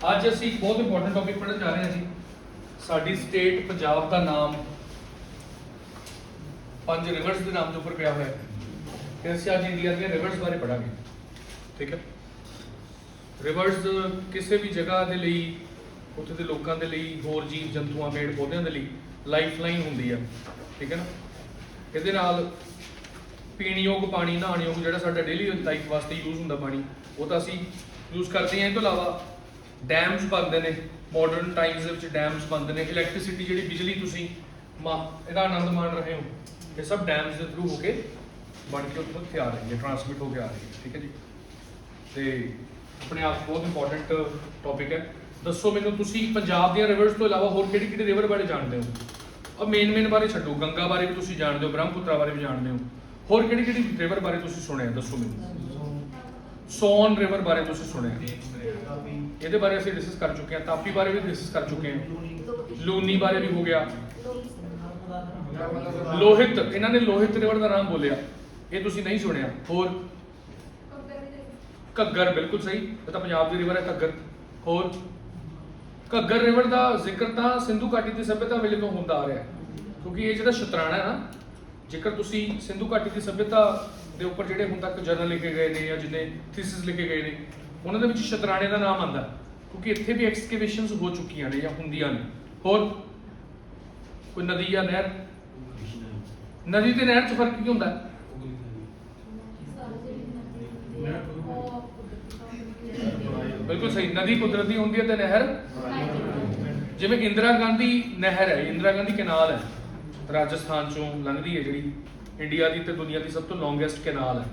ਅੱਜ ਅਸੀਂ ਇੱਕ ਬਹੁਤ ਇੰਪੋਰਟੈਂਟ ਟੌਪਿਕ ਪੜ੍ਹਨ ਜਾ ਰਹੇ ਹਾਂ ਜੀ। ਸਾਡੀ ਸਟੇਟ ਪੰਜਾਬ ਦਾ ਨਾਮ 5 ਰਿਵਰਸ ਦੇ ਨਾਮ ਦੇ ਉੱਪਰ ਪਿਆ ਹੋਇਆ ਹੈ ਤੇ ਅਸੀਂ ਅੱਜ ਇੰਡੀਆ ਦੀਆਂ ਰਿਵਰਸ ਬਾਰੇ ਪੜ੍ਹਾਂਗੇ। ਠੀਕ ਹੈ, ਰਿਵਰਸ ਕਿਸੇ ਵੀ ਜਗ੍ਹਾ ਦੇ ਲਈ, ਉੱਥੇ ਦੇ ਲੋਕਾਂ ਦੇ ਲਈ, ਹੋਰ ਜੀਵ ਜੰਤੂਆਂ, ਪੇੜ ਪੌਦਿਆਂ ਦੇ ਲਈ ਲਾਈਫ ਲਾਈਨ ਹੁੰਦੀ ਆ। ਠੀਕ ਹੈ ਨਾ, ਇਹਦੇ ਨਾਲ ਪੀਣਯੋਗ ਪਾਣੀ, ਨਹਾਣਯੋਗ ਜਿਹੜਾ ਸਾਡਾ ਡੇਲੀ ਲਾਈਫ ਵਾਸਤੇ ਯੂਜ਼ ਹੁੰਦਾ ਪਾਣੀ, ਉਹ ਤਾਂ ਅਸੀਂ ਯੂਜ਼ ਕਰਦੇ ਹਾਂ। ਇਹ ਤੋਂ ਇਲਾਵਾ ਡੈਮਸ ਬਣਦੇ ਨੇ, ਮਾਡਰਨ ਟਾਈਮਸ ਦੇ ਵਿੱਚ ਡੈਮਸ ਬਣਦੇ ਨੇ। ਇਲੈਕਟ੍ਰਿਸਿਟੀ ਜਿਹੜੀ ਬਿਜਲੀ ਤੁਸੀਂ ਇਹਦਾ ਆਨੰਦ ਮਾਣ ਰਹੇ ਹੋ, ਇਹ ਸਭ ਡੈਮਸ ਦੇ ਥਰੂ ਹੋ ਕੇ ਬਣ ਕੇ ਉੱਥੇ ਆ ਰਹੀ ਹੈ, ਟਰਾਂਸਮਿਟ ਹੋ ਕੇ ਆ ਰਹੀ ਹੈ। ਠੀਕ ਹੈ ਜੀ, ਤੇ ਆਪਣੇ ਆਪ ਬਹੁਤ ਇੰਪੋਰਟੈਂਟ ਟੌਪਿਕ ਹੈ। ਦੱਸੋ ਮੈਨੂੰ, ਤੁਸੀਂ ਪੰਜਾਬ ਦੀਆਂ ਰਿਵਰਸ ਤੋਂ ਇਲਾਵਾ ਹੋਰ ਕਿਹੜੀ ਕਿਹੜੀ ਰਿਵਰ ਬਾਰੇ ਜਾਣਦੇ ਹੋ? ਮੇਨ ਬਾਰੇ ਛੱਡੋ, ਗੰਗਾ ਬਾਰੇ ਵੀ ਤੁਸੀਂ ਜਾਣਦੇ ਹੋ, ਬ੍ਰਹਮਪੁੱਤਰਾ ਬਾਰੇ ਵੀ ਜਾਣਦੇ ਹੋ, ਹੋਰ ਕਿਹੜੀ ਕਿਹੜੀ ਰਿਵਰ ਬਾਰੇ ਤੁਸੀਂ ਸੁਣਿਆ? ਦੱਸੋ ਮੈਨੂੰ। ਸੋਨ ਰਿਵਰ ਬਾਰੇ ਤੁਸੀਂ ਸੁਣਿਆ, ਇਹਦੇ ਬਾਰੇ ਅਸੀਂ ਡਿਸਕਸ ਕਰ ਚੁੱਕੇ ਹਾਂ। ਤਾਪੀ ਬਾਰੇ ਵੀ ਡਿਸਕਸ ਕਰ ਚੁੱਕੇ ਹਾਂ, ਲੂਨੀ ਬਾਰੇ ਵੀ ਹੋ ਗਿਆ। ਲੋਹਿਤ, ਇਹਨਾਂ ਨੇ ਲੋਹਿਤ ਰਿਵਰ ਦਾ ਨਾਮ ਬੋਲਿਆ, ਇਹ ਤੁਸੀਂ ਨਹੀਂ ਸੁਣਿਆ। ਹੋਰ ਘੱਗਰ, ਬਿਲਕੁਲ ਸਹੀ, ਇਹ ਤਾਂ ਪੰਜਾਬ ਦੀ ਰਿਵਰ ਹੈ ਘੱਗਰ। ਹੋਰ ਘੱਗਰ ਰਿਵਰ ਦਾ ਜ਼ਿਕਰ ਤਾਂ ਸਿੰਧੂ ਘਾਟੀ ਦੀ ਸਭਿਅਤਾ ਵੇਲੇ ਤੋਂ ਹੁੰਦਾ ਆ ਰਿਹਾ ਹੈ, ਕਿਉਂਕਿ ਇਹ ਜਿਹੜਾ ਸ਼ਤਰਾਣਾ ਹੈ ਨਾ, ਜੇਕਰ ਤੁਸੀਂ ਸਿੰਧੂ ਘਾਟੀ ਦੀ ਸਭਿਅਤਾ ਦੇ ਉੱਪਰ ਜਿਹੜੇ ਹੁਣ ਤੱਕ ਜਰਨਲ ਲਿਖੇ ਗਏ ਨੇ ਜਾਂ ਜਿੰਨੇ ਥੀਸਿਸ ਲਿਖੇ ਗਏ ਨੇ, ਉਹਨਾਂ ਦੇ ਵਿੱਚ ਸ਼ਤਰਾਣੇ ਦਾ ਨਾਮ ਆਉਂਦਾ, ਕਿਉਂਕਿ ਇੱਥੇ ਵੀ ਐਕਸਕੇਵੇਸ਼ਨਸ ਹੋ ਚੁੱਕੀਆਂ ਨੇ ਜਾਂ ਹੁੰਦੀਆਂ ਨੇ। ਹੋਰ ਕੋਈ ਨਦੀ ਜਾਂ ਨਹਿਰ? ਨਦੀ ਤੇ ਨਹਿਰ 'ਚ ਫਰਕ ਕੀ ਹੁੰਦਾ? ਬਿਲਕੁਲ ਸਹੀ, ਨਦੀ ਕੁਦਰਤੀ ਹੁੰਦੀ ਹੈ ਤੇ ਨਹਿਰ, ਜਿਵੇਂ ਇੰਦਰਾ ਗਾਂਧੀ ਨਹਿਰ ਹੈ, ਇੰਦਰਾ ਗਾਂਧੀ ਕੈਨਾਲ ਹੈ, ਰਾਜਸਥਾਨ ਚੋਂ ਲੰਘਦੀ ਹੈ, ਜਿਹੜੀ ਇੰਡੀਆ ਦੀ ਤੇ ਦੁਨੀਆ ਦੀ ਸਭ ਤੋਂ ਲੌਂਗੈਸਟ ਕੈਨਾਲ ਹੈ।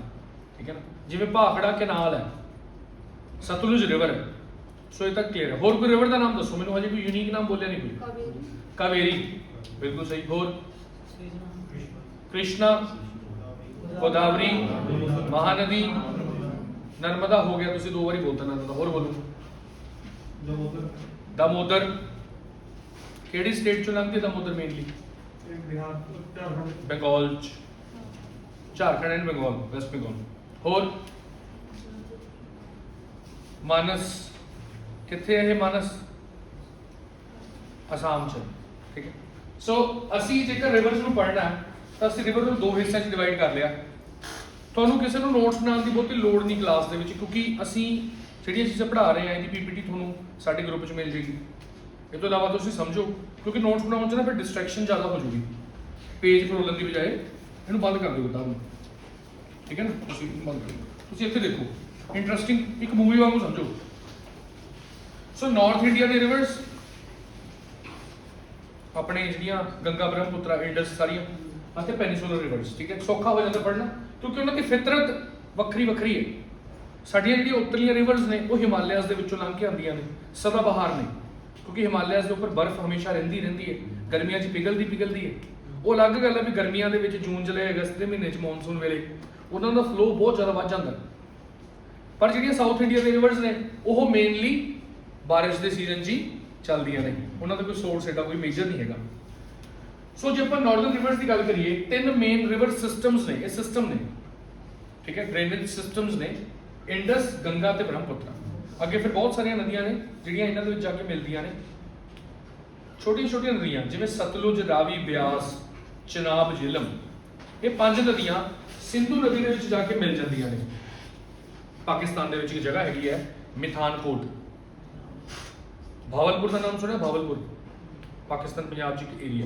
ਠੀਕ ਹੈ ਨਾ, ਜਿਵੇਂ ਭਾਖੜਾ ਕੈਨਾਲ ਹੈ, ਸਤਲੁਜ ਰਿਵਰ ਹੈ। ਸੋ ਇਹ ਤਾਂ ਕਲੀਅਰ ਹੈ। ਹੋਰ ਕੋਈ ਰਿਵਰ ਦਾ ਨਾਮ ਦੱਸੋ ਮੈਨੂੰ, ਹਜੇ ਕੋਈ ਯੂਨੀਕ ਨਾਮ ਬੋਲਿਆ ਨਹੀਂ ਕੋਈ। ਕਾਵੇਰੀ, ਬਿਲਕੁਲ ਸਹੀ। ਹੋਰ ਕ੍ਰਿਸ਼ਨਾ, ਗੋਦਾਵਰੀ, ਮਹਾਨਦੀ, ਨਰਮਦਾ ਹੋ ਗਿਆ, ਤੁਸੀਂ 2 ਵਾਰੀ ਬੋਲਤਾ ਨਰਮਦਾ। ਹੋਰ ਬੋਲੋ। दामोदर, ਕਿਹੜੀ ਸਟੇਟ ਚੋਂ ਲੰਘਦੀ ਹੈ Damodar? Mainly Bengal, Jharkhand and Bengal, West Bengal. ਹੋਰ ਮਾਨਸ, ਕਿੱਥੇ ਹੈ ਇਹ ਮਾਨਸ? ਅਸਾਮ ਚ। ਠੀਕ ਹੈ, ਸੋ ਅਸੀਂ ਜੇਕਰ ਰਿਵਰਸ ਨੂੰ ਪੜ੍ਹਨਾ ਹੈ ਤਾਂ ਅਸੀਂ ਰਿਵਰ ਨੂੰ 2 ਹਿੱਸਿਆਂ 'ਚ ਡਿਵਾਈਡ ਕਰ ਲਿਆ। ਤੁਹਾਨੂੰ ਕਿਸੇ ਨੂੰ ਨੋਟਸ ਬਣਾਉਣ ਦੀ ਬਹੁਤੀ ਲੋੜ ਨਹੀਂ ਕਲਾਸ ਦੇ ਵਿੱਚ, ਕਿਉਂਕਿ ਅਸੀਂ ਜਿਹੜੀਆਂ ਚੀਜ਼ਾਂ ਪੜ੍ਹਾ ਰਹੇ ਹਾਂ ਇਹਦੀ ਪੀਪੀਟੀ ਤੁਹਾਨੂੰ ਸਾਡੇ ਗਰੁੱਪ 'ਚ ਮਿਲ ਜੇਗੀ। ਇਹ ਤੋਂ ਇਲਾਵਾ ਤੁਸੀਂ ਸਮਝੋ, ਕਿਉਂਕਿ ਨੋਟਸ ਬਣਾਉਣ 'ਚ ਨਾ ਫਿਰ ਡਿਸਟਰੈਕਸ਼ਨ ਜ਼ਿਆਦਾ ਹੋ ਜੂਗੀ। ਪੇਜ ਫਰੋਲਣ ਦੀ ਬਜਾਏ ਇਹਨੂੰ ਬੰਦ ਕਰ ਦਿਓ ਕਿਤਾਬ ਨੂੰ। ਠੀਕ ਹੈ ਨਾ, ਤੁਸੀਂ ਬੰਦ ਕਰ ਦਿਓ। ਤੁਸੀਂ ਇੱਥੇ ਦੇਖੋ, ਇੰਟਰਸਟਿੰਗ ਇੱਕ ਮੂਵੀ ਵਾਂਗੂ ਸਮਝੋ। ਸੋ ਨਾਰਥ ਇੰਡੀਆ ਦੇ ਰਿਵਰਸ ਆਪਣੇ ਜਿਹੜੀਆਂ ਗੰਗਾ, ਬ੍ਰਹਮਪੁੱਤਰਾ, ਇੰਡਸ ਸਾਰੀਆਂ, ਅਤੇ ਪੈਨੀਸੂਲਰ ਰਿਵਰਸ। ਠੀਕ ਹੈ, ਸੌਖਾ ਹੋ ਜਾਂਦਾ ਪੜ੍ਹਨਾ, ਕਿਉਂਕਿ ਉਹਨਾਂ ਦੀ ਫਿਤਰਤ ਵੱਖਰੀ ਵੱਖਰੀ ਹੈ। ਸਾਡੀਆਂ ਜਿਹੜੀਆਂ ਉੱਤਰਲੀਆਂ ਰਿਵਰਸ ਨੇ ਉਹ ਹਿਮਾਲਿਆਸ ਦੇ ਵਿੱਚੋਂ ਲੰਘ ਕੇ ਆਉਂਦੀਆਂ ਨੇ, ਸਦਾ ਬਹਾਰ ਨੇ, ਕਿਉਂਕਿ ਹਿਮਾਲਿਆਸ ਦੇ ਉੱਪਰ ਬਰਫ਼ ਹਮੇਸ਼ਾ ਰਹਿੰਦੀ ਹੈ, ਗਰਮੀਆਂ 'ਚ ਪਿਘਲਦੀ ਹੈ। ਉਹ ਅਲੱਗ ਗੱਲ ਹੈ ਵੀ ਗਰਮੀਆਂ ਦੇ ਵਿੱਚ ਜੂਨ, ਜੁਲਾਈ, ਅਗਸਤ ਦੇ ਮਹੀਨੇ 'ਚ ਮੌਨਸੂਨ ਵੇਲੇ ਉਹਨਾਂ ਦਾ ਫਲੋ ਬਹੁਤ ਜ਼ਿਆਦਾ ਵੱਧ ਜਾਂਦਾ। ਪਰ ਜਿਹੜੀਆਂ ਸਾਊਥ ਇੰਡੀਆ ਦੇ ਰਿਵਰਸ ਨੇ ਉਹ ਮੇਨਲੀ ਬਾਰਿਸ਼ ਦੇ ਸੀਜ਼ਨ 'ਚ ਹੀ ਚੱਲਦੀਆਂ ਨੇ, ਉਹਨਾਂ ਦਾ ਕੋਈ ਸੋਰਸ ਐਡਾ ਕੋਈ ਮੇਜਰ ਨਹੀਂ ਹੈਗਾ। ਸੋ ਜੇ ਆਪਾਂ ਨਾਰਥਰਨ ਰਿਵਰਸ ਦੀ ਗੱਲ ਕਰੀਏ, 3 ਮੇਨ ਰਿਵਰ ਸਿਸਟਮਸ ਨੇ, ਇਹ ਸਿਸਟਮ ਨੇ। ਠੀਕ ਹੈ, ਡਰੇਨੇਜ ਸਿਸਟਮਸ ਨੇ, ਇੰਡਸ, ਗੰਗਾ ਤੇ ਬ੍ਰਹਮਪੁੱਤਰਾ। ਅੱਗੇ ਫਿਰ ਬਹੁਤ ਸਾਰੀਆਂ ਨਦੀਆਂ ਨੇ ਜਿਹੜੀਆਂ ਇਹਨਾਂ ਦੇ ਵਿੱਚ ਜਾ ਕੇ ਮਿਲਦੀਆਂ ਨੇ। ਛੋਟੀਆਂ ਛੋਟੀਆਂ ਨਦੀਆਂ ਜਿਵੇਂ ਸਤਲੁਜ, ਰਾਵੀ, ਬਿਆਸ, ਚਨਾਬ, ਜਿਹਲਮ, ਇਹ 5 ਨਦੀਆਂ ਸਿੰਧੂ ਨਦੀ ਦੇ ਵਿੱਚ ਜਾ ਕੇ ਮਿਲ ਜਾਂਦੀਆਂ ਨੇ। ਪਾਕਿਸਤਾਨ ਦੇ ਵਿੱਚ ਇੱਕ ਜਗ੍ਹਾ ਹੈਗੀ ਹੈ ਮਿਥਾਨਕੋਟ, ਭਾਵਲਪੁਰ ਦਾ ਨਾਮ ਸੁਣਿਆ? ਭਾਵਲਪੁਰ ਪਾਕਿਸਤਾਨ, ਪੰਜਾਬ 'ਚ ਇੱਕ ਏਰੀਆ,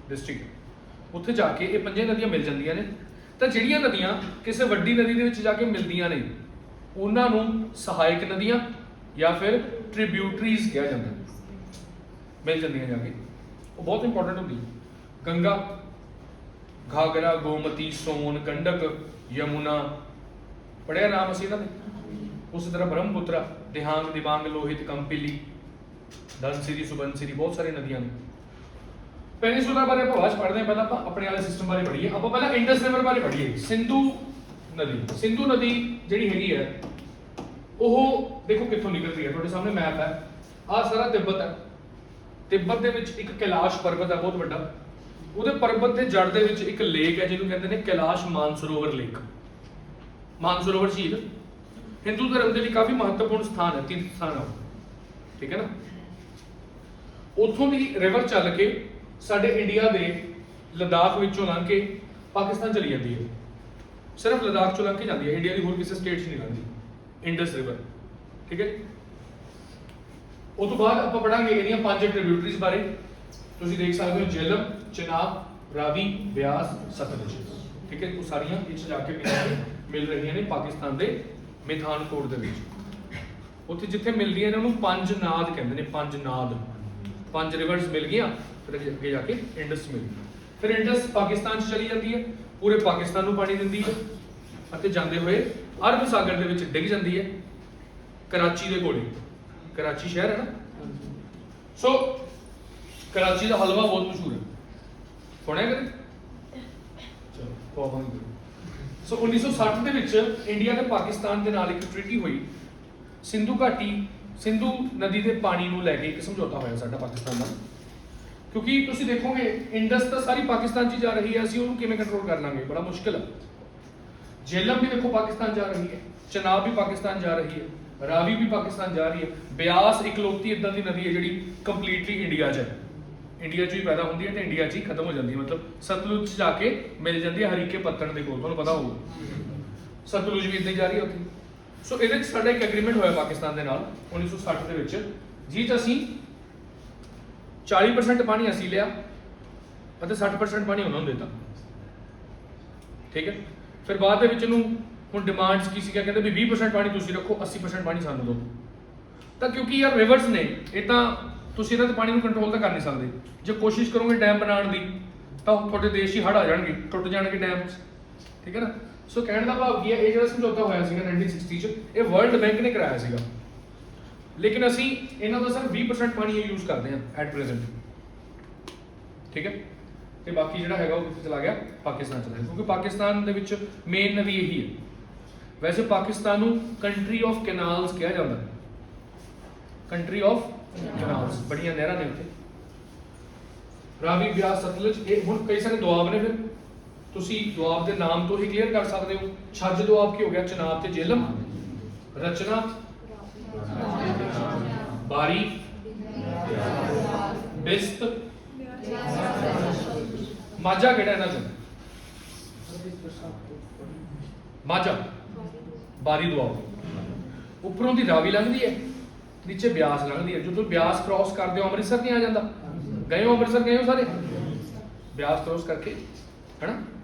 ਡਿਸਟ੍ਰਿਕਟ। ਉੱਥੇ ਜਾ ਕੇ ਇਹ 5 ਨਦੀਆਂ ਮਿਲ ਜਾਂਦੀਆਂ ਨੇ। ਤਾਂ ਜਿਹੜੀਆਂ ਨਦੀਆਂ ਕਿਸੇ ਵੱਡੀ ਨਦੀ ਦੇ ਵਿੱਚ ਜਾ ਕੇ ਮਿਲਦੀਆਂ ਨੇ ਉਹਨਾਂ ਨੂੰ ਸਹਾਇਕ ਨਦੀਆਂ ਜਾਂ ਫਿਰ ਟ੍ਰਿਬਿਊਟਰੀਜ਼ ਕਿਹਾ ਜਾਂਦਾ। ਮਿਲ ਜਾਂਦੀਆਂ ਜਾ ਕੇ, ਉਹ ਬਹੁਤ ਇੰਪੋਰਟੈਂਟ ਹੁੰਦੀ। ਗੰਗਾ, ਘਾਗਰਾ, ਗੋਮਤੀ, ਸੋਨ, ਗੰਡਕ, ਯਮੁਨਾ, ਪੜਿਆ ਨਾਮ ਅਸੀਂ ਇਹਨਾਂ ਦੇ। ਉਸੇ ਤਰ੍ਹਾਂ ਬ੍ਰਹਮਪੁੱਤਰਾ, ਦਿਹਾਂਗ, ਦਿਬਾਂਗ, ਲੋਹਿਤ, ਕੰਪਿਲੀ, ਧਨਸਿਰੀ, ਸੁਬਨਸਿਰੀ, ਬਹੁਤ ਸਾਰੀਆਂ ਨਦੀਆਂ ਨੇ। ਪੈਨੀਸੂਲਾ ਬਾਰੇ ਆਪਾਂ ਬਾਅਦ 'ਚ ਪੜ੍ਹਦੇ ਹਾਂ, ਪਹਿਲਾਂ ਆਪਾਂ ਆਪਣੇ ਵਾਲੇ ਸਿਸਟਮ ਬਾਰੇ ਪੜ੍ਹੀਏ। ਆਪਾਂ ਪਹਿਲਾਂ ਇੰਡਸ ਰਿਵਰ ਬਾਰੇ ਪੜ੍ਹੀਏ। ਸਿੰਧੂ ਨਦੀ ਜਿਹੜੀ ਹੈਗੀ ਹੈ ਉਹ ਦੇਖੋ ਕਿੱਥੋਂ ਨਿਕਲਦੀ ਹੈ। ਤੁਹਾਡੇ ਸਾਹਮਣੇ ਮੈਪ ਹੈ, ਆਹ ਸਾਰਾ ਤਿੱਬਤ ਹੈ। ਤਿੱਬਤ ਦੇ ਵਿੱਚ ਇੱਕ ਕੈਲਾਸ਼ ਪਰਬਤ ਹੈ ਬਹੁਤ ਵੱਡਾ, ਉਹਦੇ ਪਰਬਤ ਦੇ ਜੜ ਦੇ ਵਿੱਚ ਇੱਕ ਲੇਕ ਹੈ ਜਿਹਨੂੰ ਕਹਿੰਦੇ ਨੇ ਕੈਲਾਸ਼ ਮਾਨਸਰੋਵਰ ਲੇਕ। ਮਾਨਸਰੋਵਰ ਝੀਲ ਹਿੰਦੂ ਧਰਮ ਦੇ ਲਈ ਕਾਫੀ ਮਹੱਤਵਪੂਰਨ ਸਥਾਨ ਹੈ, ਤੀਰਥ ਸਥਾਨ ਹੈ। ठीक है ना। ਉੱਥੋਂ ਦੀ ਰਿਵਰ ਚੱਲ ਕੇ ਸਾਡੇ ਇੰਡੀਆ ਦੇ ਲਦਾਖ ਵਿੱਚੋਂ ਲੰਘ ਕੇ ਪਾਕਿਸਤਾਨ ਚਲੀ ਜਾਂਦੀ ਹੈ। ਸਿਰਫ ਲਦਾਖ ਚੋਂ ਲੰਘ ਕੇ ਜਾਂਦੀ ਹੈ, ਇੰਡੀਆ ਦੀ ਹੋਰ ਕਿਸੇ ਸਟੇਟ 'ਚ ਨਹੀਂ ਲੰਘਦੀ ਇੰਡਸ ਰਿਵਰ, ਠੀਕ ਹੈ। ਉਸ ਤੋਂ ਬਾਅਦ ਆਪਾਂ ਪੜਾਂਗੇ ਇਹਦੀਆਂ 5 ਟ੍ਰਿਬਿਊਟਰੀਜ਼ ਬਾਰੇ। ਤੁਸੀਂ ਦੇਖ ਸਕਦੇ ਹੋ ਜੇਹਲਮ, ਚਨਾਬ, ਰਾਵੀ, ਬਿਆਸ, ਸਤਲੁਜ, ਠੀਕ ਹੈ। ਉਹ ਸਾਰੀਆਂ ਇਹ 'ਚ ਜਾ ਕੇ ਮਿਲ ਰਹੀਆਂ ਨੇ ਪਾਕਿਸਤਾਨ ਦੇ ਮਿਥਾਨਕੋਟ ਦੇ ਵਿੱਚ। ਉੱਥੇ ਜਿੱਥੇ ਮਿਲਦੀਆਂ ਨੇ ਉਹਨੂੰ ਪੰਜ ਨਾਦ ਕਹਿੰਦੇ ਨੇ, ਪੰਜ ਨਾਦ, 5 ਰਿਵਰਸ ਮਿਲ ਗਈਆਂ, ਫਿਰ ਅੱਗੇ ਜਾ ਕੇ ਇੰਡਸ ਮਿਲ ਗਈ। ਫਿਰ ਇੰਡਸ ਪਾਕਿਸਤਾਨ 'ਚ ਚਲੀ ਜਾਂਦੀ ਹੈ, ਪੂਰੇ ਪਾਕਿਸਤਾਨ ਨੂੰ ਪਾਣੀ ਦਿੰਦੀ ਹੈ ਅਤੇ ਜਾਂਦੇ ਹੋਏ ਅਰਬ ਸਾਗਰ ਦੇ ਵਿੱਚ ਡਿੱਗ ਜਾਂਦੀ ਹੈ ਕਰਾਚੀ ਦੇ ਕੋਲੇ। ਕਰਾਚੀ ਸ਼ਹਿਰ ਹੈ ਨਾ, ਸੋ ਕਰਾਚੀ ਦਾ ਹਲਵਾ ਬਹੁਤ ਮਸ਼ਹੂਰ ਹੈ, ਸੁਣਿਆ ਕਦੇ? ਚਲੋ ਸੋ 1960 ਦੇ ਵਿੱਚ ਇੰਡੀਆ ਤੇ ਪਾਕਿਸਤਾਨ ਦੇ ਨਾਲ ਇੱਕ ਟ੍ਰੀਟੀ ਹੋਈ, ਸਿੰਧੂ ਘਾਟੀ, ਸਿੰਧੂ ਨਦੀ ਦੇ ਪਾਣੀ ਨੂੰ ਲੈ ਕੇ ਇੱਕ ਸਮਝੌਤਾ ਹੋਇਆ ਸਾਡਾ ਪਾਕਿਸਤਾਨ ਨਾਲ। ਕਿਉਂਕਿ ਤੁਸੀਂ ਦੇਖੋਗੇ ਇੰਡਸ ਤਾਂ ਸਾਰੀ ਪਾਕਿਸਤਾਨ 'ਚ ਜਾ ਰਹੀ ਹੈ, ਅਸੀਂ ਉਹਨੂੰ ਕਿਵੇਂ ਕੰਟਰੋਲ ਕਰ ਲਾਂਗੇ, ਬੜਾ ਮੁਸ਼ਕਿਲ ਹੈ। ਜੇਹਲਮ ਵੀ ਦੇਖੋ ਪਾਕਿਸਤਾਨ ਜਾ ਰਹੀ ਹੈ, ਚਨਾਬ ਵੀ ਪਾਕਿਸਤਾਨ ਜਾ ਰਹੀ ਹੈ, ਰਾਵੀ ਵੀ ਪਾਕਿਸਤਾਨ ਜਾ ਰਹੀ ਹੈ, ਬਿਆਸ ਇਕਲੌਤੀ ਇਦਾਂ ਦੀ ਨਦੀ ਹੈ ਜਿਹੜੀ ਕੰਪਲੀਟਲੀ ਇੰਡੀਆ 'ਚ ਹੈ, ਇੰਡੀਆ 'ਚ ਹੀ ਪੈਦਾ ਹੁੰਦੀ ਹੈ ਤੇ ਇੰਡੀਆ 'ਚ ਹੀ ਖਤਮ ਹੋ ਜਾਂਦੀ ਹੈ। ਮਤਲਬ ਸਤਲੁਜ 'ਚ ਜਾ ਕੇ ਮਿਲ ਜਾਂਦੀ ਹੈ ਹਰੀਕੇ ਪੱਤਣ ਦੇ ਕੋਲ, ਤੁਹਾਨੂੰ ਪਤਾ ਹੋਊਗਾ ਸਤਲੁਜ ਵੀ ਇੱਦਾਂ ਹੀ ਜਾ ਰਹੀ ਹੈ ਉੱਥੇ। ਸੋ ਇਹਦੇ 'ਚ ਸਾਡਾ ਇੱਕ ਐਗਰੀਮੈਂਟ ਹੋਇਆ ਪਾਕਿਸਤਾਨ ਦੇ ਨਾਲ 1960 ਦੇ ਵਿੱਚ, ਜਿਹ 'ਚ ਅਸੀਂ 40% ਪਾਣੀ ਅਸੀਂ ਲਿਆ ਅਤੇ 60% ਪਾਣੀ ਉਹਨਾਂ ਨੂੰ ਦਿੱਤਾ, ਠੀਕ ਹੈ। ਫਿਰ ਬਾਅਦ ਦੇ ਵਿੱਚ ਇਹਨੂੰ ਹੁਣ ਡਿਮਾਂਡਸ ਕੀ ਸੀ, ਕਹਿੰਦੇ ਵੀ 20% ਪਾਣੀ ਤੁਸੀਂ ਰੱਖੋ, 80% ਪਾਣੀ ਸਾਨੂੰ ਦਿਓ। ਤਾਂ ਕਿਉਂਕਿ ਯਾਰ ਰਿਵਰਸ ਨੇ ਇਹ, ਤਾਂ ਤੁਸੀਂ ਇਹਨਾਂ ਦੇ ਪਾਣੀ ਨੂੰ ਕੰਟਰੋਲ ਤਾਂ ਕਰ ਨਹੀਂ ਸਕਦੇ। ਜੇ ਕੋਸ਼ਿਸ਼ ਕਰੋਗੇ ਡੈਮ ਬਣਾਉਣ ਦੀ ਤਾਂ ਤੁਹਾਡੇ ਦੇਸ਼ ਹੀ ਹੜ੍ਹ ਆ ਜਾਣਗੇ, ਟੁੱਟ ਜਾਣਗੇ ਡੈਮ, ਠੀਕ ਹੈ ਨਾ। ਸੋ ਕਹਿਣ ਦਾ ਭਾਵ ਕੀ ਹੈ, ਇਹ ਜਿਹੜਾ ਸਮਝੌਤਾ ਹੋਇਆ ਸੀਗਾ 1960 'ਚ, ਇਹ ਵਰਲਡ ਬੈਂਕ ਨੇ ਕਰਾਇਆ ਸੀਗਾ, ਲੇਕਿਨ ਅਸੀਂ ਇਹਨਾਂ ਦਾ ਸਿਰਫ 20% ਪਾਣੀ ਯੂਜ਼ ਕਰਦੇ ਹਾਂ ਐਟ ਪ੍ਰੈਜ਼ੈਂਟ, ਠੀਕ ਹੈ। ਤੇ ਬਾਕੀ ਜਿਹੜਾ ਹੈਗਾ ਉਹ ਕਿੱਥੇ ਚਲਾ ਗਿਆ, ਪਾਕਿਸਤਾਨ ਚਲਾ ਗਿਆ, ਕਿਉਂਕਿ ਪਾਕਿਸਤਾਨ ਦੇ ਵਿੱਚ ਮੇਨ ਨਦੀ ਇਹੀ ਹੈ। ਵੈਸੇ ਪਾਕਿਸਤਾਨ ਨੂੰ ਕੰਟਰੀ ਆਫ ਕੈਨਾਲਸ ਕਿਹਾ ਜਾਂਦਾ ਹੈ, ਕੰਟਰੀ ਆਫ ਕੈਨਾਲਸ, ਬੜੀਆਂ ਨਹਿਰਾਂ ਨੇ ਉੱਥੇ। ਰਾਵੀ, ਬਿਆਸ, ਸਤਲੁਜ, ਇਹ ਹੁਣ ਕਈ ਸਾਰੇ ਦੁਆਬ ਨੇ, ਫਿਰ ਤੁਸੀਂ ਦੁਆਬ ਦੇ ਨਾਮ ਤੋਂ ਹੀ ਕਲੀਅਰ ਕਰ ਸਕਦੇ ਹੋ। ਛੱਜ ਦੁਆਬ ਕੀ ਹੋ ਗਿਆ, ਚਨਾਬ ਤੇ ਜੇਹਲਮ। ਰਚਨਾ, ਬਾਰੀ, ਬਿਸਤ, ਮਾਝਾ ਕਿਹੜਾ ਇਹਨਾਂ ਚੋਂ? ਮਾਝਾ, ਬਾਰੀ ਦੁਆਬ। ਉੱਪਰੋਂ ਦੀ ਰਾਵੀ ਲੰਘਦੀ ਹੈ, ਨੀਚੇ ਬਿਆਸ ਲੰਘਦੀ ਹੈ। ਜਦੋਂ ਬਿਆਸ ਕ੍ਰਾਸ ਕਰਦੇ ਹੋ ਅੰਮ੍ਰਿਤਸਰ ਨਹੀਂ ਆ ਜਾਂਦਾ, ਗਏ ਹੋ ਅੰਮ੍ਰਿਤਸਰ, ਗਏ ਹੋ ਸਾਰੇ? ਬਿਆਸ ਕ੍ਰਾਸ ਕਰਕੇ ਹੈਨਾ,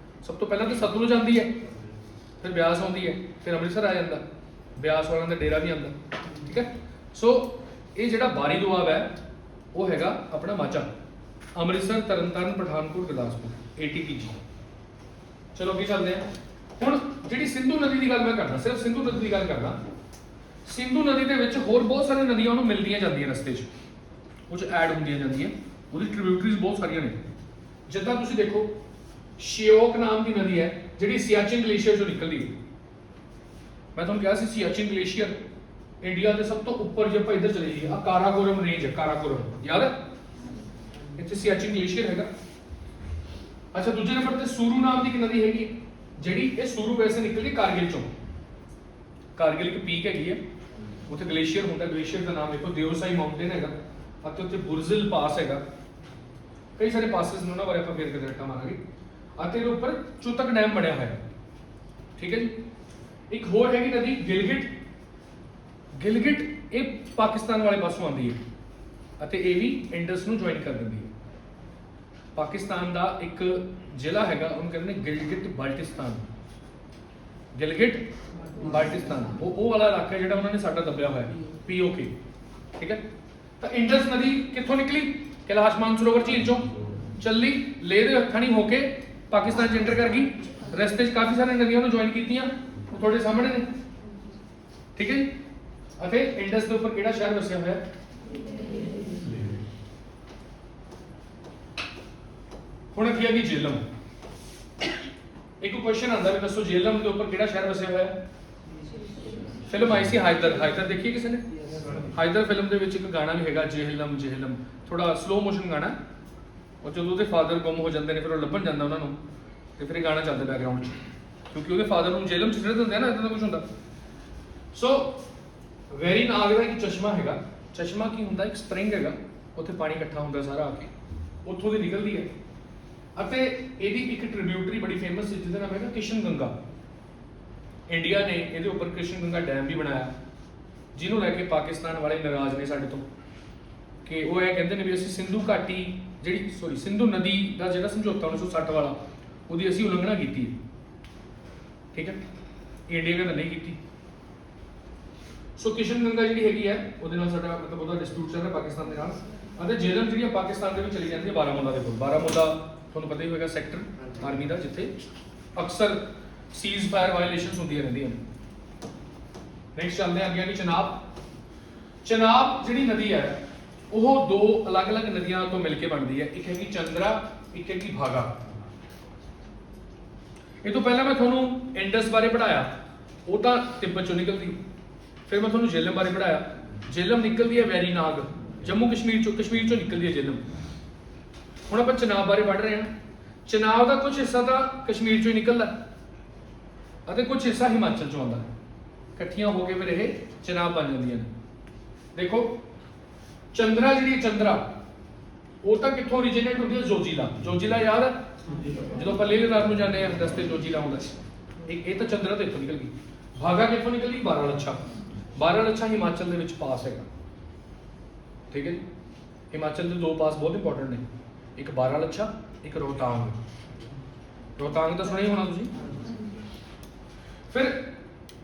ਸਭ ਤੋਂ ਪਹਿਲਾਂ ਤਾਂ ਸਤਲੁਜ ਆਉਂਦੀ ਹੈ, ਫਿਰ ਬਿਆਸ ਆਉਂਦੀ ਹੈ, ਫਿਰ ਅੰਮ੍ਰਿਤਸਰ ਆ ਜਾਂਦਾ, ਬਿਆਸ ਵਾਲਿਆਂ ਦਾ ਡੇਰਾ ਵੀ ਆਉਂਦਾ, ਠੀਕ ਹੈ। ਸੋ ਇਹ ਜਿਹੜਾ ਬਾਰੀ ਦੁਆਬ ਹੈ ਉਹ ਹੈਗਾ ਆਪਣਾ ਮਾਝਾ, ਅੰਮ੍ਰਿਤਸਰ, ਤਰਨਤਾਰਨ, ਪਠਾਨਕੋਟ, ਗੁਰਦਾਸਪੁਰ, ATPG। ਚਲੋ ਅੱਗੇ ਚੱਲਦੇ ਹਾਂ। ਹੁਣ ਜਿਹੜੀ ਸਿੰਧੂ ਨਦੀ ਦੀ ਗੱਲ ਮੈਂ ਕਰਦਾ, ਸਿਰਫ ਸਿੰਧੂ ਨਦੀ ਦੀ ਗੱਲ ਕਰਦਾ। ਸਿੰਧੂ ਨਦੀ ਦੇ ਵਿੱਚ ਹੋਰ ਬਹੁਤ ਸਾਰੀਆਂ ਨਦੀਆਂ ਉਹਨੂੰ ਮਿਲਦੀਆਂ ਜਾਂਦੀਆਂ ਰਸਤੇ 'ਚ, ਉਹ 'ਚ ਐਡ ਹੁੰਦੀਆਂ ਜਾਂਦੀਆਂ, ਉਹਦੀ ਟ੍ਰਿਬਿਊਟਰੀਜ਼ ਬਹੁਤ ਸਾਰੀਆਂ ਨੇ। ਜਿੱਦਾਂ ਤੁਸੀਂ ਦੇਖੋ ਸ਼ਿਓਕ ਨਾਮ ਦੀ ਨਦੀ ਹੈ ਜਿਹੜੀ ਸਿਆਚਿਨ ਗਲੇਸ਼ੀਅਰ 'ਚੋਂ ਨਿਕਲਦੀ ਹੈ। ਮੈਂ ਤੁਹਾਨੂੰ ਕਿਹਾ ਸੀ ਸਿਆਚਿਨ ਗਲੇਸ਼ੀਅਰ ਇੰਡੀਆ ਦੇ ਸਭ ਤੋਂ ਉੱਪਰ, ਜੇ ਆਪਾਂ ਇੱਧਰ ਚਲੇ ਜਾਈਏ, ਆ ਕਾਰਾਕੋਰਮ ਰੇਂਜ ਹੈ, ਕਾਰਾਕੋਰਮ ਯਾਦ ਹੈ, ਇੱਥੇ ਸਿਆਚਿਨ ਗਲੇਸ਼ੀਅਰ ਹੈਗਾ। ਅੱਛਾ, ਦੂਜੇ ਨੰਬਰ ਤੇ ਸੂਰੂ ਨਾਮ ਦੀ ਇੱਕ ਨਦੀ ਹੈਗੀ, ਜਿਹੜੀ ਇਹ ਸੂਰੂ ਵੈਸੇ ਨਿਕਲਦੀ ਕਾਰਗਿਲ ਚੋਂ। ਕਾਰਗਿਲ ਇੱਕ ਪੀਕ ਹੈਗੀ ਹੈ, ਉੱਥੇ ਗਲੇਸ਼ੀਅਰ ਹੁੰਦਾ, ਗਲੇਸ਼ੀਅਰ ਦਾ ਨਾਮ ਦੇਖੋ ਦੇਵਸਾਈ ਮਾਊਂਟੇਨ ਹੈਗਾ, ਅਤੇ ਉੱਥੇ ਬੁਰਜ਼ਿਲ ਪਾਸ ਹੈਗਾ, ਕਈ ਸਾਰੇ ਪਾਸਿਸ ਨੇ, ਉਹਨਾਂ ਬਾਰੇ ਆਪਾਂ ਫੇਰ ਕਦੇ ਰੱਟਾ ਮਾਰਾਂਗੇ। ਅਤੇ ਇਹਦੇ ਉੱਪਰ ਚੁਤਕ ਡੈਮ ਬਣਿਆ ਹੋਇਆ, ਠੀਕ ਹੈ ਜੀ। ਇੱਕ ਹੋਰ ਹੈਗੀ ਨਦੀ ਗਿਲਗਿਟ। ਗਿਲਗਿਟ ਇਹ ਪਾਕਿਸਤਾਨ ਵਾਲੇ ਪਾਸੋਂ ਆਉਂਦੀ ਹੈ ਅਤੇ ਇਹ ਵੀ ਇੰਡਸ ਨੂੰ ਜੁਆਇਨ ਕਰ ਦਿੰਦੀ ਹੈ। ਪਾਕਿਸਤਾਨ ਦਾ ਇੱਕ ਜ਼ਿਲ੍ਹਾ ਹੈਗਾ, ਉਹਨੂੰ ਕਹਿੰਦੇ ਨੇ ਗਿਲਗਿਟ ਬਾਲਟਿਸਤਾਨ, ਗਿਲਗਿਟ ਬਾਲਟਿਸਤਾਨ, ਉਹ ਵਾਲਾ ਇਲਾਕਾ ਜਿਹੜਾ ਉਹਨਾਂ ਨੇ ਸਾਡਾ ਦੱਬਿਆ ਹੋਇਆ, POK, ਠੀਕ ਹੈ। ਤਾਂ ਇੰਡਸ ਨਦੀ ਕਿੱਥੋਂ ਨਿਕਲੀ? ਕੈਲਾਸ਼ ਮਾਨਸਰੋਵਰ ਝੀਲ ਚੋਂ ਚੱਲੀ, ਲੇਹ ਦੇ ਹੱਥਾਂ ਹੋ ਕੇ ਪਾਕਿਸਤਾਨ 'ਚ ਐਂਟਰ ਕਰ ਗਈ। ਰਸਤੇ 'ਚ ਕਾਫੀ ਸਾਰੀਆਂ ਨਦੀਆਂ ਨੂੰ ਜੁਆਇਨ ਕੀਤੀਆਂ, ਉਹ ਤੁਹਾਡੇ ਸਾਹਮਣੇ ਨੇ, ਠੀਕ ਹੈ ਜੀ। ਅਤੇ ਇੰਡਸ ਦੇ ਉੱਪਰ ਕਿਹੜਾ ਸ਼ਹਿਰ ਵਸਿਆ ਹੋਇਆ? ਹੁਣ ਕੀ ਹੈ ਕਿ ਜੇਹਲਮ। ਇੱਕ ਕੁਐਸਚਨ ਆਉਂਦਾ ਵੀ ਦੱਸੋ ਜੇਹਲਮ ਦੇ ਉੱਪਰ ਕਿਹੜਾ ਸ਼ਹਿਰ ਵਸਿਆ ਹੋਇਆ? ਫਿਲਮ ਆਈ ਸੀ ਹਾਇਦਰ, ਹਾਇਦਰ ਦੇਖੀ ਕਿਸੇ ਨੇ? ਹਾਇਦਰ ਫਿਲਮ ਦੇ ਵਿੱਚ ਇੱਕ ਗਾਣਾ ਵੀ ਹੈਗਾ, ਜੇਹਲਮ ਜੇਹਲਮ, ਥੋੜਾ ਸਲੋ ਮੋਸ਼ਨ ਗਾਣਾ। ਉਹ ਜਦੋਂ ਉਹਦੇ ਫਾਦਰ ਗੁੰਮ ਹੋ ਜਾਂਦੇ ਨੇ, ਫਿਰ ਉਹ ਲੱਭਣ ਜਾਂਦਾ ਉਹਨਾਂ ਨੂੰ, ਤੇ ਫਿਰ ਇਹ ਗਾਣਾ ਚੱਲਦਾ ਬੈਕਗ੍ਰਾਉਂਡ 'ਚ, ਕਿਉਂਕਿ ਉਹਦੇ ਫਾਦਰ ਨੂੰ ਜੇਲਮ 'ਚ ਸਿੱਟ ਦਿੰਦੇ ਆ ਨਾ, ਇਦਾਂ ਦਾ ਕੁਝ ਹੁੰਦਾ। ਸੋ ਵੈਰੀ ਨਾਗ ਦਾ ਇੱਕ ਚਸ਼ਮਾ ਹੈਗਾ, ਚਸ਼ਮਾ ਕੀ ਹੁੰਦਾ, ਇੱਕ ਸਪ੍ਰਿੰਗ ਹੈਗਾ, ਉੱਥੇ ਪਾਣੀ ਇਕੱਠਾ ਹੁੰਦਾ ਸਾਰਾ ਆ ਕੇ ਉੱਥੋਂ ਦੀ ਨਿਕਲਦੀ ਹੈ। ਅਤੇ ਇਹਦੀ ਇੱਕ ਟ੍ਰਿਬਿਊਟਰੀ ਬੜੀ ਫੇਮਸ ਹੈ ਜਿਹਦਾ ਨਾਮ ਹੈਗਾ ਕਿਸ਼ਨ ਗੰਗਾ। ਇੰਡੀਆ ਨੇ ਇਹਦੇ ਉੱਪਰ ਕਿਸ਼ਨ ਗੰਗਾ ਡੈਮ ਵੀ ਬਣਾਇਆ, ਜਿਹਨੂੰ ਲੈ ਕੇ ਪਾਕਿਸਤਾਨ ਵਾਲੇ ਨਾਰਾਜ਼ ਨੇ ਸਾਡੇ ਤੋਂ, ਕਿ ਉਹ ਇਹ ਕਹਿੰਦੇ ਨੇ ਵੀ ਅਸੀਂ ਸਿੰਧੂ ਘਾਟੀ ਜਿਹੜੀ ਸਿੰਧੂ ਨਦੀ ਦਾ ਜਿਹੜਾ ਸਮਝੌਤਾ 1960 ਵਾਲਾ, ਉਹਦੀ ਅਸੀਂ ਉਲੰਘਣਾ ਕੀਤੀ ਹੈ। ਠੀਕ ਹੈ, ਇੰਡੀਆ ਕਹਿੰਦਾ ਨਹੀਂ ਕੀਤੀ। ਸੋ ਕਿਸ਼ਨ ਗੰਗਾ ਜਿਹੜੀ ਹੈਗੀ ਹੈ ਉਹਦੇ ਨਾਲ ਸਾਡਾ ਮਤਲਬ ਉਹਦਾ ਡਿਸਪਿਊਟ ਚੱਲ ਰਿਹਾ ਪਾਕਿਸਤਾਨ ਦੇ ਨਾਲ। ਅਤੇ ਜੇਲਮ ਜਿਹੜੀ ਪਾਕਿਸਤਾਨ ਦੇ ਵਿੱਚ ਚਲੀ ਜਾਂਦੀ ਹੈ ਬਾਰਾਮੂਲਾ ਦੇ ਕੋਲ। ਬਾਰਾਮੂਲਾ ਤੁਹਾਨੂੰ ਪਤਾ ਹੀ ਹੋਵੇਗਾ ਸੈਕਟਰ ਆਰਮੀ ਦਾ, ਜਿੱਥੇ ਅਕਸਰ ਸੀਜ਼ ਫਾਇਰ ਵਾਇਲੇਸ਼ਨਸ ਹੁੰਦੀਆਂ ਰਹਿੰਦੀਆਂ ਨੇ। ਨੈਕਸਟ ਚੱਲਦੇ ਹਾਂ ਅੱਗੇ। ਚਨਾਬ ਜਿਹੜੀ ਨਦੀ ਹੈ ਉਹ ਦੋ ਅਲੱਗ-ਅਲੱਗ ਨਦੀਆਂ ਤੋਂ ਮਿਲ ਕੇ ਬਣਦੀ ਹੈ। ਇੱਕ ਹੈਗੀ ਚੰਦਰਾ, ਇੱਕ ਹੈਗੀ ਭਾਗਾ। ਇਹ ਤੋਂ ਪਹਿਲਾਂ ਮੈਂ ਤੁਹਾਨੂੰ ਇੰਡਸ ਬਾਰੇ ਪੜਾਇਆ, ਉਹ ਤਾਂ ਤਿੱਬਤ ਚੋਂ ਨਿਕਲਦੀ। ਫਿਰ ਮੈਂ ਤੁਹਾਨੂੰ ਜੇਲਮ ਬਾਰੇ ਪੜਾਇਆ, ਜੇਲਮ ਨਿਕਲਦੀ ਹੈ ਵੈਰੀਨਾਗ, ਜੰਮੂ ਕਸ਼ਮੀਰ ਚੋਂ ਨਿਕਲਦੀ ਹੈ ਜੇਲਮ। ਹੁਣ ਆਪਾਂ ਚਨਾਬ ਬਾਰੇ ਪੜ ਰਹੇ ਹਾਂ। ਚਨਾਬ ਦਾ ਕੁਝ ਹਿੱਸਾ ਤਾਂ ਕਸ਼ਮੀਰ ਚੋਂ ਹੀ ਨਿਕਲਦਾ ਅਤੇ ਕੁਝ ਹਿੱਸਾ ਹਿਮਾਚਲ ਚੋਂ ਆਉਂਦਾ, ਇਕੱਠੀਆਂ ਹੋ ਕੇ ਫਿਰ ਇਹ ਚਨਾਬ ਬਣ ਜਾਂਦੀਆਂ ਨੇ। ਦੇਖੋ ਚੰਦਰਾ ਜਿਹੜੀ ਚੰਦਰਾ, ਉਹ ਤਾਂ ਕਿੱਥੋਂ ਓਰੀਜਿਨੇਟ ਹੁੰਦੀ ਹੈ, ਜ਼ੋਜੀਲਾ। ਜ਼ੋਜੀਲਾ ਯਾਦ ਹੈ, ਜਦੋਂ ਆਪਾਂ ਲੇਹ ਲਦਾਖ ਨੂੰ ਜਾਂਦੇ ਹਾਂ ਰਸਤੇ ਜ਼ੋਜੀਲਾ ਆਉਂਦਾ ਸੀ। ਇਹ ਤਾਂ ਚੰਦਰਾ ਤੋਂ ਇੱਥੋਂ ਨਿਕਲ ਗਈ। ਭਾਗਾ ਕਿੱਥੋਂ ਨਿਕਲੀ, ਬਾਰਾਲੱਛਾ। ਬਾਰਾਲੱਛਾ ਹਿਮਾਚਲ ਦੇ ਵਿੱਚ ਪਾਸ ਹੈਗਾ। ਠੀਕ ਹੈ ਜੀ, ਹਿਮਾਚਲ ਦੇ ਦੋ ਪਾਸ ਬਹੁਤ ਇੰਪੋਰਟੈਂਟ ਨੇ, ਇੱਕ ਬਾਰਾਲੱਛਾ, ਇੱਕ ਰੋਹਤਾਂਗ। ਰੋਹਤਾਂਗ ਤਾਂ ਸੁਣਿਆ ਹੀ ਹੋਣਾ ਤੁਸੀਂ। ਫਿਰ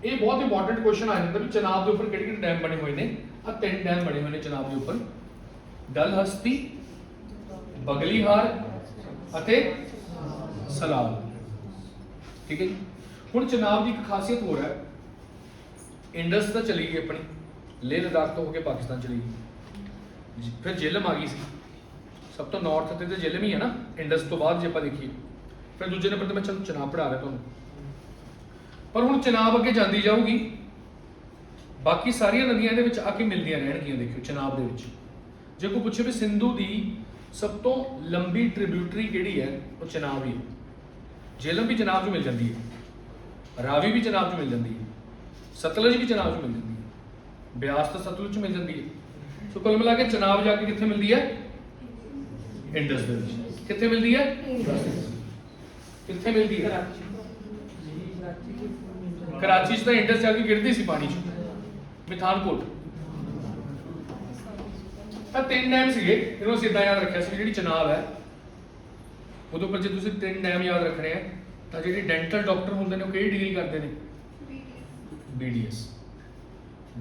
ਇਹ ਬਹੁਤ ਇੰਪੋਰਟੈਂਟ ਕੁਐਸਚਨ ਆ ਜਾਂਦਾ ਵੀ ਚਨਾਬ ਦੇ ਉੱਪਰ ਕਿਹੜੇ ਕਿਹੜੇ ਡੈਮ ਬਣੇ ਹੋਏ ਨੇ। ਆ 3 ਡੈਮ ਬਣੇ ਹੋਏ ਨੇ ਚਨਾਬ ਦੇ ਉੱਪਰ, ਡਲ ਹਸਤੀ, ਬਗਲੀਹਾਰ ਅਤੇ ਸਲਾਲ। ਠੀਕ ਹੈ ਜੀ। ਹੁਣ ਚਨਾਬ ਦੀ ਇੱਕ ਖਾਸੀਅਤ ਹੋਰ ਹੈ, ਇੰਡਸ ਤਾਂ ਚਲੀ ਗਈ ਆਪਣੀ, ਲੇਹ ਲਦਾਖ ਤੋਂ ਹੋ ਕੇ ਪਾਕਿਸਤਾਨ ਚਲੀ ਗਈ। ਫਿਰ ਜੇਲਮ ਆ ਗਈ ਸੀ, ਸਭ ਤੋਂ ਨਾਰਥ ਤੇ ਜੇਲਮ ਹੀ ਹੈ ਨਾ ਇੰਡਸ ਤੋਂ ਬਾਅਦ ਜੇ ਆਪਾਂ ਦੇਖੀਏ। ਫਿਰ ਦੂਜੇ ਨੰਬਰ ਤੇ ਮੈਂ ਚਨਾਬ ਪੜ੍ਹਾ ਰਿਹਾ ਤੁਹਾਨੂੰ। ਪਰ ਹੁਣ ਚਨਾਬ ਅੱਗੇ ਜਾਂਦੀ ਜਾਊਗੀ, ਬਾਕੀ ਸਾਰੀਆਂ ਨਦੀਆਂ ਇਹਦੇ ਵਿੱਚ ਆ ਕੇ ਮਿਲਦੀਆਂ ਰਹਿਣਗੀਆਂ। ਦੇਖਿਓ ਚਨਾਬ ਦੇ ਵਿੱਚ ਜੇ ਕੋਈ ਪੁੱਛੇ ਵੀ ਸਿੰਧੂ ਦੀ ਸਭ ਤੋਂ ਲੰਬੀ ਟ੍ਰਿਬਿਊਟਰੀ ਕਿਹੜੀ ਹੈ, ਉਹ ਚਨਾਬ ਹੀ ਹੈ। ਜੇਲਮ ਵੀ ਚਨਾਬ 'ਚ ਮਿਲ ਜਾਂਦੀ ਹੈ, ਰਾਵੀ ਵੀ ਚਨਾਬ 'ਚ ਮਿਲ ਜਾਂਦੀ ਹੈ, ਸਤਲੁਜ ਵੀ ਚਨਾਬ 'ਚ ਮਿਲ ਜਾਂਦੀ ਹੈ, ਬਿਆਸ ਤਾਂ ਸਤਲੁਜ 'ਚ ਮਿਲ ਜਾਂਦੀ ਹੈ। ਸੋ ਕੁੱਲ ਮਿਲਾ ਕੇ ਚਨਾਬ ਜਾ ਕੇ ਕਿੱਥੇ ਮਿਲਦੀ ਹੈ, ਇੰਡਸ ਦੇ ਵਿੱਚ। ਕਿੱਥੇ ਮਿਲਦੀ ਹੈ, ਕਿੱਥੇ ਮਿਲਦੀ ਹੈ, ਕਰਾਚੀ 'ਚ ਤਾਂ ਇੰਡਸ ਜਾ ਕੇ ਗਿਰਦੀ ਸੀ ਪਾਣੀ 'ਚ, ਮਿਥਾਨਕੋਟ। ਤਾਂ 3 ਡੈਮ ਸੀਗੇ, ਇਹਨੂੰ ਅਸੀਂ ਇਦਾਂ ਯਾਦ ਰੱਖਿਆ ਸੀ। ਜਿਹੜੀ ਚਨਾਬ ਹੈ ਉਹਦੇ ਉੱਪਰ ਜੇ ਤੁਸੀਂ 3 ਡੈਮ ਯਾਦ ਰੱਖਣੇ ਆ, ਤਾਂ ਜਿਹੜੇ ਡੈਂਟਲ ਡਾਕਟਰ ਹੁੰਦੇ ਨੇ ਉਹ ਕਿਹੜੀ ਡਿਗਰੀ ਕਰਦੇ ਨੇ, BDS,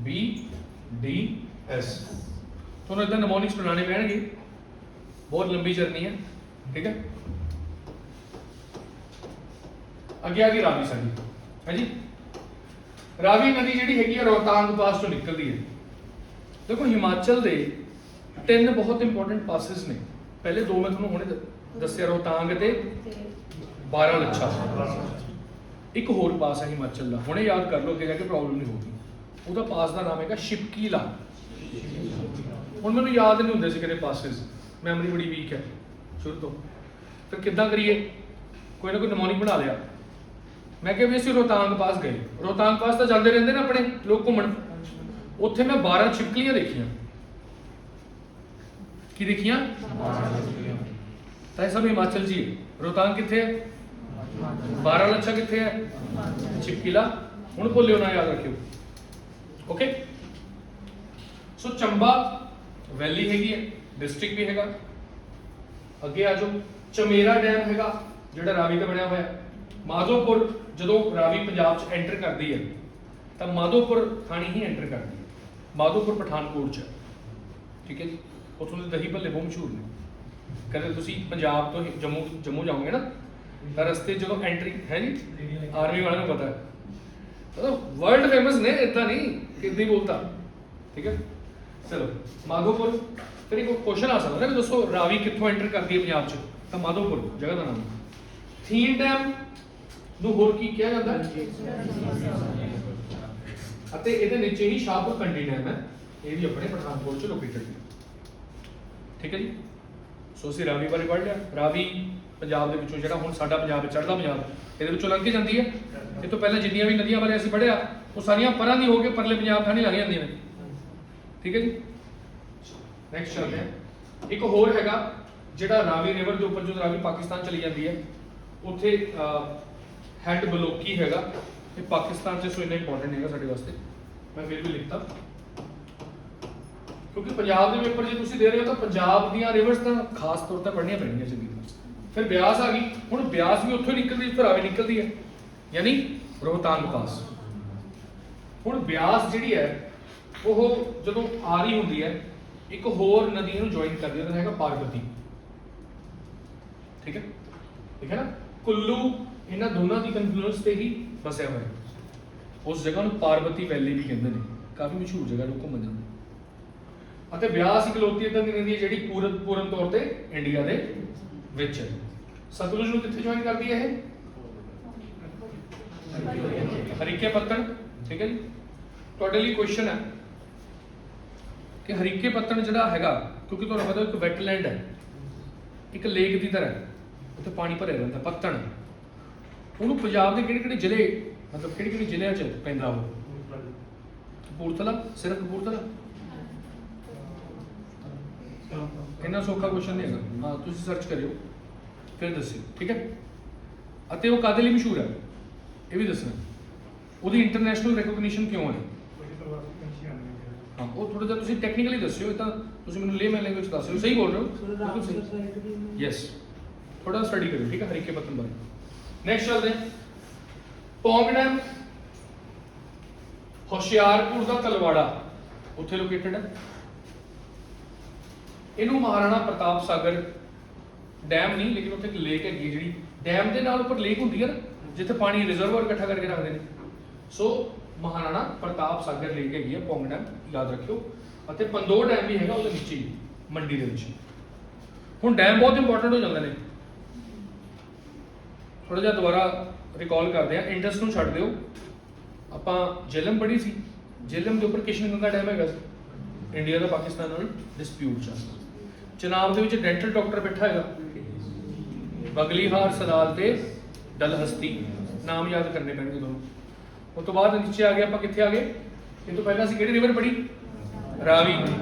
BDS। ਤੁਹਾਨੂੰ ਇਦਾਂ ਨਮੋਨਿਕਸ ਬਣਾਉਣੇ ਪੈਣਗੇ, ਬਹੁਤ ਲੰਬੀ ਜਰਨੀ ਹੈ। ਠੀਕ ਹੈ, ਅੱਗੇ ਆ ਗਈ ਰਾਵੀ ਸਾਡੀ ਹੈ ਜੀ। ਰਾਵੀ ਨਦੀ ਜਿਹੜੀ ਹੈਗੀ ਹੈ ਰੋਹਤਾਂਗ ਪਾਸ ਤੋਂ ਨਿਕਲਦੀ ਹੈ। ਦੇਖੋ ਹਿਮਾਚਲ ਦੇ 3 ਬਹੁਤ ਇੰਪੋਰਟੈਂਟ ਪਾਸਿਸ ਨੇ। ਪਹਿਲੇ 2 ਮੈਂ ਤੁਹਾਨੂੰ ਹੁਣੇ ਦੱਸਿਆ, ਰੋਹਤਾਂਗ ਤੇ ਬਾਰਾਲੱਛਾ। ਇੱਕ ਹੋਰ ਪਾਸ ਹੈ ਹਿਮਾਚਲ ਦਾ, ਹੁਣੇ ਯਾਦ ਕਰ ਲਓ, ਅੱਗੇ ਜਾ ਕੇ ਪ੍ਰੋਬਲਮ ਨਹੀਂ ਹੋਊਗੀ। ਉਹਦਾ ਪਾਸ ਦਾ ਨਾਮ ਹੈਗਾ ਸ਼ਿਪਕੀਲਾ। ਹੁਣ ਮੈਨੂੰ ਯਾਦ ਨਹੀਂ ਹੁੰਦੇ ਸੀ ਕਿਹੜੇ ਪਾਸਿਸ, ਮੈਮਰੀ ਬੜੀ ਵੀਕ ਹੈ ਸ਼ੁਰੂ ਤੋਂ। ਫਿਰ ਕਿੱਦਾਂ ਕਰੀਏ, ਕੋਈ ਨਾ ਕੋਈ ਨਮੋਨਿਕ ਬਣਾ ਲਿਆ। ਮੈਂ ਕਿਹਾ ਵੀ ਅਸੀਂ ਰੋਹਤਾਂਗ ਪਾਸ ਗਏ। ਰੋਹਤਾਂਗ ਪਾਸ ਤਾਂ ਜਾਂਦੇ ਰਹਿੰਦੇ ਨੇ ਆਪਣੇ ਲੋਕ ਘੁੰਮਣ, ਉੱਥੇ ਮੈਂ 12 ਛਿਪਕਲੀਆਂ ਦੇਖੀਆਂ। ਕੀ ਦੇਖੀਆਂ, ਤਾਂ ਇਹ ਸਭ ਹਿਮਾਚਲ ਜੀ ਹੈ। ਰੋਹਤਾਂਗ ਕਿੱਥੇ ਹੈ, ਬਾਰਾਲੱਛਾ ਕਿੱਥੇ ਹੈ, ਛਿਪਕੀਲਾ। ਹੁਣ ਭੁੱਲਿਓ ਨਾ, ਯਾਦ ਰੱਖਿਓ। ਓਕੇ, ਸੋ ਚੰਬਾ ਵੈਲੀ ਹੈਗੀ ਹੈ, ਡਿਸਟ੍ਰਿਕਟ ਵੀ ਹੈਗਾ। ਅੱਗੇ ਆ ਜਾਓ, ਚਮੇਰਾ ਡੈਮ ਹੈਗਾ ਜਿਹੜਾ ਰਾਵੀ ਤੇ ਬਣਿਆ ਹੋਇਆ। ਮਾਧੋਪੁਰ, ਜਦੋਂ ਰਾਵੀ ਪੰਜਾਬ 'ਚ ਐਂਟਰ ਕਰਦੀ ਹੈ ਤਾਂ ਮਾਧੋਪੁਰ ਥਾਣੀ ਹੀ ਐਂਟਰ ਕਰਦੀ ਹੈ। ਮਾਧੋਪੁਰ ਪਠਾਨਕੋਟ 'ਚ ਹੈ। ਠੀਕ ਹੈ ਜੀ, ਉੱਥੋਂ ਦੇ ਦਹੀਂ ਭੱਲੇ ਬਹੁਤ ਮਸ਼ਹੂਰ ਨੇ। ਕਦੇ ਤੁਸੀਂ ਪੰਜਾਬ ਤੋਂ ਜੰਮੂ ਜਾਓਗੇ ਨਾ, ਤਾਂ ਰਸਤੇ ਜਦੋਂ ਐਂਟਰੀ ਹੈ ਜੀ, ਆਰਮੀ ਵਾਲਿਆਂ ਨੂੰ ਪਤਾ ਹੈ, ਮਤਲਬ ਵਰਲਡ ਫੇਮਸ ਨੇ, ਇਦਾਂ ਨਹੀਂ ਕਿੱਦਾਂ ਬੋਲਤਾ। ਠੀਕ ਹੈ, ਚਲੋ ਮਾਧੋਪੁਰ। ਫਿਰ ਇੱਕ ਕੁਐਸਚਨ ਆ ਸਕਦਾ ਵੀ ਦੱਸੋ ਰਾਵੀ ਕਿੱਥੋਂ ਐਂਟਰ ਕਰਦੀ ਹੈ ਪੰਜਾਬ 'ਚ, ਤਾਂ ਮਾਧੋਪੁਰ ਜਗ੍ਹਾ ਦਾ ਨਾਮ। ਥੀਨ ਡੈਮ ਨੂੰ ਹੋਰ ਕੀ ਕਿਹਾ ਜਾਂਦਾ ਹੈ, ਅਤੇ ਇਹਦੇ ਨੀਚੇ ਹੀ ਸ਼ਾਹਪੁਰ ਕੰਡੀ ਡੈਮ ਹੈ, ਇਹ ਵੀ ਆਪਣੇ ਪਠਾਨਕੋਟ 'ਚ ਲੋਕੇਟਡ ਹੈ। ਠੀਕ ਹੈ ਜੀ, ਸੋ ਅਸੀਂ ਰਾਵੀ ਬਾਰੇ ਪੜ੍ਹ ਲਿਆ। ਰਾਵੀ ਪੰਜਾਬ ਦੇ ਵਿੱਚੋਂ, ਜਿਹੜਾ ਹੁਣ ਸਾਡਾ ਪੰਜਾਬ ਹੈ, ਚੜ੍ਹਦਾ ਪੰਜਾਬ, ਇਹਦੇ ਵਿੱਚੋਂ ਲੰਘ ਕੇ ਜਾਂਦੀ ਹੈ। ਇਹ ਤੋਂ ਪਹਿਲਾਂ ਜਿੰਨੀਆਂ ਵੀ ਨਦੀਆਂ ਬਾਰੇ ਅਸੀਂ ਪੜ੍ਹਿਆ, ਉਹ ਸਾਰੀਆਂ ਪਰਾਂ ਦੀ ਹੋ ਕੇ ਪਰਲੇ ਪੰਜਾਬ ਥਾਣੀ ਲੱਗ ਜਾਂਦੀਆਂ ਨੇ। ਠੀਕ ਹੈ ਜੀ, ਨੈਕਸਟ ਚੱਲਦੇ ਹਾਂ। ਇੱਕ ਹੋਰ ਹੈਗਾ ਜਿਹੜਾ ਰਾਵੀ ਰਿਵਰ ਦੇ ਉੱਪਰ, ਜਦੋਂ ਰਾਵੀ ਪਾਕਿਸਤਾਨ ਚਲੀ ਜਾਂਦੀ ਹੈ ਉੱਥੇ ਹੈਡ ਬਲੋਕੀ ਹੈਗਾ, ਇਹ ਪਾਕਿਸਤਾਨ 'ਚ ਸੋ ਇੰਨਾ ਇੰਪੋਰਟੈਂਟ ਹੈਗਾ ਸਾਡੇ ਵਾਸਤੇ, ਮੈਂ ਫਿਰ ਵੀ ਲਿਖਤਾ ਕਿਉਂਕਿ ਪੰਜਾਬ ਦੇ ਪੇਪਰ ਜੇ ਤੁਸੀਂ ਦੇ ਰਹੇ ਹੋ ਤਾਂ ਪੰਜਾਬ ਦੀਆਂ ਰਿਵਰਸ ਤਾਂ ਖਾਸ ਤੌਰ ਤੇ ਪੜ੍ਹਨੀਆਂ ਪੈਣਗੀਆਂ ਚੰਗੀ ਤਰ੍ਹਾਂ। ਫਿਰ ਬਿਆਸ ਆ ਗਈ, ਹੁਣ ਬਿਆਸ ਵੀ ਉੱਥੋਂ ਹੀ ਨਿਕਲਦੀ ਜਿੱਥੋਂ ਰਾਵੀ ਨਿਕਲਦੀ ਹੈ, ਯਾਨੀ ਰੋਹਤਾਂਗ ਪਾਸ। ਹੁਣ ਬਿਆਸ ਜਿਹੜੀ ਹੈ ਉਹ ਜਦੋਂ ਆ ਰਹੀ ਹੁੰਦੀ ਹੈ ਇੱਕ ਹੋਰ ਨਦੀ ਨੂੰ ਜੁਆਇਨ ਕਰਦੀ ਹੈ, ਉਹਦਾ ਹੈਗਾ ਪਾਰਬਤੀ। ਠੀਕ ਹੈ, ਠੀਕ ਹੈ ਨਾ। ਕੁੱਲੂ ਇਹਨਾਂ ਦੋਨਾਂ ਦੀ ਕਨਫਲੂਐਂਸ ਤੇ ਹੀ ਵਸਿਆ ਹੋਇਆ, ਉਸ ਜਗ੍ਹਾ ਨੂੰ ਪਾਰਬਤੀ ਵੈਲੀ ਵੀ ਕਹਿੰਦੇ ਨੇ, ਕਾਫੀ ਮਸ਼ਹੂਰ ਜਗ੍ਹਾ ਲੋਕ ਘੁੰਮਣ ਜਾਂਦੇ। ਅਤੇ ਬਿਆਸ ਇਕਲੌਤੀ ਇਦਾਂ ਦੀ ਨਦੀ ਹੈ ਜਿਹੜੀ ਪੂਰਨ ਤੌਰ ਤੇ ਇੰਡੀਆ ਦੇ ਵਿੱਚ ਹੈ। ਸਤਲੁਜ ਨੂੰ ਕਿੱਥੇ ਜੁਆਇਨ ਕਰਦੀ ਹੈ ਇਹ? ਹਰੀਕੇ ਪੱਤਣ। ਠੀਕ ਹੈ ਜੀ। ਤੁਹਾਡੇ ਲਈ ਕੁਐਸਚਨ ਹੈ ਕਿ ਹਰੀਕੇ ਪੱਤਣ ਜਿਹੜਾ ਹੈਗਾ, ਕਿਉਂਕਿ ਤੁਹਾਨੂੰ ਪਤਾ ਇੱਕ ਵੈਟਲੈਂਡ ਹੈ, ਇੱਕ ਲੇਕ ਦੀ ਤਰ੍ਹਾਂ, ਉੱਥੇ ਪਾਣੀ ਭਰਿਆ ਰਹਿੰਦਾ, ਪੱਤਣ, ਉਹਨੂੰ ਪੰਜਾਬ ਦੇ ਕਿਹੜੇ ਕਿਹੜੇ ਜ਼ਿਲ੍ਹੇ, ਮਤਲਬ ਕਿਹੜੇ ਕਿਹੜੇ ਜ਼ਿਲ੍ਹਿਆਂ 'ਚ ਪੈਂਦਾ ਉਹ? ਕਪੂਰਥਲਾ, ਸਿਰਫ ਕਪੂਰਥਲਾ? ਇੰਨਾ ਸੌਖਾ ਕੁਐਸਚਨ ਨਹੀਂ ਹੈਗਾ, ਹਾਂ ਤੁਸੀਂ ਸਰਚ ਕਰਿਓ ਫਿਰ ਦੱਸਿਓ। ਠੀਕ ਹੈ। ਅਤੇ ਉਹ ਕਾਹਦੇ ਲਈ ਮਸ਼ਹੂਰ ਹੈ ਇਹ ਵੀ ਦੱਸਣਾ, ਉਹਦੀ ਇੰਟਰਨੈਸ਼ਨਲ ਰੈਕੋਗਨੀਸ਼ਨ ਕਿਉਂ ਹੈ? ਹਾਂ ਉਹ ਥੋੜਾ ਜਿਹਾ ਤੁਸੀਂ ਟੈਕਨੀਕਲੀ ਦੱਸਿਓ, ਇਹ ਤਾਂ ਤੁਸੀਂ ਮੈਨੂੰ ਲੇਮੈਨ ਲੈਂਗੁਏਜ ਦੱਸਿਓ। ਸਹੀ ਬੋਲ ਰਹੇ ਹੋ, ਬਿਲਕੁਲ ਸਹੀ। ਯੈਸ, ਥੋੜਾ ਸਟੱਡੀ ਕਰਿਓ। ਠੀਕ ਹੈ, ਹਰੀਕੇ ਪੱਤਣ ਬਾਰੇ। ਨੈਕਸਟ ਚੱਲਦੇ ਹਾਂ। ਪੌਂਗ ਡੈਮ ਹੁਸ਼ਿਆਰਪੁਰ ਦਾ ਤਲਵਾੜਾ ਉੱਥੇ ਲੋਕੇਟਡ ਹੈ। ਇਹਨੂੰ ਮਹਾਰਾਣਾ ਪ੍ਰਤਾਪ ਸਾਗਰ ਡੈਮ ਨਹੀਂ, ਲੇਕਿਨ ਉੱਥੇ ਇੱਕ ਲੇਕ ਹੈਗੀ ਹੈ ਜਿਹੜੀ ਡੈਮ ਦੇ ਨਾਲ ਉੱਪਰ ਲੇਕ ਹੁੰਦੀ ਹੈ ਨਾ, ਜਿੱਥੇ ਪਾਣੀ ਰਿਜ਼ਰਵਰ ਇਕੱਠਾ ਕਰਕੇ ਰੱਖਦੇ ਨੇ, ਸੋ ਮਹਾਰਾਣਾ ਪ੍ਰਤਾਪ ਸਾਗਰ ਲੇਕ ਹੈਗੀ ਹੈ ਪੌਂਗ ਡੈਮ, ਯਾਦ ਰੱਖਿਓ। ਅਤੇ ਪੰਦੋੜ ਡੈਮ ਵੀ ਹੈਗਾ ਉਹਦੇ ਨੀਚੇ ਹੀ, ਮੰਡੀ ਦੇ ਵਿੱਚ। ਹੁਣ ਡੈਮ ਬਹੁਤ ਇੰਪੋਰਟੈਂਟ ਹੋ ਜਾਂਦੇ ਨੇ, ਥੋੜਾ ਜਿਹਾ ਦੁਬਾਰਾ ਰਿਕਾਲ ਕਰਦੇ ਆ। ਇੰਡਸ ਨੂੰ ਛੱਡ ਦਿਓ, ਆਪਾਂ ਜੇਹਲਮ ਪੜ੍ਹੀ ਸੀ, ਜੇਹਲਮ ਦੇ ਉੱਪਰ ਕਿਸ਼ਨ ਗੰਗਾ ਡੈਮ ਹੈਗਾ ਸੀ, ਇੰਡੀਆ ਦਾ ਪਾਕਿਸਤਾਨ ਨਾਲ ਡਿਸਪਿਊਟ ਚੱਲਦਾ। ਚਨਾਬ ਦੇ ਵਿੱਚ ਡੈਂਟਲ ਡਾਕਟਰ ਬੈਠਾ ਹੈਗਾ, ਬਗਲੀਹਾਰ, ਸਦਾਲ ਤੇ ਡਲਹਸਤੀ, ਨਾਮ ਯਾਦ ਕਰਨੇ ਪੈਣਗੇ ਤੁਹਾਨੂੰ। ਉਸ ਤੋਂ ਬਾਅਦ ਨੀਚੇ ਆ ਗਏ ਆਪਾਂ, ਕਿੱਥੇ ਆ ਗਏ? ਇਹ ਤੋਂ ਪਹਿਲਾਂ ਅਸੀਂ ਕਿਹੜੀ ਰਿਵਰ ਪੜ੍ਹੀ? ਰਾਵੀ।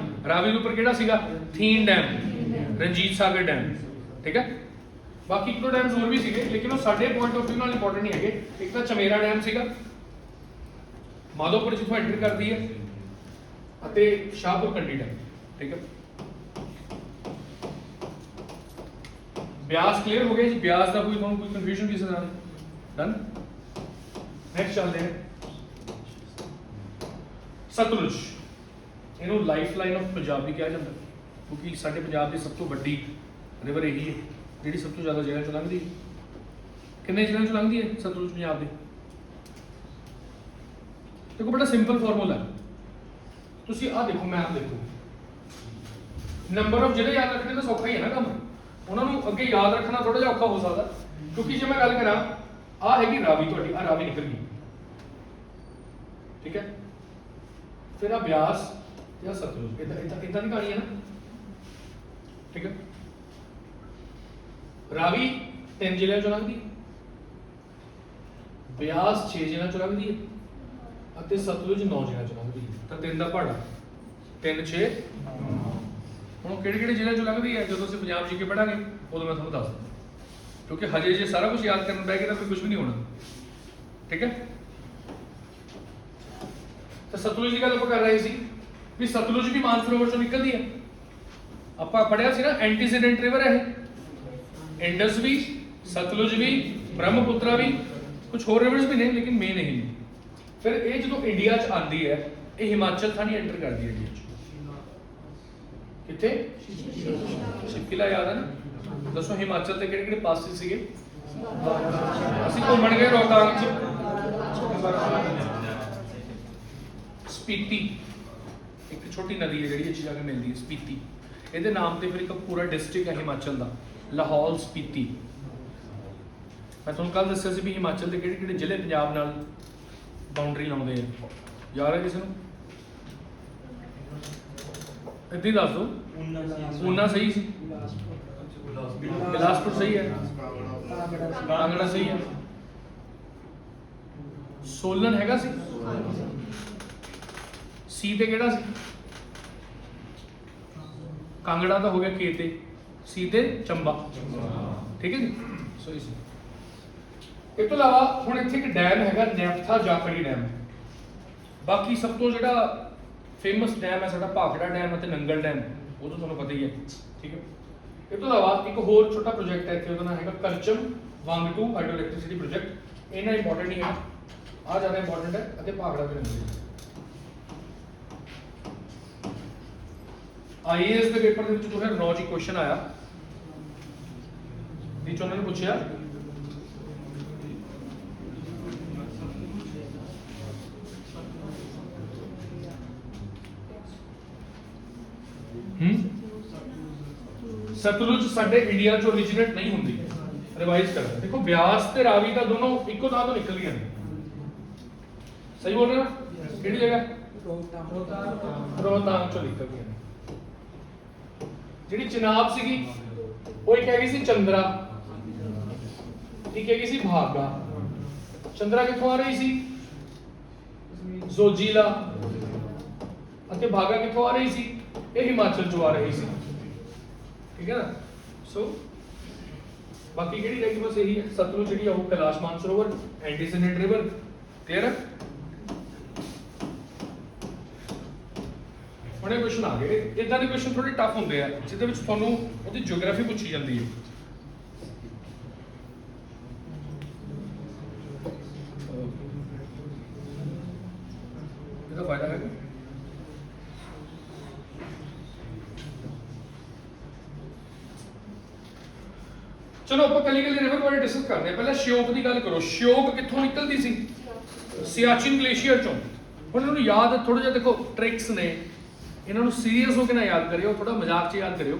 ਰਾਵੀ ਦੇ ਉੱਪਰ ਕਿਹੜਾ ਸੀਗਾ? ਥੀਨ ਡੈਮ, ਰਣਜੀਤ ਸਾਗਰ ਡੈਮ। ਠੀਕ ਹੈ। ਬਾਕੀ ਇੱਕ ਦੋ ਡੈਮਸ ਹੋਰ ਵੀ ਸੀਗੇ, ਲੇਕਿਨ ਉਹ ਸਾਡੇ ਪੁਆਇੰਟ ਆਫ ਵਿਊ ਨਾਲ ਇੰਪੋਰਟੈਂਟ ਨਹੀਂ ਹੈਗੇ। ਇੱਕ ਤਾਂ ਚਮੇਰਾ ਡੈਮ ਸੀਗਾ, ਮਾਧੋਪੁਰ ਜਿੱਥੋਂ ਐਂਟਰ ਕਰਦੀ ਹੈ, ਅਤੇ ਸ਼ਾਹਪੁਰ ਕੰਡੀ ਡੈਮ। ਠੀਕ ਹੈ। ਬਿਆਸ ਕਲੀਅਰ ਹੋ ਗਿਆ ਜੀ? ਬਿਆਸ ਦਾ ਤੁਹਾਨੂੰ ਕੋਈ ਕਨਫਿਊਜ਼ਨ ਕਿਸੇ ਤਰ੍ਹਾਂ ਦੀ? ਡਨ। ਨੈਕਸਟ ਚੱਲਦੇ ਹਾਂ। ਸਤਲੁਜ, ਇਹਨੂੰ ਲਾਈਫ ਲਾਈਨ ਆਫ ਪੰਜਾਬ ਵੀ ਕਿਹਾ ਜਾਂਦਾ, ਕਿਉਂਕਿ ਸਾਡੇ ਪੰਜਾਬ ਦੀ ਸਭ ਤੋਂ ਵੱਡੀ ਰਿਵਰ ਇਹੀ ਹੈ ਜਿਹੜੀ ਸਭ ਤੋਂ ਜ਼ਿਆਦਾ ਜ਼ਿਲ੍ਹਿਆਂ ਚੋਂ ਲੰਘਦੀ ਹੈ। ਕਿੰਨੇ ਜ਼ਿਲ੍ਹਿਆਂ ਚੋਂ ਲੰਘਦੀ ਹੈ ਸਤਲੁਜ ਪੰਜਾਬ ਦੇ? ਦੇਖੋ ਬੜਾ ਸਿੰਪਲ ਫਾਰਮੂਲਾ ਹੈ, ਤੁਸੀਂ ਆਹ ਦੇਖੋ, ਮੈਪ ਦੇਖੋ, ਨੰਬਰ ਆਫ ਜ਼ਿਲ੍ਹੇ ਯਾਦ ਰੱਖਣੇ ਤਾਂ ਸੌਖਾ ਹੀ ਹੈ ਨਾ ਕੰਮ, ਉਹਨਾਂ ਨੂੰ ਅੱਗੇ ਯਾਦ ਰੱਖਣਾ ਥੋੜਾ ਜਿਹਾ ਔਖਾ ਹੋ ਸਕਦਾ। ਕਿਉਂਕਿ ਜੇ ਮੈਂ ਗੱਲ ਕਰਾਂ, ਆਹ ਹੈਗੀ ਰਾਵੀ, ਤੁਹਾਡੀ ਆਹ ਰਾਵੀ ਨਿਕਲ ਗਈ। ਠੀਕ ਹੈ। ਫਿਰ ਆ ਬਿਆਸ ਜਾਂ ਸਤਲੁਜ, ਇਦਾਂ ਦੀ ਕਹਾਣੀ ਹੈ ਨਾ। ਠੀਕ ਹੈ। ਰਾਵੀ 3 ਜ਼ਿਲ੍ਹਿਆਂ ਚੋਂ ਲੰਘਦੀ, ਬਿਆਸ 6 ਜ਼ਿਲ੍ਹਿਆਂ ਚੋਂ ਲੰਘਦੀ ਹੈ, ਅਤੇ ਸਤਲੁਜ 9 ਜ਼ਿਲ੍ਹਿਆਂ ਚੋਂ ਲੰਘਦੀ ਹੈ। ਤਾਂ 3 ਦਾ ਪਹਾੜਾ 3 6 ਹੁਣ ਕਿਹੜੇ ਕਿਹੜੇ ਜ਼ਿਲ੍ਹਿਆਂ ਚੋਂ ਲੰਘਦੀ ਹੈ ਜਦੋਂ ਅਸੀਂ ਪੰਜਾਬ ਜੀ ਕੇ ਪੜਾਂਗੇ ਉਦੋਂ ਮੈਂ ਤੁਹਾਨੂੰ ਦੱਸ ਦਿੰਦਾ, ਕਿਉਂਕਿ ਹਜੇ ਜੇ ਸਾਰਾ ਕੁਝ ਯਾਦ ਕਰਨ ਬੈ ਕੇ ਤਾਂ ਫਿਰ ਕੁਝ ਵੀ ਨਹੀਂ ਹੋਣਾ। ਠੀਕ ਹੈ। ਤਾਂ ਸਤਲੁਜ ਦੀ ਗੱਲ ਆਪਾਂ ਕਰ ਰਹੇ ਸੀ ਵੀ ਸਤਲੁਜ ਵੀ ਮਾਨਸਰੋਵਰ ਚੋਂ ਨਿਕਲਦੀ ਹੈ। ਆਪਾਂ ਪੜਿਆ ਸੀ ਨਾ, ਐਂਟੀਸੀਡੈਂਟ ਰਿਵਰ ਹੈ ਇਹ। ਇੰਡਸ ਵੀ, ਸਤਲੁਜ ਵੀ, ਬ੍ਰਹਮਪੁੱਤਰਾ ਵੀ, ਕੁਝ ਹੋਰ ਰਿਵਰਸ ਵੀ ਨੇ ਲੇਕਿਨ ਮੇਨ ਇਹੀ ਨੇ। ਫਿਰ ਇਹ ਜਦੋਂ ਇੰਡੀਆ 'ਚ ਆਉਂਦੀ ਹੈ, ਇਹ ਹਿਮਾਚਲ ਥਾਣੀ ਐਂਟਰ ਕਰਦੀ ਹੈ ਇੰਡੀਆ 'ਚ। ਕਿੱਥੇ? ਸ਼ਿਪਕਿਲਾ ਯਾਦ ਹੈ ਨਾ? ਦੱਸੋ ਹਿਮਾਚਲ ਦੇ ਕਿਹੜੇ ਕਿਹੜੇ ਪਾਸੇ ਸੀਗੇ? ਅਸੀਂ ਘੁੰਮਣ ਗਏ ਰੋਹਤਾਂਗ 'ਚ, ਸਪੀਤੀ ਇੱਕ ਛੋਟੀ ਨਦੀ ਹੈ ਜਿਹੜੀ ਇੱਥੇ ਜਾ ਕੇ ਮਿਲਦੀ ਹੈ, ਸਪੀਤੀ। ਇਹਦੇ ਨਾਮ ਤੇ ਫਿਰ ਇੱਕ ਪੂਰਾ ਡਿਸਟ੍ਰਿਕਟ ਹੈ ਹਿਮਾਚਲ ਦਾ, ਲਾਹੌਲ ਸਪੀਤੀ। ਮੈਂ ਤੁਹਾਨੂੰ ਕੱਲ ਦੱਸਿਆ ਸੀ ਵੀ ਹਿਮਾਚਲ ਦੇ ਕਿਹੜੇ ਕਿਹੜੇ ਜ਼ਿਲ੍ਹੇ ਪੰਜਾਬ ਨਾਲ ਬਾਉਂਡਰੀ ਲਾਉਂਦੇ ਆ, ਯਾਦ ਹੈ ਕਿਸੇ ਨੂੰ? ਇੱਦਾਂ ਹੀ ਦੱਸ ਦਿਓ। ਊਨਾ ਸਹੀ ਸੀ, ਬਿਲਾਸਪੁਰ ਸਹੀ ਹੈ, ਕਾਂਗੜਾ ਸਹੀ ਹੈ, ਸੋਲਨ ਹੈਗਾ ਸੀ, ਸੀ ਤੇ ਕਿਹੜਾ ਸੀ? ਕਾਂਗੜਾ ਦਾ ਹੋ ਗਿਆ ਕੇ ਤੇ, ਸੀ ਤੇ ਚੰਬਾ, ਠੀਕ ਹੈ ਜੀ। ਸੋ ਇਸ ਤੋਂ ਇਲਾਵਾ ਹੁਣ ਇੱਥੇ ਇੱਕ ਡੈਮ ਹੈਗਾ ਨੈਫਥਾ ਜਾਖੜੀ ਡੈਮ। ਬਾਕੀ ਸਭ ਤੋਂ ਜਿਹੜਾ ਫੇਮਸ ਡੈਮ ਹੈ ਸਾਡਾ ਭਾਖੜਾ ਡੈਮ ਅਤੇ ਨੰਗਲ ਡੈਮ, ਉਹ ਤਾਂ ਤੁਹਾਨੂੰ ਪਤਾ ਹੀ ਹੈ, ਠੀਕ ਹੈ। ਇਹ ਤੋਂ ਇਲਾਵਾ ਇੱਕ ਹੋਰ ਛੋਟਾ ਪ੍ਰੋਜੈਕਟ ਹੈ ਇੱਥੇ, ਉਹਦਾ ਨਾਮ ਹੈਗਾ ਕਰਚਮ ਵਾਂਗਟੂ ਹਾਈਡਰੋ ਇਲੈਕਟ੍ਰਿਸਿਟੀ ਪ੍ਰੋਜੈਕਟ। ਇਹਨਾਂ ਇੰਪੋਰਟੈਂਟ ਨਹੀਂ ਹੈ, ਆ ਜ਼ਿਆਦਾ ਇੰਪੋਰਟੈਂਟ ਹੈ, ਅਤੇ ਭਾਖੜਾ ਵੀ ਨੰਗਲ। IAS ਦੇ ਪੇਪਰ ਦੇ ਵਿੱਚ 2009 ਚ ਕੁਐਸਚਨ ਆਇਆ, ਵਿੱਚ ਉਹਨਾਂ ਨੇ ਪੁੱਛਿਆ सतलुज साडे इंडिया चो ओरिजिनेट नहीं होंदी। रिवाइज कर देखो, ब्यास ते रावी का दोनों इको थां तो निकल गए, सही बोल रहे हो? किहड़ी जगह? रोहतांग चो निकल गए। जिहड़ी चिनाब सीगी वो एक हैगी सी चंद्रा, एक हैगी सी भागा। चंद्रा कित्थों आ रही सी? जोजीला। अते भागा कित्थों आ रही सी? ये हिमाचल चो आ रही सी, ठीक है ना। सो बाकी केड़ी रहेगी बस यही है, सतलुज जी वो कैलाश मानसरोवर, एंटीसिनेट रिवर, क्लियर है। हुणे क्वेश्चन आ गए, इदां दे क्वेश्चन थोड़े टफ होंदे आ जिहदे विच तुहानूं ओहदी ज्योग्राफी पुछी जांदी है। ਇਹਦਾ फायदा है चलो आप कली कली रिवर बारे डिस्कस करते हैं। पहले श्योक की गल करो, श्योक कित्थों निकलती सी? सियाचिन ग्लेशियर चों। हुण इन्हूं याद थोड़ा जिहा देखो ट्रिक्स ने, इन्हां सीरीयस होकर ना याद करियो, थोड़ा मजाक च याद करियो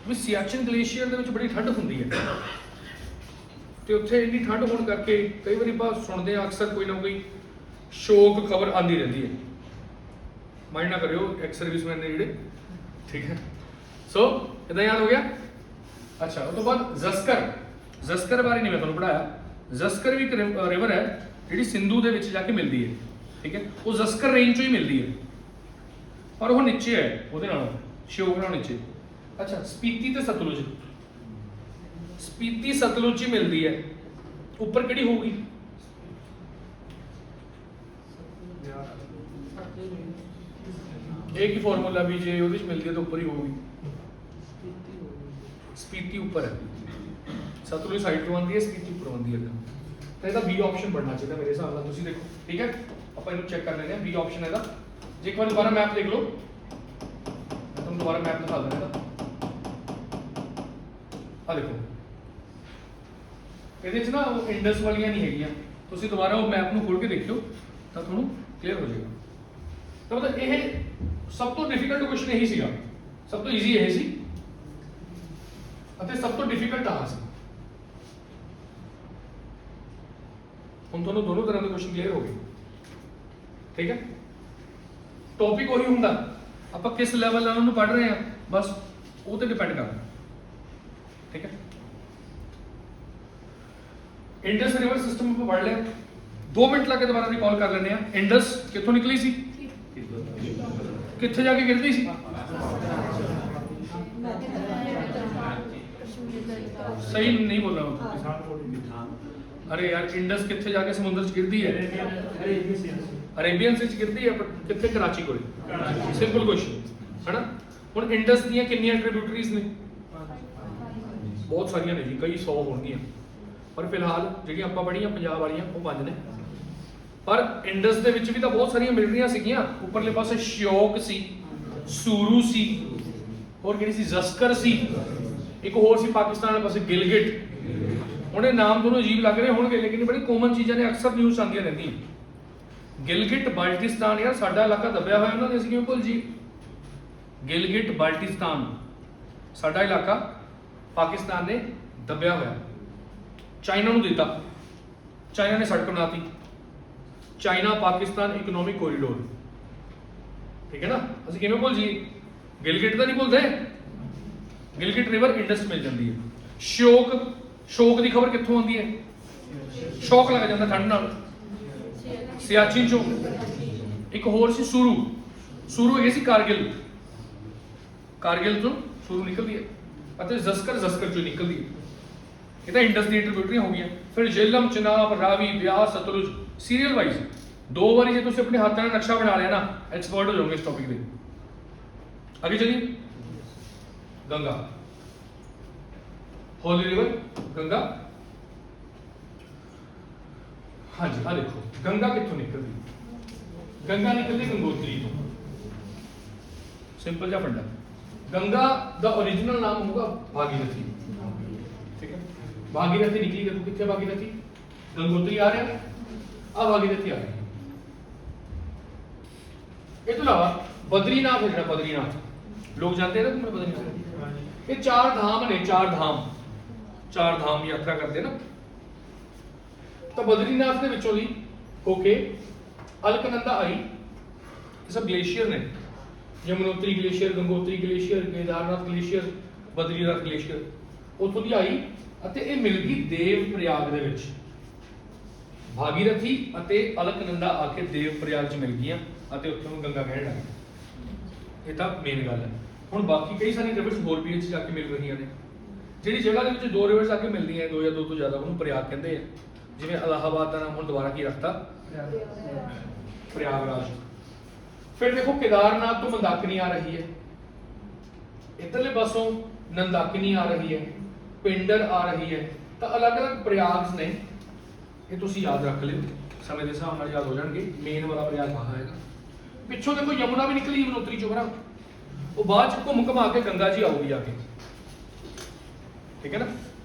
भी सियाचिन ग्लेशियर दे विच बड़ी ठंड हुंदी है ते उत्थे इन्नी ठंड होण करके कई बारी आप सुणदे आ अक्सर कोई ना कोई शोक खबर आती रहती है। माइंड ना करियो एक्स सर्विसमैन ने जिहड़े, ठीक है। सो इदां याद हो गया। अच्छा, उस तो बाद जस्कर, जस्कर बारे नहीं मैं तुहानूं पढ़ाया। जस्कर भी एक रिवर है जिहड़ी सिंधु दे विच जाके मिलती है, ठीक है। वो जस्कर रेंज चों ही मिलती है पर वो नीचे है उहदे नालों, श्योक नालों नीचे। अच्छा, स्पीति ते सतलुज, स्पीति सतलुज ही मिलती है, ऊपर किहड़ी होगी? एक ही फॉर्मूला भी जे उहदे च मिलती है तो ऊपर ही होगी। स्पीति ऊपर है, सतलुज साइड तो आती है, स्पीति ऊपर आती है। तो ਇਹਦਾ बी ऑप्शन बनना चाहिए मेरे हिसाब ਨਾਲ। ਤੁਸੀਂ देखो, ठीक है। ਆਪਾਂ ਇਹਨੂੰ ਚੈੱਕ ਕਰ ਲੈਂਦੇ ਹਾਂ, बी ऑप्शन ਇਹਦਾ। ਜੇ ਇੱਕ ਵਾਰ ਦੁਬਾਰਾ ਮੈਪ ਦੇਖ ਲਓ, ਮੈਂ ਤੁਹਾਨੂੰ ਦੁਬਾਰਾ ਮੈਪ ਦਿਖਾ ਦਿੰਦਾ ਇਹਦਾ। ਆ ਦੇਖੋ, ਇਹਦੇ 'ਚ ਨਾ ਉਹ ਇੰਡਸ ਵਾਲੀਆਂ ਨਹੀਂ ਹੈਗੀਆਂ। ਤੁਸੀਂ ਦੁਬਾਰਾ ਉਹ ਮੈਪ ਨੂੰ ਖੋਲ ਕੇ ਦੇਖਿਓ ਤਾਂ ਤੁਹਾਨੂੰ ਕਲੀਅਰ ਹੋ ਜਾਏਗਾ। ਤਾਂ ਮਤਲਬ ਇਹ ਸਭ ਤੋਂ ਡਿਫਿਕਲਟ ਕੁਐਸਚਨ ਇਹੀ ਸੀਗਾ, ਸਭ ਤੋਂ ਈਜ਼ੀ ਇਹ ਸੀ ਅਤੇ ਸਭ ਤੋਂ ਡਿਫਿਕਲਟ ਆ ਸੀ। ਹੁਣ ਤੁਹਾਨੂੰ ਦੋਨੋਂ ਤਰ੍ਹਾਂ ਦੇ ਕੁਐਸਚਨ ਕਲੀਅਰ ਹੋ ਗਏ, ਠੀਕ ਹੈ। ਟੌਪਿਕ ਉਹੀ ਹੁੰਦਾ, ਆਪਾਂ ਕਿਸ ਲੈਵਲ ਨਾਲ ਉਹਨੂੰ ਪੜ੍ਹ ਰਹੇ ਹਾਂ ਬਸ ਉਹ ਤੇ ਡਿਪੈਂਡ ਕਰਦਾ, ਠੀਕ ਹੈ। इंडस रिवर सिस्टम को पढ़ लें, 2 मिनट लगे दोबारा रिकॉल कर लेने हैं। इंडस कित्थों निकली सी, कित्थे जाके गिरती सी? सही नहीं बोल रहा हूँ। अरे यार, इंडस कित्थे जाके समुद्र च गिरती है? अरेबियन सी गिरती है, पर कित्थे? कराची को। सिंपल क्वेश्चन है ना। हुण इंडस दी कितनी ट्रिब्यूटरीज ने? बहुत सारिया ने जी, कई 100 होणगियां, पर फिलहाल ਜਿਹੜੀਆਂ ਆਪਾਂ ਪੜੀਆਂ ਪੰਜਾਬ ਵਾਲੀਆਂ ਉਹ 5 ਨੇ। ਪਰ ਇੰਡਸ ਦੇ ਵਿੱਚ ਵੀ ਤਾਂ ਬਹੁਤ ਸਾਰੀਆਂ ਮਿਲ ਰਹੀਆਂ ਸੀਗੀਆਂ। ਉੱਪਰਲੇ ਪਾਸੇ ਸ਼ਿਓਕ ਸੀ, ਸੂਰੂ ਸੀ, ਹੋਰ ਕਿਹੜੀ ਸੀ? ਜ਼ਸਕਰ ਸੀ, ਇੱਕ ਹੋਰ ਸੀ ਪਾਕਿਸਤਾਨ ਵਾਲੇ ਪਾਸੇ ਗਿਲਗਿਟ। ਹੁਣ ਇਹ ਨਾਮ ਦੋਨੋਂ ਅਜੀਬ ਲੱਗ ਰਹੇ ਹੋਣਗੇ, ਲੇਕਿਨ ਬੜੀ ਕਾਮਨ ਚੀਜ਼ਾਂ ਨੇ, ਅਕਸਰ ਨਿਊਜ਼ ਆਉਂਦੀਆਂ ਰਹਿੰਦੀਆਂ। ਗਿਲਗਿਟ ਬਾਲਟਿਸਤਾਨ, ਯਾਰ ਸਾਡਾ ਇਲਾਕਾ ਦੱਬਿਆ ਹੋਇਆ ਉਹਨਾਂ ਨੇ, ਅਸੀਂ ਕਿਉਂ ਭੁੱਲ ਜੀ? ਗਿਲਗਿਟ ਬਾਲਟਿਸਤਾਨ ਸਾਡਾ ਇਲਾਕਾ ਪਾਕਿਸਤਾਨ ਨੇ ਦੱਬਿਆ ਹੋਇਆ, ਚਾਈਨਾ ਨੂੰ ਦਿੱਤਾ, ਚਾਈਨਾ ਨੇ ਸੜਕ ਬਣਾਤੀ, ਚਾਈਨਾ ਪਾਕਿਸਤਾਨ ਇਕਨੋਮਿਕ ਕੋਰੀਡੋਰ, ਠੀਕ ਹੈ ਨਾ। ਅਸੀਂ ਕਿਵੇਂ ਭੁੱਲ ਜੀ? ਗਿਲਗਿਟ ਤਾਂ ਨਹੀਂ ਭੁੱਲਦੇ। ਗਿਲਗਿਟ ਰਿਵਰ ਇੰਡਸ ਮਿਲ ਜਾਂਦੀ ਹੈ। ਸ਼ੋਕ, ਸ਼ੋਕ ਦੀ ਖਬਰ ਕਿੱਥੋਂ ਆਉਂਦੀ ਹੈ? ਸ਼ੌਕ ਲੱਗ ਜਾਂਦਾ ਠੰਡ ਨਾਲ, ਸਿਆਚਿਨ ਚੋਂ। ਇੱਕ ਹੋਰ ਸੀ ਸੂਰੂ, ਸੂਰੂ ਇਹ ਸੀ ਕਾਰਗਿਲ, ਕਾਰਗਿਲ ਤੋਂ ਸ਼ੁਰੂ ਨਿਕਲਦੀ ਹੈ ਅਤੇ ਜ਼ਸਕਰ ਚੋਂ ਨਿਕਲਦੀ ਹੈ। ਇਹ ਤਾਂ ਇੰਡਸ ਦੀਆਂ ਟ੍ਰਿਬਿਊਟਰੀਆਂ ਹੋ ਗਈਆਂ। ਫਿਰ ਜੇਹਲਮ, ਚਨਾਬ, ਰਾਵੀ, ਬਿਆਸ, ਸਤਲੁਜ ਸੀਰੀਅਲ ਵਾਈਜ਼ 2 ਵਾਰੀ ਜੇ ਤੁਸੀਂ ਆਪਣੇ ਹੱਥ ਨਾਲ ਨਕਸ਼ਾ ਬਣਾ ਲਿਆ ਨਾ ਐਕਸਪਰਟ ਹੋ ਜਾਓਗੇ ਇਸ ਟੌਪਿਕ ਦੇ। ਅੱਗੇ ਚਲਿए, गंगा, होली रिवर गंगा। हाँ जी, आ देखो गंगा कितों निकलती, गंगा निकलती गंगोत्री तो। सिंपल जा फंडा, गंगा दा ओरिजिनल नाम होगा भागीरथी, ठीक है। भागीरथी निकली देखो कितने, भागीरथी गंगोत्री आ रहा है, आ भागीरथी आ रही है। ये तो अलावा बद्रीनाथ है, बद्रीनाथ लोग जानते हैं ना तुमने बद्रीनाथ, ये 4 धाम ने, 4 धाम यात्रा करते ना। तो बद्रीनाथ के विचों दी होके अलकनंदा आई, ये सब ग्लेशियर ने, Yamunotri glacier, Gangotri glacier, Kedarnath glacier, Badrinath glacier उतों दी आई अते ये मिल गई देव प्रयाग दे विच। भागीरथी अते अलकनंदा आके देव प्रयाग च मिल गई अते उत्थों गंगा कहण लग गई। ये तो मेन गल है। ਹੁਣ ਬਾਕੀ ਕਈ ਸਾਰੀ ਰਿਵਰਸ ਹੋਰ ਵੀ ਇੱਥੇ ਜਾ ਕੇ ਮਿਲ ਰਹੀਆਂ ਨੇ। ਜਿਹੜੀ ਜਗ੍ਹਾ ਦੇ ਵਿੱਚ 2 ਰਿਵਰਸ ਆ ਕੇ ਮਿਲਦੀਆਂ 2 ਜਾਂ 2 ਤੋਂ ਜ਼ਿਆਦਾ ਉਹਨੂੰ ਪ੍ਰਯਾਗ ਕਹਿੰਦੇ ਆ। ਜਿਵੇਂ ਇਲਾਹਾਬਾਦ ਦਾ ਨਾਮ ਹੁਣ ਦੁਬਾਰਾ ਕੀ ਰੱਖਤਾ, प्रयागराज। फिर देखो केदारनाथ तो मंदाकिनी आ रही है, इधरले पासों नंदाकिनी आ रही है, पिंडर आ रही है। तो अलग अलग प्रयाग ने, ये तुसी याद रख लियो, समय के हिसाब नाल याद हो जाएंगे। मेन वाला प्रयाग कहाँ हैगा, पिछों देखो यमुना भी निकली यमुनोत्री चों भरा, वो बाद घूम घुमा के गंगा जी आऊगी आके, ठीक है ना।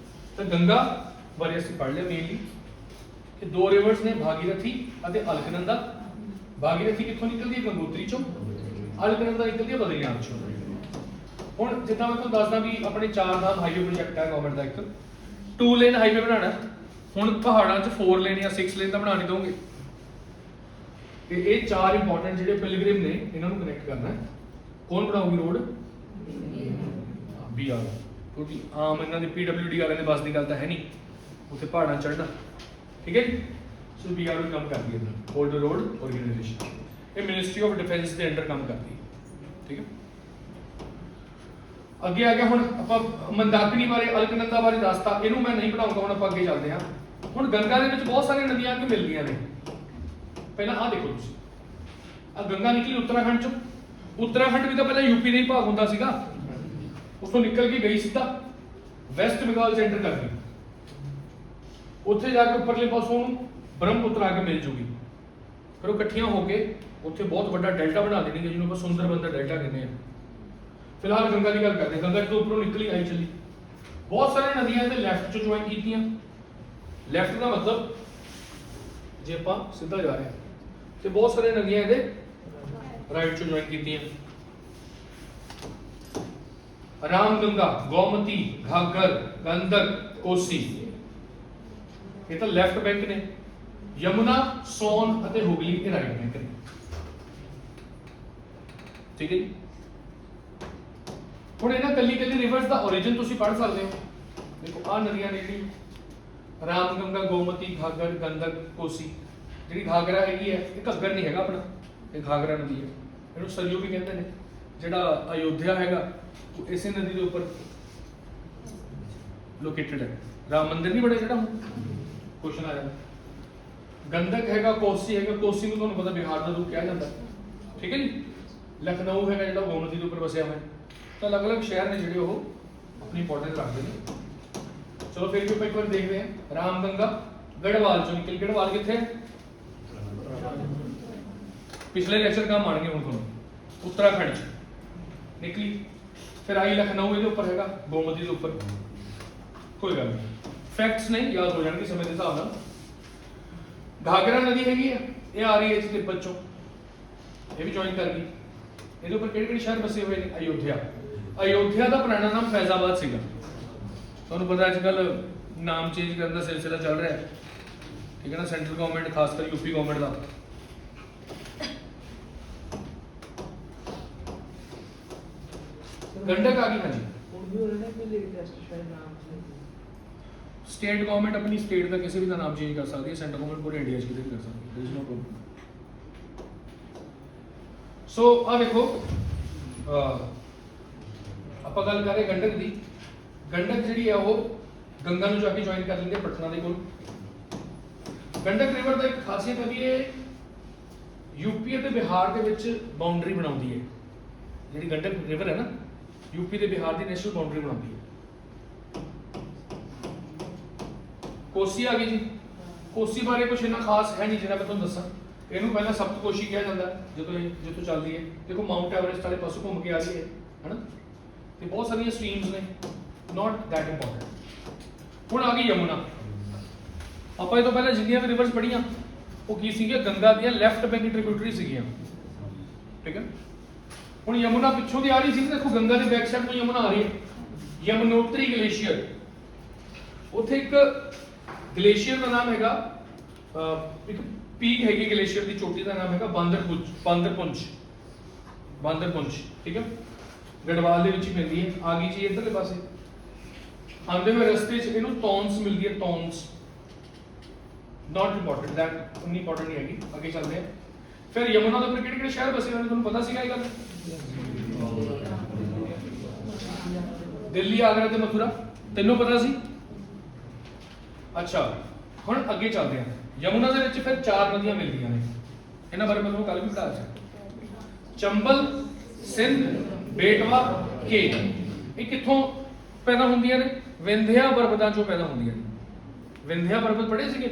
तो गंगा बारे ਅਸੀਂ पढ़ लिया मेनली कि 2 रिवर्स ने, भागीरथी और अलकनंदा। भागीरथी कितों निकलती है, गंगोत्री चों, अलकनंदा निकलती है बद्रीनाथ चों। हुण जिद्दां मैं तुहानूं दसदा भी अपने 4 धाम हाईवे प्रोजेक्ट है गवर्नमेंट का, एक 2 लेन हाईवे बनाना। हुण पहाड़ां 'च 4 लेन या 6 लेन तो बना नहीं दोगे। ये 4 इंपॉर्टेंट जिहड़े पिलग्रिम ने इन्हां नूं कनैक्ट करना है। कौन बनाऊगी रोड, BR, क्योंकि आम इन्हों की PWD वाले बस की गल तो है नहीं, उत्थे पहाड़ा चढ़ना, ठीक है जी। सो BR भी काम करती है, बोर्डर रोड ऑर्गेनाइजेशन, ये मिनिस्ट्री ऑफ डिफेंस के अंडर काम करती है, ठीक है। अगे आ गया हुण आपां मंदाकिनी बारे, अलकनंदा बारे दसता, इहनूं मैं नहीं पढ़ाऊंगा, हुण आपां अगे चलते हैं। हुण गंगा दे विच बहुत सारी नदियां आके मिलदियां ने। पहला आ देखो तुसीं, आ गंगा निकली उत्तराखंड चों। उत्तराखंड भी तो पहले यूपी का ही भाग होंदा सीगा, उसको निकल के गई सीधा वेस्ट बंगाल से एंटर कर गई, उत्थे जाके उपरले पासों ब्रह्मपुत्र आके मिल जूगी। फिर वो इकट्ठियां होके उत्थे बहुत बड़ा डेल्टा बना देंगे, जिन्होंने आप सुंदरबंदर डेल्टा कहते हैं। फिलहाल गंगा की गल करते हैं। गंगा तो उपरों निकली आई चली, बहुत सारी नदियां इहदे लैफ्ट चों ज्वाइन कीतियां। लैफ्ट का मतलब जे आपां सीधा जा रहे हैं तो बहुत सारी नदियां इहदे राइट चो ज्वाइन की। रामगंगा, गोमती, घाघर, गंडक, कोसी, ये तो लैफ्ट बैंक ने। यमुना, सोन और हुगली ये राइट बैंक ने, ठीक है जी। हुण इन्हां कल्ली कल्ली रिवर्स का ओरिजिन तुसीं पढ़ सकते हो। देखो आ नदियां ने जी, रामगंगा, गोमती, घाघर, गंडक, कोसी। जी घाघरा हैगी है, ये घग्गर नहीं हैगा अपना, ये घाघरा नदी है, इहनूं सरयू भी कहते हैं। जिहड़ा अयोध्या हैगा वो इसे नदी के उपर लोकेटेड है। राम मंदिर नहीं बने, जिहड़ा क्वेश्चन आया। गंडक हैगा, कोसी हैगा, कोसी को तुहानूं पता बिहार का रूप कहा जाता है, ठीक है जी। लखनऊ हैगा जिहड़ा गोमती के उपर वसिया हुआ है। तो अलग अलग शहर ने जिहड़े वो अपनी इंपोर्टेंस रखते हैं। चलो फिर भी एक बार देखते हैं। रामगंगा गढ़वाल चो निकल, गढ़वाल कित्थे है, पिछले लेक्चर काम मान गए हुण तुहानूं, उत्तराखंड च निकली। फिर आई लखनऊ, ये ऊपर हैगा गोमती के ऊपर, कोई गल नहीं, फैक्ट्स नहीं याद हो जाएंगे समय के हिसाब नाल। घाघरा नदी हैगी है, ये आ रही है इस तिब्बत चों, ये भी ज्वाइन कर गई। ये ऊपर किहड़े शहर बसे हुए हैं, अयोध्या। अयोध्या का पुराना नाम फैजाबाद सीगा, तुहानूं पता अजकल नाम चेंज करने का सिलसिला चल रहा है, ठीक है ना। सेंट्रल गवर्नमेंट खासकर यूपी गवर्नमेंट का। गंडक आ गई, हाँ जी। स्टेट गवर्नमेंट अपनी स्टेट का किसी भी का नाम चेंज कर सकती है, सेंट्रल गवर्नमेंट पूरे इंडिया की कर सकती है, देयर इज नो प्रॉब्लम। सो आ देखो ਆਪਾਂ ਗੱਲ ਕਰ ਰਹੇ ਗੰਡਕ ਦੀ। ਗੰਡਕ ਜਿਹੜੀ ਹੈ ਉਹ ਗੰਗਾ ਨੂੰ ਜਾ ਕੇ ਜੁਆਇਨ ਕਰ ਲੈਂਦੀ ਹੈ ਪਟਨਾ ਦੇ ਕੋਲ। ਗੰਡਕ ਰਿਵਰ ਦਾ ਇੱਕ ਖਾਸੀਅਤ ਹੈ ਵੀ ਇਹ ਯੂਪੀ ਅਤੇ ਬਿਹਾਰ ਦੇ ਵਿੱਚ ਬਾਉਂਡਰੀ ਬਣਾਉਂਦੀ ਹੈ। ਜਿਹੜੀ ਗੰਡਕ ਰਿਵਰ ਹੈ ਨਾ, ਯੂਪੀ ਤੇ ਬਿਹਾਰ ਦੀ ਨੈਸ਼ਨਲ ਬਾਉਂਡਰੀ ਬਣਾਉਂਦੀ ਹੈ। ਕੋਸੀ ਆ ਗਈ ਜੀ। ਕੋਸੀ ਬਾਰੇ ਕੁਝ ਇੰਨਾ ਖਾਸ ਹੈ ਨਹੀਂ ਜਿਹੜਾ ਮੈਂ ਤੁਹਾਨੂੰ ਦੱਸਾਂ। ਇਹਨੂੰ ਪਹਿਲਾਂ ਸਪਤਕੋਸ਼ੀ ਕਿਹਾ ਜਾਂਦਾ ਜਦੋਂ ਇਹ ਜਿੱਥੋਂ ਚੱਲਦੀ ਹੈ। ਦੇਖੋ ਮਾਊਂਟ ਐਵਰੈਸਟ ਵਾਲੇ ਪਾਸੋਂ ਘੁੰਮ ਕੇ ਆ ਰਹੀ ਹੈ ਹਨਾ, ਤੇ ਬਹੁਤ ਸਾਰੀਆਂ ਸਟ੍ਰੀਮਸ ਨੇ, ਨਾਟ ਦੈਟ ਇੰਪੋਰਟੈਂਟ। ਹੁਣ ਆ ਗਈ ਯਮੁਨਾ। ਆਪਾਂ ਇਹ ਤੋਂ ਪਹਿਲਾਂ ਜਿੰਨੀਆਂ ਵੀ ਰਿਵਰਸ ਪੜ੍ਹੀਆਂ ਉਹ ਕੀ ਸੀਗੀਆਂ? ਗੰਗਾ ਦੀਆਂ ਲੈਫਟ ਬੈਂਕ ਟ੍ਰਿਬਿਊਟਰੀ ਸੀਗੀਆਂ, ਠੀਕ ਹੈ। ਹੁਣ ਯਮੁਨਾ ਪਿੱਛੋਂ ਦੀ ਆ ਰਹੀ ਸੀ, ਦੇਖੋ ਗੰਗਾ ਦੇ ਬੈਕ ਸਾਈਡ ਤੋਂ ਯਮੁਨਾ ਆ ਰਹੀ ਹੈ। ਯਮਨੋਤਰੀ ਗਲੇਸ਼ੀਅਰ, ਉੱਥੇ ਇੱਕ ਗਲੇਸ਼ੀਅਰ ਦਾ ਨਾਮ ਹੈਗਾ, ਇੱਕ ਪੀਕ ਹੈਗੀ ਗਲੇਸ਼ੀਅਰ ਦੀ ਚੋਟੀ ਦਾ ਨਾਮ ਹੈਗਾ ਬਾਂਦਰਪੁੰਜ, ਠੀਕ ਹੈ। ਗੜਵਾਲ ਦੇ ਵਿੱਚ ਹੀ ਪੈਂਦੀ ਹੈ। ਆ ਗਈ ਜੀ ਇੱਧਰਲੇ ਪਾਸੇ। ਆਉਂਦੇ ਹੋਏ ਰਸਤੇ 'ਚ ਇਹਨੂੰ ਟੌਨਸ ਮਿਲਦੀ ਹੈ, ਟੌਨਸ। ਨਾਟ ਇੰਪੋਰਟੈਂਟ, ਦੈਟ ਉਨੀ ਇੰਪੋਰਟੈਂਟ ਨਹੀਂ ਹੈਗੀ। ਅੱਗੇ ਚੱਲਦੇ ਆ। ਫਿਰ ਯਮੁਨਾ ਦੇ ਉੱਪਰ ਕਿਹੜੇ ਕਿਹੜੇ ਸ਼ਹਿਰ ਬਸੇ ਹੋਏ ਨੇ ਤੁਹਾਨੂੰ ਪਤਾ ਸੀਗਾ ਇਹ ਗੱਲ? ਦਿੱਲੀ, ਆਗਰਾ ਤੇ ਮਥੁਰਾ, ਤੈਨੂੰ ਪਤਾ ਸੀ? ਅੱਛਾ, ਹੁਣ ਅੱਗੇ ਚੱਲਦੇ ਆ। ਯਮੁਨਾ ਦੇ ਵਿੱਚ ਫਿਰ 4 ਨਦੀਆਂ ਮਿਲਦੀਆਂ ਨੇ, ਇਹਨਾਂ ਬਾਰੇ ਮੈਂ ਤੁਹਾਨੂੰ ਕੱਲ ਵੀ ਪੜ੍ਹਾਇਆ ਸੀ। ਚੰਬਲ, ਸਿੰਧ, ਬੇਟਵਾ, ਕੇ। ਇਹ ਕਿੱਥੋਂ ਪੈਦਾ ਹੁੰਦੀਆਂ ਨੇ? ਵਿੰਧਿਆ ਪਰਬਤਾਂ ਚੋਂ ਪੈਦਾ ਹੁੰਦੀਆਂ ਨੇ। ਵਿੰਧਿਆ ਪਰਬਤ ਪੜ੍ਹੇ ਸੀਗੇ?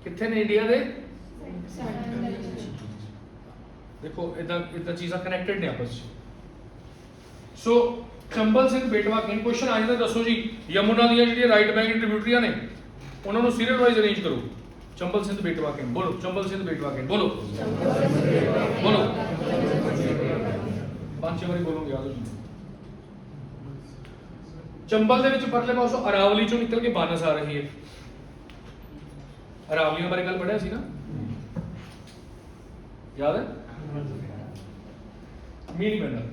ਕਿੱਥੇ ਨੇ ਇੰਡੀਆ ਦੇ? ਦੇਖੋ ਇਦਾਂ ਚੀਜ਼ਾਂ ਕਨੈਕਟਡ ਨੇ ਆਪਸ ਵਿੱਚ। ਸੋ ਚੰਬਲ, ਸਿੰਧ, ਬੇਟਵਾ, ਕੇ। ਕੁਐਸਚਨ ਆ ਜਾਂਦਾ, ਦੱਸੋ ਜੀ ਯਮੁਨਾ ਦੀਆਂ ਜਿਹੜੀਆਂ ਰਾਈਟ ਬੈਂਕ ਟ੍ਰਿਬਿਊਟਰੀਆਂ ਨੇ ਉਹਨਾਂ ਨੂੰ ਸੀਰੀਅਲ ਵਾਈਜ਼ ਅਰੇਂਜ ਕਰੋ। ਚੰਬਲ, ਸਿੰਧ, ਬੇਟਵਾ, ਕੇ। ਬੋਲੋ ਚੰਬਲ, ਸਿੰਧ, ਬੇਟਵਾ, ਕੇ। ਬੋਲੋ ਬੋਲੋ 5-6 ਵਾਰੀ ਬੋਲੋਗੇ, ਯਾਦ ਹੋ ਜੀ। ਚੰਬਲ ਦੇ ਵਿੱਚ ਪਰਲੇ ਪਾਸੋਂ ਅਰਾਵਲੀ ਚੋਂ ਨਿਕਲ ਕੇ ਬਾਨਸ ਆ ਰਹੀ ਹੈ। ਅਰਾਵਲੀਆਂ ਬਾਰੇ ਗੱਲ ਪੜਿਆ ਸੀ ਨਾ, ਯਾਦ ਹੈ? ਮੀਨੀ ਮੰਡਲ।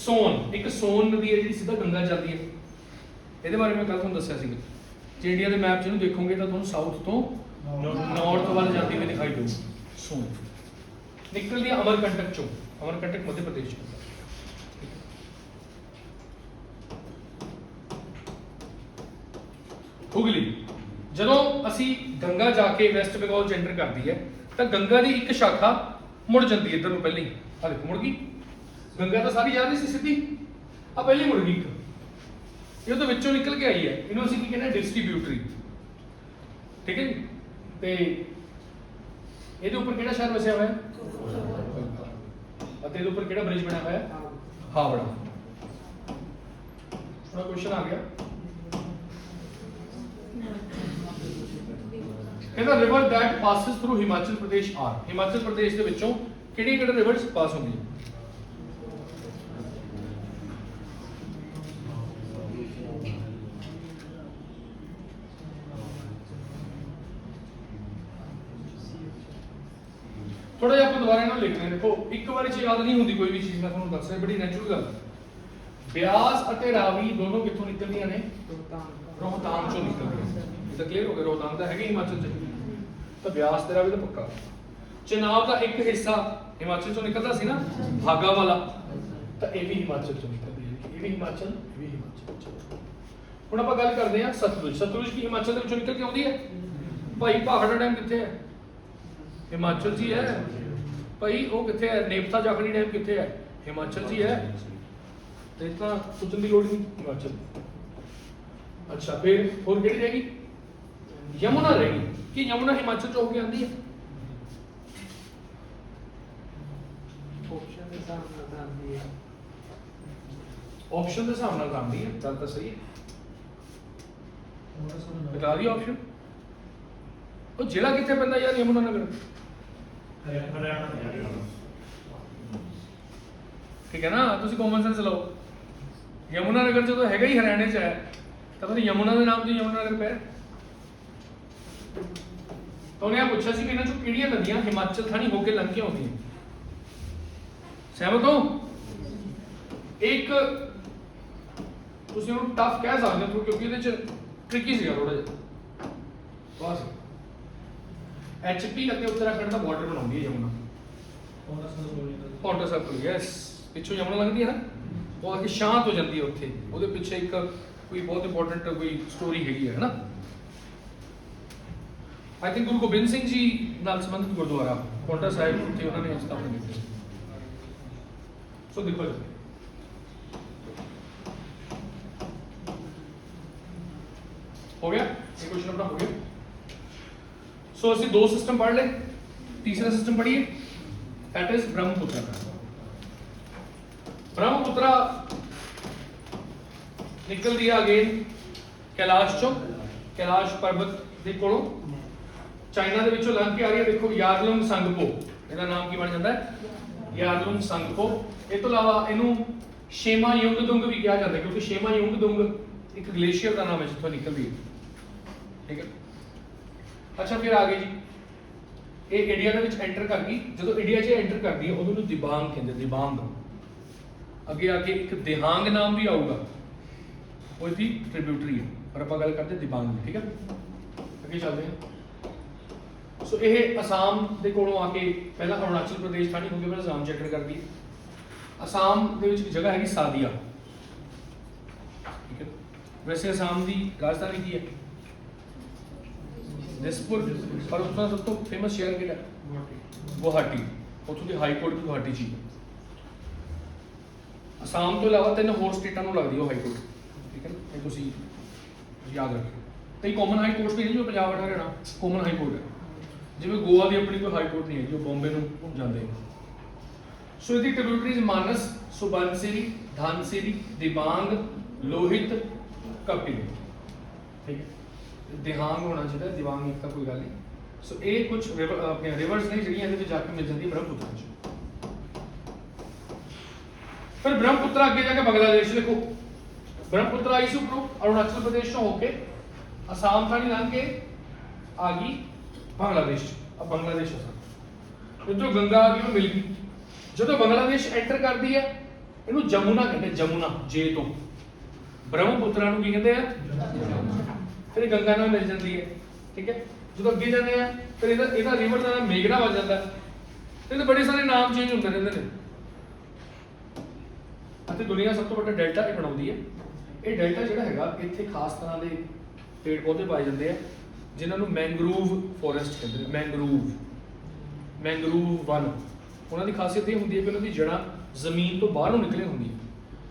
ਸੋਨ, ਇੱਕ ਸੋਨ ਨਦੀ ਹੈ ਜਿਹੜੀ ਸਿੱਧਾ ਗੰਗਾ ਜਾਂਦੀ ਹੈ। ਇਹਦੇ ਬਾਰੇ ਮੈਂ ਕੱਲ ਤੁਹਾਨੂੰ ਦੱਸਿਆ ਸੀਗਾ। ਜੇ ਇੰਡੀਆ ਦੇ ਮੈਪ 'ਚ ਇਹਨੂੰ ਦੇਖੋਗੇ ਤਾਂ ਤੁਹਾਨੂੰ ਸਾਊਥ ਤੋਂ ਨਾਰਥ ਵੱਲ ਜਾਂਦੀ ਹੋਈ ਦਿਖਾਈ ਦੇਊ। ਸੋਨ ਨਿਕਲਦੀ ਹੈ ਅਮਰਕੰਟਕ ਚੋਂ। ਅਮਰਕੰਟਕ ਮੱਧ ਪ੍ਰਦੇਸ਼ ਚੋਂ। ਹੁਗਲੀ, ਜਦੋਂ ਅਸੀਂ ਗੰਗਾ ਜਾ ਕੇ ਵੈਸਟ ਬੰਗਾਲ 'ਚ ਐਂਟਰ ਕਰਦੀ ਹੈ ਤਾਂ ਗੰਗਾ ਦੀ ਇੱਕ ਸ਼ਾਖਾ ਮੁੜ ਜਾਂਦੀ ਹੈ ਇੱਧਰ ਨੂੰ। ਪਹਿਲਾਂ ਹੀ ਆ ਦੇਖੋ ਮੁੜ ਗਈ। ਗੰਗਾ ਤਾਂ ਸਾਰੀ ਜਾ ਰਹੀ ਸੀ ਸਿੱਧੀ, ਆ ਪਹਿਲੀ ਮੁੜ ਗਈ। ਇਹ ਉਹਦੇ ਵਿੱਚੋਂ ਨਿਕਲ ਕੇ ਆਈ ਹੈ। ਇਹਨੂੰ ਅਸੀਂ ਕੀ ਕਹਿੰਦੇ ਹਾਂ? ਡਿਸਟ੍ਰੀਬਿਊਟਰੀ, ਠੀਕ ਹੈ ਜੀ। ਤੇ ਇਹਦੇ ਉੱਪਰ ਕਿਹੜਾ ਸ਼ਹਿਰ ਵਸਿਆ ਹੋਇਆ ਹੈ? ਅਤੇ ਇਹਦੇ ਉੱਪਰ ਕਿਹੜਾ ਬ੍ਰਿਜ ਬਣਿਆ ਹੋਇਆ ਹੈ? ਹਾਵੜਾ। ਹੁਣ ਕੁਐਸਚਨ ਆ ਗਿਆ, ਕਹਿੰਦਾ river that passes through Himachal Pradesh are. Himachal Pradesh ਦੇ ਵਿੱਚੋਂ ਕਿਹੜੀਆਂ ਕਿਹੜੀਆਂ ਰਿਵਰਸ ਪਾਸ ਹੁੰਦੀਆਂ? ਥੋੜਾ ਜਿਹਾ ਆਪਾਂ ਦੁਬਾਰਾ ਇਹਨਾਂ ਨੂੰ ਲਿਖਦੇ ਹਾਂ। ਦੇਖੋ ਇੱਕ ਵਾਰੀ 'ਚ ਯਾਦ ਨਹੀਂ ਹੁੰਦੀ ਕੋਈ ਵੀ ਚੀਜ਼, ਮੈਂ ਤੁਹਾਨੂੰ ਦੱਸ ਰਿਹਾ, ਬੜੀ ਨੈਚੁਰਲ ਗੱਲ। ਬਿਆਸ ਅਤੇ ਰਾਵੀ ਦੋਨੋਂ ਕਿੱਥੋਂ ਨਿਕਲਦੀਆਂ ਨੇ? ਰੋਹਤਾਂਗ ਚੋਂ ਨਿਕਲਦੀਆਂ। ਇਹ ਤਾਂ ਕਲੀਅਰ ਹੋ ਗਿਆ। ਰੋਹਤਾਂਗ ਤਾਂ ਹੈਗੀ ਹਿਮਾਚਲ 'ਚ, ਤਾਂ ਬਿਆਸ ਤੇ ਰਾਵੀ ਤਾਂ ਪੱਕਾ। ਚਨਾਬ ਦਾ ਇੱਕ ਹਿੱਸਾ ਹਿਮਾਚਲ ਚੋਂ ਨਿਕਲਦਾ ਸੀ ਨਾ, ਭਾਗਾ ਵਾਲਾ, ਤਾਂ ਇਹ ਵੀ ਹਿਮਾਚਲ ਚੋਂ ਨਿਕਲਦੀ ਹੈ। ਇਹ ਵੀ ਹਿਮਾਚਲ, ਇਹ ਵੀ ਹਿਮਾਚਲ। ਹੁਣ ਆਪਾਂ ਗੱਲ ਕਰਦੇ ਹਾਂ ਸਤਲੁਜ। ਸਤਲੁਜ ਕੀ ਹਿਮਾਚਲ ਦੇ ਵਿੱਚੋਂ ਨਿਕਲ ਕੇ ਆਉਂਦੀ ਹੈ? ਭਾਈ ਭਾਖੜਾ ਡੈਮ ਕਿੱਥੇ ਹੈ? ਹਿਮਾਚਲ 'ਚ ਹੀ ਹੈ। ਭਾਈ ਉਹ ਕਿੱਥੇ ਹੈ? ਨੇਪਥਾ ਜਾਖੜੀ ਡੈਮ ਕਿੱਥੇ ਹੈ? ਹਿਮਾਚਲ 'ਚ ਹੀ ਹੈ। ਤੇ ਤਾਂ ਸੋਚਣ ਦੀ ਲੋੜ ਨਹੀਂ, ਹਿਮਾਚਲ। ਅੱਛਾ, ਫਿਰ ਹੋਰ ਕਿਹੜੀ ਰਹੇਗੀ? ਯਮੁਨਾ ਰਹੇਗੀ। ਕਿ ਯਮੁਨਾ ਹਿਮਾਚਲ 'ਚ ਹੋ ਕੇ ਆਉਂਦੀ ਹੈ? ਆਪਸ਼ਨ ਦੇ ਹਿਸਾਬ ਨਾਲ ਆਉਂਦੀ ਹੈ। ਗੱਲ ਤਾਂ ਸਹੀ ਹੈ। ਬਤਾ ਦਿਓ ਆਪਸ਼ਨ। ਉਹ ਜ਼ਿਲ੍ਹਾ ਕਿੱਥੇ ਪੈਂਦਾ ਯਾਰ? ਯਮੁਨਾ ਨਗਰ, ਠੀਕ ਹੈ ਨਾ? ਤੁਸੀਂ ਕਾਮਨ ਸੈਂਸ ਲਾਓ। ਯਮੁਨਾ ਨਗਰ ਜਦੋਂ ਹੈਗਾ ਹੀ ਹਰਿਆਣੇ 'ਚ ਹੈ ਤਾਂ ਫਿਰ ਯਮੁਨਾ ਦੇ ਨਾਮ ਤੇ ਯਮੁਨਾ ਨਗਰ ਪਿਆ। ਤਾਂ ਉਹਨੇ ਆ ਪੁੱਛਿਆ ਸੀ ਕਿ ਇਹਨਾਂ 'ਚੋਂ ਕਿਹੜੀਆਂ ਨਦੀਆਂ ਹਿਮਾਚਲ ਥਾਣੀ ਹੋ ਕੇ ਲੰਘ ਕੇ ਆਉਂਦੀਆਂ? ਸਹਿਮਤ ਹੋ? ਇੱਕ ਤੁਸੀਂ ਉਹਨੂੰ ਟਫ ਕਹਿ ਸਕਦੇ ਹੋ ਕਿਉਂਕਿ ਇਹਦੇ 'ਚ ਟ੍ਰਿਕੀ ਸੀਗਾ ਥੋੜਾ ਜਿਹਾ। ਬਸ HP ਅਤੇ ਉੱਤਰਾਖੰਡ ਦਾ ਬਾਰਡਰ ਬਣਾਉਂਦੀ ਹੈ ਯਮੁਨਾ। ਪੌਂਟਾ ਸਾਹਿਬ, ਯੈਸ। ਪਿੱਛੋਂ ਯਮੁਨਾ ਲੰਘਦੀ ਹੈ ਨਾ, ਉਹ ਆ ਕੇ ਸ਼ਾਂਤ ਹੋ ਜਾਂਦੀ ਹੈ ਉੱਥੇ, ਉਹਦੇ ਪਿੱਛੇ ਇੱਕ ਕੋਈ ਬਹੁਤ ਇੰਪੋਰਟੈਂਟ ਕੋਈ ਸਟੋਰੀ ਹੈਗੀ ਹੈ ਨਾ। आई थिंक गुरु गोबिंद सिंह जी नाल संबंधित गुरुद्वारा पौंटा साहिब थे, उन्होंने स्थापना की। सो देखो हो गया ये क्वेश्चन अपना हो गया। सो असि दो सिस्टम पढ़ ले, तीसरा सिस्टम पढ़िए, दैट इज ब्रह्मपुत्र का। ब्रह्मपुत्र निकल दिया अगेन कैलाश चो, कैलाश पर्वत ਦੇ ਕੋਲੋਂ ਚਾਈਨਾ ਦੇ ਵਿੱਚੋਂ ਲੰਘ ਕੇ ਆ ਰਹੀ ਹੈ। ਦੇਖੋ ਯਾਰਲੁੰਗ ਸੰਗਪੋ, ਇਹਦਾ ਨਾਮ ਕੀ ਬਣ ਜਾਂਦਾ ਹੈ, ਯਾਰਲੁੰਗ ਸੰਗਪੋ। ਇਹ ਤੋਂ ਇਲਾਵਾ ਇਹਨੂੰ ਸ਼ੇਮਾ ਯੁੰਗਦੁੰਗ ਵੀ ਕਿਹਾ ਜਾਂਦਾ, ਕਿਉਂਕਿ ਸ਼ੇਮਾ ਯੁੰਗਦੁੰਗ ਇੱਕ ਗਲੇਸ਼ੀਅਰ ਦਾ ਨਾਮ ਹੈ ਜਿੱਥੋਂ ਨਿਕਲਦੀ ਹੈ, ਠੀਕ ਹੈ। ਅੱਛਾ ਫਿਰ ਆ ਗਏ ਜੀ, ਇਹ ਇੰਡੀਆ ਦੇ ਵਿੱਚ ਐਂਟਰ ਕਰ ਗਈ। ਜਦੋਂ ਇੰਡੀਆ 'ਚ ਐਂਟਰ ਕਰਦੀ ਹੈ ਉਦੋਂ ਨੂੰ ਦਿਬਾਂਗ ਕਹਿੰਦੇ, ਦਿਬਾਂਗ। ਅੱਗੇ ਆ ਕੇ ਇੱਕ ਦਿਹਾਂਗ ਨਾਮ ਵੀ ਆਊਗਾ, ਉਹ ਇਹਦੀ ਟ੍ਰਿਬਿਊਟਰੀ ਹੈ, ਪਰ ਆਪਾਂ ਗੱਲ ਕਰਦੇ ਦਿਬਾਂਗ ਦੀ, ਠੀਕ ਹੈ। ਅੱਗੇ ਚੱਲਦੇ ਹਾਂ। ਸੋ ਇਹ ਅਸਾਮ ਦੇ ਕੋਲੋਂ ਆ ਕੇ ਪਹਿਲਾਂ ਅਰੁਣਾਚਲ ਪ੍ਰਦੇਸ਼ ਥਾਣੀ ਹੋ ਕੇ ਫਿਰ ਅਸਾਮ 'ਚ ਐਂਟਰ ਕਰਦੀ ਹੈ। ਅਸਾਮ ਦੇ ਵਿੱਚ ਇੱਕ ਜਗ੍ਹਾ ਹੈਗੀ ਸਾਦੀਆ, ਠੀਕ ਹੈ। ਵੈਸੇ ਅਸਾਮ ਦੀ ਰਾਜਧਾਨੀ ਕੀ ਹੈ, ਦਿਸਪੁਰ, ਪਰ ਉੱਥੋਂ ਦਾ ਸਭ ਤੋਂ ਫੇਮਸ ਸ਼ਹਿਰ ਕਿਹੜਾ, ਗੁਹਾਟੀ। ਉੱਥੋਂ ਦੀ ਹਾਈ ਕੋਰਟ ਵੀ ਗੁਹਾਟੀ 'ਚ ਹੀ ਹੈ। ਅਸਾਮ ਤੋਂ ਇਲਾਵਾ 3 ਹੋਰ ਸਟੇਟਾਂ ਨੂੰ ਲੱਗਦੀ ਉਹ ਹਾਈ ਕੋਰਟ, ਠੀਕ ਹੈ ਨਾ, ਇਹ ਤੁਸੀਂ ਯਾਦ ਰੱਖਿਓ। ਕਈ ਕਾਮਨ ਹਾਈ ਕੋਰਟ ਵੀ ਨਹੀਂ, ਜੋ Punjab Haryana common high court ਹੈ। ਜਿਵੇਂ ਗੋਆ ਦੀ ਆਪਣੀ ਕੋਈ ਹਾਈ ਕੋਰਟ ਨਹੀਂ ਹੈ ਜੋ ਬੰਬੇ ਨੂੰ ਜਾਂਦੇ। ਸੋ ਇਹਦੀ ਟ੍ਰਿਬਿਊਟਰੀਜ਼ ਮਾਨਸ, ਸੁਬਨਸਿਰੀ, ਧਨਸਿਰੀ, ਦਿਬਾਂਗ, ਲੋਹਿਤ, ਕਪਿਲ, ਠੀਕ ਹੈ। ਦਿਹਾਂਗ ਹੋਣਾ ਚਾਹੀਦਾ, ਦਿਬਾਂਗ ਇੱਕ ਤਾਂ ਕੋਈ ਗੱਲ ਨਹੀਂ। ਸੋ ਇਹ ਕੁਝ ਆਪਣੇ ਰਿਵਰਸ ਨੇ ਜਿਹੜੀਆਂ ਇਹਦੇ ਵਿੱਚ ਜਾ ਕੇ ਮਿਲ ਜਾਂਦੀ ਹੈ ਬ੍ਰਹਮਪੁੱਤਰ 'ਚ। ਫਿਰ ਬ੍ਰਹਮਪੁੱਤਰ ਅੱਗੇ ਜਾ ਕੇ ਬੰਗਲਾਦੇਸ਼, ਦੇਖੋ ਬ੍ਰਹਮਪੁੱਤਰ ਆਈ ਸੀ ਉੱਪਰੋਂ ਅਰੁਣਾਚਲ ਪ੍ਰਦੇਸ਼ ਤੋਂ ਹੋ ਕੇ ਅਸਾਮ ਥਾਣੀ ਲੰਘ ਕੇ ਆ ਗਈ बांग्लादेश। अब बांग्लादेश जो गंगा आ गई वो मिल गई। जो बांग्लादेश एंटर करती है इन्हों जमुना कहते हैं, जमुना जे तो ब्रह्मपुत्रा की कहते हैं, फिर गंगा नाल मिल जाती है, ठीक है। जो अगे जाते हैं फिर इहदा रिवर का नाम मेघना बन जाता है। तो बड़े सारे नाम चेंज होते रहते हैं। दुनिया सब तो बड़ा डेल्टा ये बनाती है। ये डेल्टा जो है इत्थे खास तरह के पेड़ पौधे पाए जाते हैं जिन्होंने मैंग्रोव फॉरेस्ट कहते हैं। मैंग्रोव वन उन्होंने खासियत ये होंगी है कि उन्होंने जड़ा जमीन तो बाहरों निकले होंगी,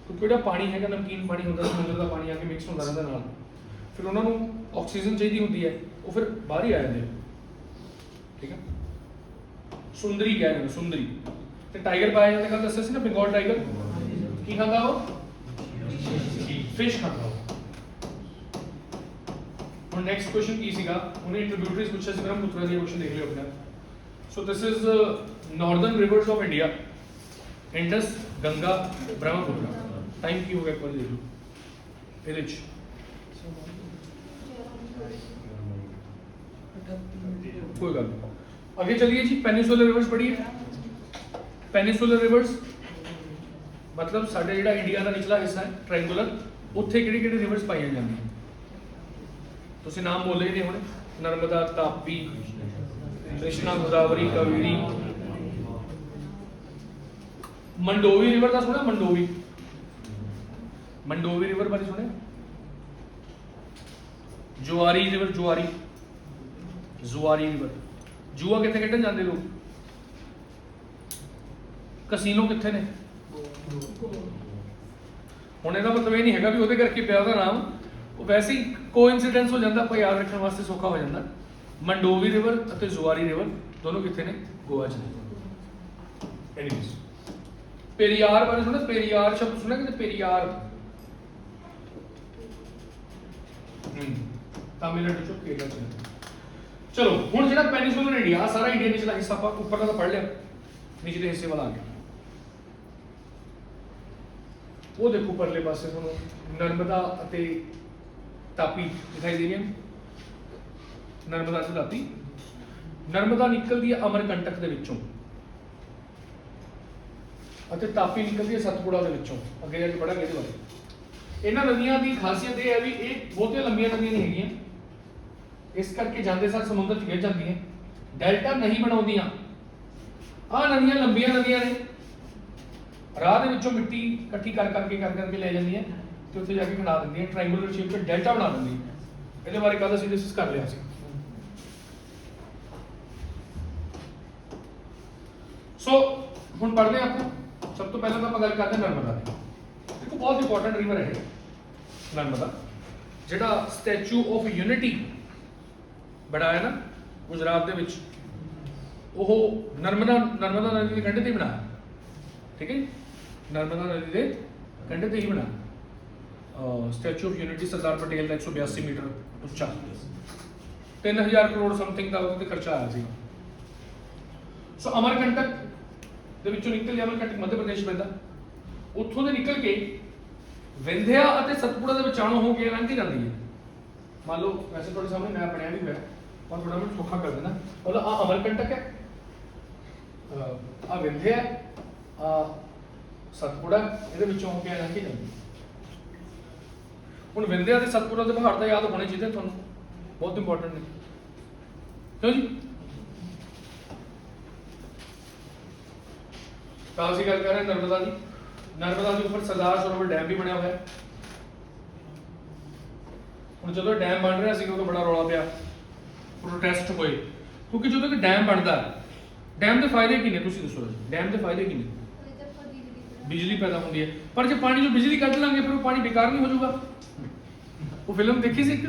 क्योंकि जो पानी है नमकीन पानी होता समुद्र का पानी आके मिक्स होता रहता नाल, फिर उन्होंने ऑक्सीजन चाहिए होंगी है, वो फिर बाहर ही आ जाते हैं, ठीक है। सुंदरी कह रहे हैं, सुंदरी। तो टाइगर पाया जाता, कल दस्या सी ना बंगाल टाइगर की खाता वो फिश खाता। और नेक्स्ट क्वेश्चन की सीगा उन्हें ट्रिब्यूटरीज पूछा सी ब्रह्मपुत्र दी, क्वेश्चन देख लियो अपना। So this is northern reverse of India, Indus, Ganga, Brahmaputra. Time की हो गया एक बार देख लो ਇਹਦੇ ਚ। कोई गल नहीं, आगे चलिए जी। पेनिसुलर रिवर्स पढ़िए। पेनिसुलर रिवर्स मतलब साडे जेड़ा इंडिया का निचला हिस्सा है ट्रायंगुलर, उत्थे किहड़ी-किहड़ी रिवर्स पाई जांदी है, तुसीं नाम बोले ही नहीं हुणे। नर्मदा, तापी, कृष्णा, गोदावरी, कावेरी। मंडोवी रिवर का सुना, मंडोवी, मंडोवी रिवर बारे सुने। जुआरी रिवर, जुआरी, जुआरी रिवर। जुआ कितने खेडन जाते लोग, कसीनो कितने ने। हुण इहदा मतलब ये नहीं है भी उहदे करके पिया उहदा नाम, वैसे ही कोइंसिडेंस हो जाता, याद रखने वास्ते सौखा हो जाता। मंडोवी रिवर और जुआरी रिवर दोनों कितने ने, गोवा च। एनीवेज पेरियार बारे सुना, पेरियार शब्द सुना कि पेरियार, तमिलनाडु चो केरला च। चलो हुण जेड़ा पेनिसुलर इंडिया, सारा इंडिया निचला हिस्सा ਆਪਾਂ ਉੱਪਰ ਦਾ पढ़ लिया, निचले हिस्से वाला आ गया। वो देखो परले पासे ਤੁਹਾਨੂੰ नर्मदा ਅਤੇ तापी दिखाई दे रही है। नर्मदा से तापी, नर्मदा निकलती है अमरकंटक दे विचों ਅਤੇ तापी निकलती है सतपुड़ा दे विचों। अगे जाके पढ़ांगे ਇਹਦੇ बारे। ਇਹਨਾਂ ਨਦੀਆਂ ਦੀ ਖਾਸੀਅਤ ਇਹ ਹੈ ਵੀ ਇਹ ਬਹੁਤੀਆਂ ਲੰਬੀਆਂ ਨਦੀਆਂ ਨਹੀਂ ਹੈਗੀਆਂ, ਇਸ ਕਰਕੇ ਜਾਂਦੇ ਸਾਰ ਸਮੁੰਦਰ 'ਚ ਗਿਰ ਜਾਂਦੀਆਂ, ਡੈਲਟਾ ਨਹੀਂ ਬਣਾਉਂਦੀਆਂ। ਆਹ ਨਦੀਆਂ ਲੰਬੀਆਂ ਨਦੀਆਂ ਨੇ, ਰਾਹ ਦੇ ਵਿੱਚੋਂ ਮਿੱਟੀ ਇਕੱਠੀ ਕਰ ਕਰਕੇ ਲੈ ਜਾਂਦੀਆਂ ਤੇ ਉੱਥੇ ਜਾ ਕੇ ਖਿੰਡਾ ਦਿੰਦੀਆਂ, ਟ੍ਰਾਇੰਗੂਲਰ ਸ਼ੇਪ 'ਚ ਡੈਲਟਾ ਬਣਾ ਦਿੰਦੀ। ਇਹਦੇ ਬਾਰੇ ਕੱਲ੍ਹ ਅਸੀਂ ਡਿਸਕਸ ਕਰ ਲਿਆ ਸੀ। ਸੋ ਹੁਣ ਪੜ੍ਹਦੇ ਹਾਂ ਆਪਾਂ। ਸਭ ਤੋਂ ਪਹਿਲਾਂ ਤਾਂ ਆਪਾਂ ਗੱਲ ਕਰਦੇ ਹਾਂ ਨਰਮਦਾ ਦੀ। ਦੇਖੋ ਬਹੁਤ ਇੰਪੋਰਟੈਂਟ ਰਿਵਰ ਹੈ ਨਰਮਦਾ, ਜਿਹੜਾ ਸਟੈਚੂ ਆਫ ਯੂਨਿਟੀ ਬਣਾਇਆ ਨਾ ਗੁਜਰਾਤ ਦੇ ਵਿੱਚ, ਉਹ ਨਰਮਦਾ ਨਦੀ ਦੇ ਕੰਢੇ ਤੇ ਹੀ ਬਣਾਇਆ। ਠੀਕ ਹੈ ਜੀ, ਨਰਮਦਾ ਨਦੀ ਦੇ ਕੰਢੇ ਤੇ ਹੀ ਬਣਾਇਆ statue of unity. Sardar Patel ਦਾ 182 ਮੀਟਰ ਉੱਚਾ, 3000 ਕਰੋੜ ਸਮਥਿੰਗ ਦਾ ਉਹਦੇ ਤੇ ਖਰਚਾ ਆਇਆ ਸੀ। ਸੋ ਅਮਰਕੰਟਕ ਦੇ ਵਿੱਚੋਂ ਨਿਕਲ ਗਿਆ, ਅਮਰਕੰਟਕ ਮੱਧ ਪ੍ਰਦੇਸ਼ ਪੈਂਦਾ, ਉੱਥੋਂ ਦੇ ਨਿਕਲ ਕੇ ਵਿੰਧਿਆ ਅਤੇ ਸਤਪੁੜਾ ਦੇ ਵਿਚਾਲੋਂ ਹੋ ਕੇ ਲੰਘ ਕੇ ਜਾਂਦੀ ਹੈ। ਮੰਨ ਲਓ ਵੈਸੇ ਤੁਹਾਡੇ ਸਾਹਮਣੇ ਮੈਪ ਬਣਿਆ ਵੀ ਹੋਇਆ, ਪਰ ਥੋੜਾ ਮੈਂ ਸੌਖਾ ਕਰ ਦੇਣਾ। ਮਤਲਬ ਆ ਅਮਰਕੰਟਕ ਹੈ, ਆ ਵਿੰਧਿਆ, ਆ ਸਤਪੁੜਾ, ਇਹਦੇ ਵਿੱਚੋਂ ਹੋ ਕੇ ਲੰਘ ਕੇ ਜਾਂਦੀ। ਹੁਣ ਵਿੰਧਿਆ ਤੇ ਸਤਪੁੜਾ ਦੇ ਪਹਾੜ ਤਾਂ ਯਾਦ ਹੋਣੇ ਚਾਹੀਦੇ ਤੁਹਾਨੂੰ, ਬਹੁਤ ਇੰਪੋਰਟੈਂਟ ਨੇ, ਕਿਉਂ ਜੀ? ਤਾਂ ਅਸੀਂ ਗੱਲ ਕਰ ਰਹੇ ਨਰਮਦਾ ਦੀ। ਨਰਮਦਾ ਦੇ ਉੱਪਰ ਸਰਦਾਰ ਸਰੋਵਰ ਡੈਮ ਵੀ ਬਣਿਆ ਹੋਇਆ। ਹੁਣ ਜਦੋਂ ਡੈਮ ਬਣ ਰਿਹਾ ਸੀ ਉਦੋਂ ਬੜਾ ਰੌਲਾ ਪਿਆ, ਪ੍ਰੋਟੈਸਟ ਹੋਏ, ਕਿਉਂਕਿ ਜਦੋਂ ਕਿ ਡੈਮ ਬਣਦਾ, ਡੈਮ ਦੇ ਫਾਇਦੇ ਕੀ ਨੇ ਤੁਸੀਂ ਦੱਸੋ? ਡੈਮ ਦੇ ਫਾਇਦੇ ਕੀ ਨੇ? ਬਿਜਲੀ ਪੈਦਾ ਹੁੰਦੀ ਹੈ, ਪਰ ਜੇ ਪਾਣੀ ਚੋਂ ਬਿਜਲੀ ਕੱਢ ਲਾਂਗੇ ਫਿਰ ਉਹ ਪਾਣੀ ਬੇਕਾਰ ਨਹੀਂ ਹੋ ਜਾਊਗਾ? ਉਹ ਫਿਲਮ ਦੇਖੀ ਸੀ ਇੱਕ,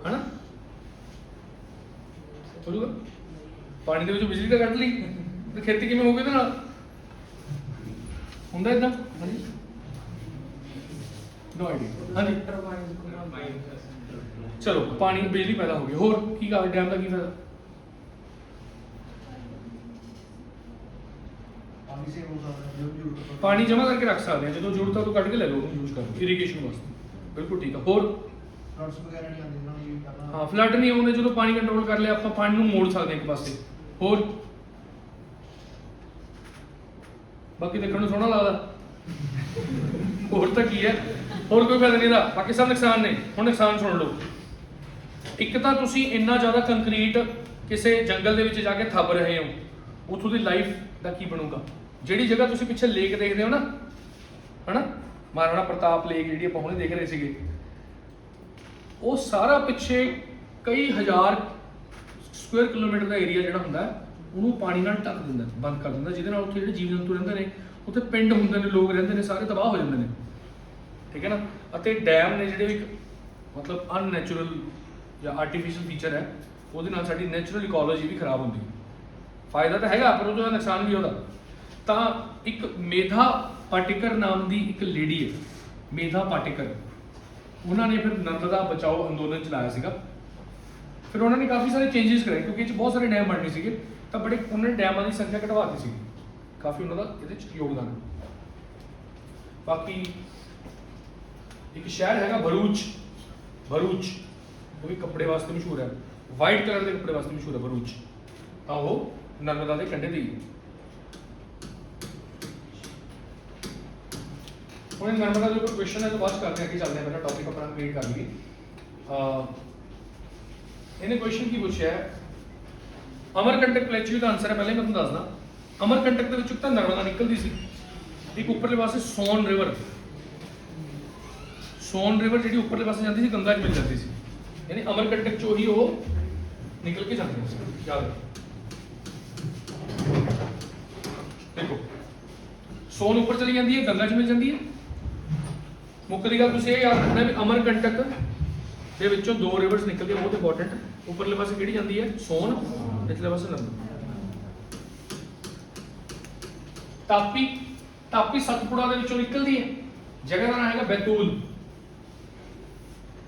ਹਨਾ? ਹੋ ਜਾਊਗਾ ਪਾਣੀ ਦੇ ਵਿੱਚੋਂ ਬਿਜਲੀ ਤਾਂ ਕੱਢ ਲਈ ਤੇ ਖੇਤੀ ਕਿਵੇਂ ਹੋਊਗੀ ਇਹਦੇ ਨਾਲ? ਹੁੰਦਾ ਇਦਾਂ? ਹਾਂਜੀ, ਨੋ ਆਈਡੀਆ। ਹਾਂਜੀ, ਚਲੋ ਪਾਣੀ ਬਿਜਲੀ ਪੈਦਾ ਹੋ ਗਈ। ਹੋਰ ਕੀ ਗੱਲ ਡੈਮ ਦਾ ਕੀ ਫਾਇਦਾ? ਪਾਣੀ ਜਮਾ ਕਰਕੇ ਰੱਖ ਸਕਦੇ ਹਾਂ, ਜਦੋਂ ਜ਼ਰੂਰਤ ਹੈ ਉਦੋਂ ਕੱਢ ਕੇ ਲੈ ਲਓ, ਉਹਨੂੰ ਯੂਜ਼ ਕਰੋ ਇਰੀਗੇਸ਼ਨ ਵਾਸਤੇ। ਬਿਲਕੁਲ ਠੀਕ ਆ। ਹੋਰ ਹਾਂ, ਫਲੱਡ ਨਹੀਂ ਆਉਂਦੇ ਜਦੋਂ ਪਾਣੀ ਕੰਟਰੋਲ ਕਰ ਲਿਆ ਆਪਾਂ, ਪਾਣੀ ਨੂੰ ਮੋੜ ਸਕਦੇ ਹਾਂ ਇੱਕ ਪਾਸੇ। ਹੋਰ ਬਾਕੀ ਦੇਖਣ ਨੂੰ ਸੋਹਣਾ ਲੱਗਦਾ, ਹੋਰ ਤਾਂ ਕੀ ਹੈ, ਹੋਰ ਕੋਈ ਫਾਇਦਾ ਨਹੀਂ ਦਾ, ਬਾਕੀ ਸਭ ਨੁਕਸਾਨ ਨੇ। ਹੁਣ ਨੁਕਸਾਨ ਸੁਣ ਲਓ। ਇੱਕ ਤਾਂ ਤੁਸੀਂ ਇੰਨਾ ਜ਼ਿਆਦਾ ਕੰਕਰੀਟ ਕਿਸੇ ਜੰਗਲ ਦੇ ਵਿੱਚ ਜਾ ਕੇ ਥੱਬ ਰਹੇ ਹੋ, ਉੱਥੋਂ ਦੀ ਲਾਈਫ ਦਾ ਕੀ ਬਣੂਗਾ? ਜਿਹੜੀ ਜਗ੍ਹਾ ਤੁਸੀਂ ਪਿੱਛੇ ਲੇਕ ਦੇਖਦੇ ਹੋ ਨਾ, ਹਨਾ, ਮਹਾਰਾਣਾ ਪ੍ਰਤਾਪ ਲੇਕ ਜਿਹੜੀ ਆਪਾਂ ਹੁਣੇ ਦੇਖ ਰਹੇ ਸੀਗੇ, ਉਹ ਸਾਰਾ ਪਿੱਛੇ ਕਈ ਹਜ਼ਾਰ ਸਕੁਅਰ ਕਿਲੋਮੀਟਰ ਦਾ ਏਰੀਆ ਜਿਹੜਾ ਹੁੰਦਾ ਉਹਨੂੰ ਪਾਣੀ ਨਾਲ ਢੱਕ ਦਿੰਦਾ, ਬੰਦ ਕਰ ਦਿੰਦਾ, ਜਿਹਦੇ ਨਾਲ ਉੱਥੇ ਜਿਹੜੇ ਜੀਵ ਜੰਤੂ ਰਹਿੰਦੇ ਨੇ, ਉੱਥੇ ਪਿੰਡ ਹੁੰਦੇ ਨੇ, ਲੋਕ ਰਹਿੰਦੇ ਨੇ, ਸਾਰੇ ਤਬਾਹ ਹੋ ਜਾਂਦੇ ਨੇ। ਠੀਕ ਹੈ ਨਾ? ਅਤੇ ਡੈਮ ਨੇ ਜਿਹੜੇ ਇੱਕ ਮਤਲਬ ਅਨਨੈਚੁਰਲ ਜਾਂ ਆਰਟੀਫੀਸ਼ੀਅਲ ਫੀਚਰ ਹੈ, ਉਹਦੇ ਨਾਲ ਸਾਡੀ ਨੈਚੁਰਲ ਇਕੋਲੋਜੀ ਵੀ ਖਰਾਬ ਹੁੰਦੀ ਹੈ। ਫਾਇਦਾ ਤਾਂ ਹੈਗਾ ਪਰ ਉਹਦਾ ਨੁਕਸਾਨ ਵੀ ਉਹਦਾ। ਤਾਂ ਇੱਕ ਮੇਧਾ ਪਾਟਿਕਰ ਨਾਮ ਦੀ ਇੱਕ ਲੇਡੀ ਹੈ, ਮੇਧਾ ਪਾਟਿਕਰ, ਉਹਨਾਂ ਨੇ ਫਿਰ ਨਰਮਦਾ ਬਚਾਓ ਅੰਦੋਲਨ ਚਲਾਇਆ ਸੀਗਾ। ਫਿਰ ਉਹਨਾਂ ਨੇ ਕਾਫੀ ਸਾਰੇ ਚੇਂਜਸ ਕਰਾਏ, ਕਿਉਂਕਿ ਇਹ 'ਚ ਬਹੁਤ ਸਾਰੇ ਡੈਮ ਬਣਨੇ ਸੀਗੇ, ਤਾਂ ਬੜੇ ਉਹਨਾਂ ਨੇ ਡੈਮਾਂ ਦੀ ਸੰਖਿਆ ਘਟਵਾਤੀ ਸੀ। ਕਾਫੀ ਉਹਨਾਂ ਦਾ ਇਹਦੇ 'ਚ ਯੋਗਦਾਨ ਹੈ। ਬਾਕੀ ਇੱਕ ਸ਼ਹਿਰ ਹੈਗਾ ਭਰੂਚ, ਉਹ ਵੀ ਕੱਪੜੇ ਵਾਸਤੇ ਮਸ਼ਹੂਰ ਹੈ, ਵਾਈਟ ਕਲਰ ਦੇ ਕੱਪੜੇ ਵਾਸਤੇ ਮਸ਼ਹੂਰ ਹੈ ਭਰੂਚ, ਤਾਂ ਉਹ ਨਰਮਦਾ ਦੇ ਕੰਢੇ ਤੇ ਹੀ ਹੈ। ਹੁਣ ਨਰਮਦਾ ਦੇ ਉੱਪਰ ਕੁਐਸਚਨ ਹੈ, ਤਾਂ ਬਾਅਦ ਕਰਦੇ ਹਾਂ, ਅੱਗੇ ਚੱਲਦੇ ਹਾਂ, ਪਹਿਲਾਂ ਟੌਪਿਕ ਆਪਣਾ ਕਲੀਅਰ ਕਰ ਲਈਏ। ਇਹਨੇ ਕੁਐਸਚਨ ਕੀ ਪੁੱਛਿਆ ਹੈ? ਅਮਰਕੰਟਕ ਪਲੇਚੂ ਦਾ ਆਨਸਰ ਹੈ, ਪਹਿਲੇ ਮੈਂ ਤੁਹਾਨੂੰ ਦੱਸਦਾ। ਅਮਰਕੰਟਕ ਦੇ ਵਿੱਚੋਂ ਤਾਂ ਨਰਮਦਾ ਨਿਕਲਦੀ ਸੀ, ਇੱਕ ਉੱਪਰਲੇ ਪਾਸੇ ਸੋਨ ਰਿਵਰ ਜਿਹੜੀ ਉੱਪਰਲੇ ਪਾਸੇ ਜਾਂਦੀ ਸੀ, ਗੰਗਾ 'ਚ ਮਿਲ ਜਾਂਦੀ ਸੀ, ਯਾਨੀ ਅਮਰਕੰਟਕ ਚੋਂ ਹੀ ਉਹ ਨਿਕਲ ਕੇ ਜਾਂਦੀ ਸੀ। ਯਾਦ ਦੇਖੋ, ਸੋਨ ਉੱਪਰ ਚਲੀ ਜਾਂਦੀ ਹੈ, ਗੰਗਾ 'ਚ ਮਿਲ ਜਾਂਦੀ ਹੈ। ਮੁੱਕਦੀ ਗੱਲ ਤੁਸੀਂ ਇਹ ਯਾਦ ਰੱਖਣਾ ਵੀ ਅਮਰਕੰਟਕ ਦੇ ਵਿੱਚੋਂ ਦੋ ਰਿਵਰਸ ਨਿਕਲਦੇ, ਬਹੁਤ ਇੰਪੋਰਟੈਂਟ। ਉੱਪਰਲੇ ਪਾਸੇ ਕਿਹੜੀ ਜਾਂਦੀ ਹੈ? ਸੋਨ, ਨਿਚਲੇ ਪਾਸੇ ਨਰਮਦਾ। ਤਾਪੀ ਸਤਪੁੜਾ ਦੇ ਵਿੱਚੋਂ ਨਿਕਲਦੀ ਹੈ, ਜਗ੍ਹਾ ਦਾ ਨਾਮ ਹੈਗਾ ਬੈਤੂਲ,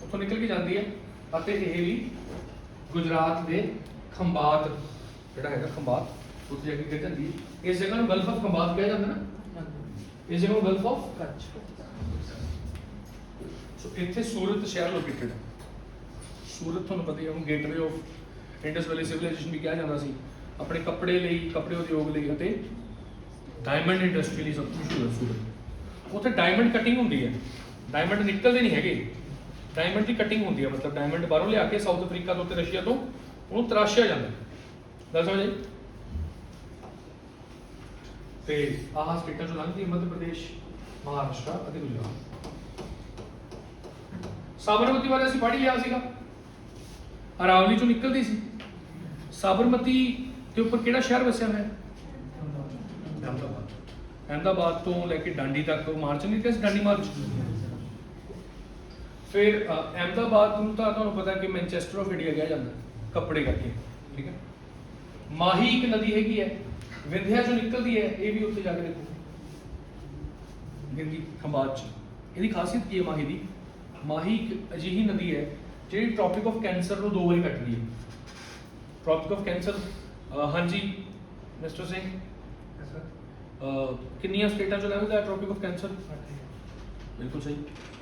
ਉੱਥੋਂ ਨਿਕਲ ਕੇ ਜਾਂਦੀ ਹੈ। ਅਤੇ ਇਹ ਵੀ ਗੁਜਰਾਤ ਦੇ ਖੰਬਾਤ ਜਿਹੜਾ ਹੈਗਾ, ਖੰਬਾਤ, ਉੱਥੇ ਜਾ ਕੇ ਗਿਰ ਜਾਂਦੀ ਹੈ। ਇਸ ਜਗ੍ਹਾ ਨੂੰ ਗਲਫ ਆਫ ਖੰਬਾਤ ਕਿਹਾ ਜਾਂਦਾ ਨਾ, ਇਸ ਜਗ੍ਹਾ ਨੂੰ ਗਲਫ ਆਫ ਕੱਚ। ਸੋ ਇੱਥੇ ਸੂਰਤ ਸ਼ਹਿਰ ਲੋਕੇਟਡ ਹੈ। ਸੂਰਤ ਤੁਹਾਨੂੰ ਪਤਾ ਹੀ ਹੈ, gateway of Indus valley civilisation ਵੀ ਕਿਹਾ ਜਾਂਦਾ ਸੀ, ਆਪਣੇ ਕੱਪੜੇ ਲਈ, ਕੱਪੜੇ ਉਦਯੋਗ ਲਈ ਅਤੇ ਡਾਇਮੰਡ ਇੰਡਸਟਰੀ ਲਈ ਸਭ ਤੋਂ ਮਸ਼ਹੂਰ ਹੈ ਸੂਰਤ। ਉੱਥੇ ਡਾਇਮੰਡ ਕਟਿੰਗ ਹੁੰਦੀ ਹੈ, ਡਾਇਮੰਡ ਨਿਕਲਦੇ ਨਹੀਂ ਹੈਗੇ, ਡਾਇਮੰਡ ਦੀ ਕਟਿੰਗ ਹੁੰਦੀ ਹੈ। ਮਤਲਬ ਡਾਇਮੰਡ ਬਾਹਰੋਂ ਲਿਆ ਕੇ ਸਾਊਥ ਅਫਰੀਕਾ ਤੋਂ ਤੇ ਰਸ਼ੀਆ ਤੋਂ ਉਹਨੂੰ ਤਰਾਸ਼ਿਆ ਜਾਂਦਾ। ਗੱਲ ਸਮਝ ਆਈ? ਤੇ ਆਹ ਸਟੇਟਾਂ ਚੋਂ ਲੰਘਦੀ ਮੱਧ ਪ੍ਰਦੇਸ਼, ਮਹਾਰਾਸ਼ਟਰ ਅਤੇ ਗੁਜਰਾਤ। ਸਾਬਰਮਤੀ ਬਾਰੇ ਅਸੀਂ ਪੜ੍ਹ ਲਿਆ ਸੀਗਾ, ਅਰਾਵਲੀ ਚੋਂ ਨਿਕਲਦੀ ਸੀ। ਸਾਬਰਮਤੀ ਦੇ ਉੱਪਰ ਕਿਹੜਾ ਸ਼ਹਿਰ ਵਸਿਆ ਹੋਇਆ ਹੈ? ਅਹਿਮਦਾਬਾਦ। ਅਹਿਮਦਾਬਾਦ ਤੋਂ ਲੈ ਕੇ ਡਾਂਡੀ ਤੱਕ ਮਾਰਚ ਨਹੀਂ ਕੀਤਾ ਸੀ, ਡਾਂਡੀ ਮਾਰਚ। ਫਿਰ ਅਹਿਮਦਾਬਾਦ ਨੂੰ ਤਾਂ ਤੁਹਾਨੂੰ ਪਤਾ ਕਿ ਮੈਨਚੈਸਟਰ ਆਫ ਇੰਡੀਆ ਕਿਹਾ ਜਾਂਦਾ ਕੱਪੜੇ ਕਰਕੇ, ਠੀਕ ਹੈ। ਮਾਹੀ ਇੱਕ ਨਦੀ ਹੈਗੀ ਹੈ, ਵਿੰਧਿਆ ਚੋਂ ਨਿਕਲਦੀ ਹੈ, ਇਹ ਵੀ ਉੱਥੇ ਜਾ ਕੇ ਦੇਖੋ ਗਿੰਦੀ ਖੰਬਾਤ ਚ। ਇਹਦੀ ਖਾਸੀਅਤ ਕੀ ਹੈ ਮਾਹੀ ਦੀ? ਮਾਹੀ ਇੱਕ ਅਜਿਹੀ ਨਦੀ ਹੈ ਜਿਹੜੀ ਟ੍ਰੋਪਿਕ ਆਫ ਕੈਂਸਰ ਨੂੰ 2 ਵਾਰੀ ਕੱਟਦੀ ਹੈ। ਟ੍ਰੋਪਿਕ ਆਫ ਕੈਂਸਰ, ਹਾਂਜੀ ਮਿਸਟਰ ਸਿੰਘ, ਕਿੰਨੀਆਂ ਸਟੇਟਾਂ ਚੋਂ ਲੰਘਦਾ ਹੈ ਟ੍ਰੋਪਿਕ ਆਫ ਕੈਂਸਰ? ਬਿਲਕੁਲ ਸਹੀ।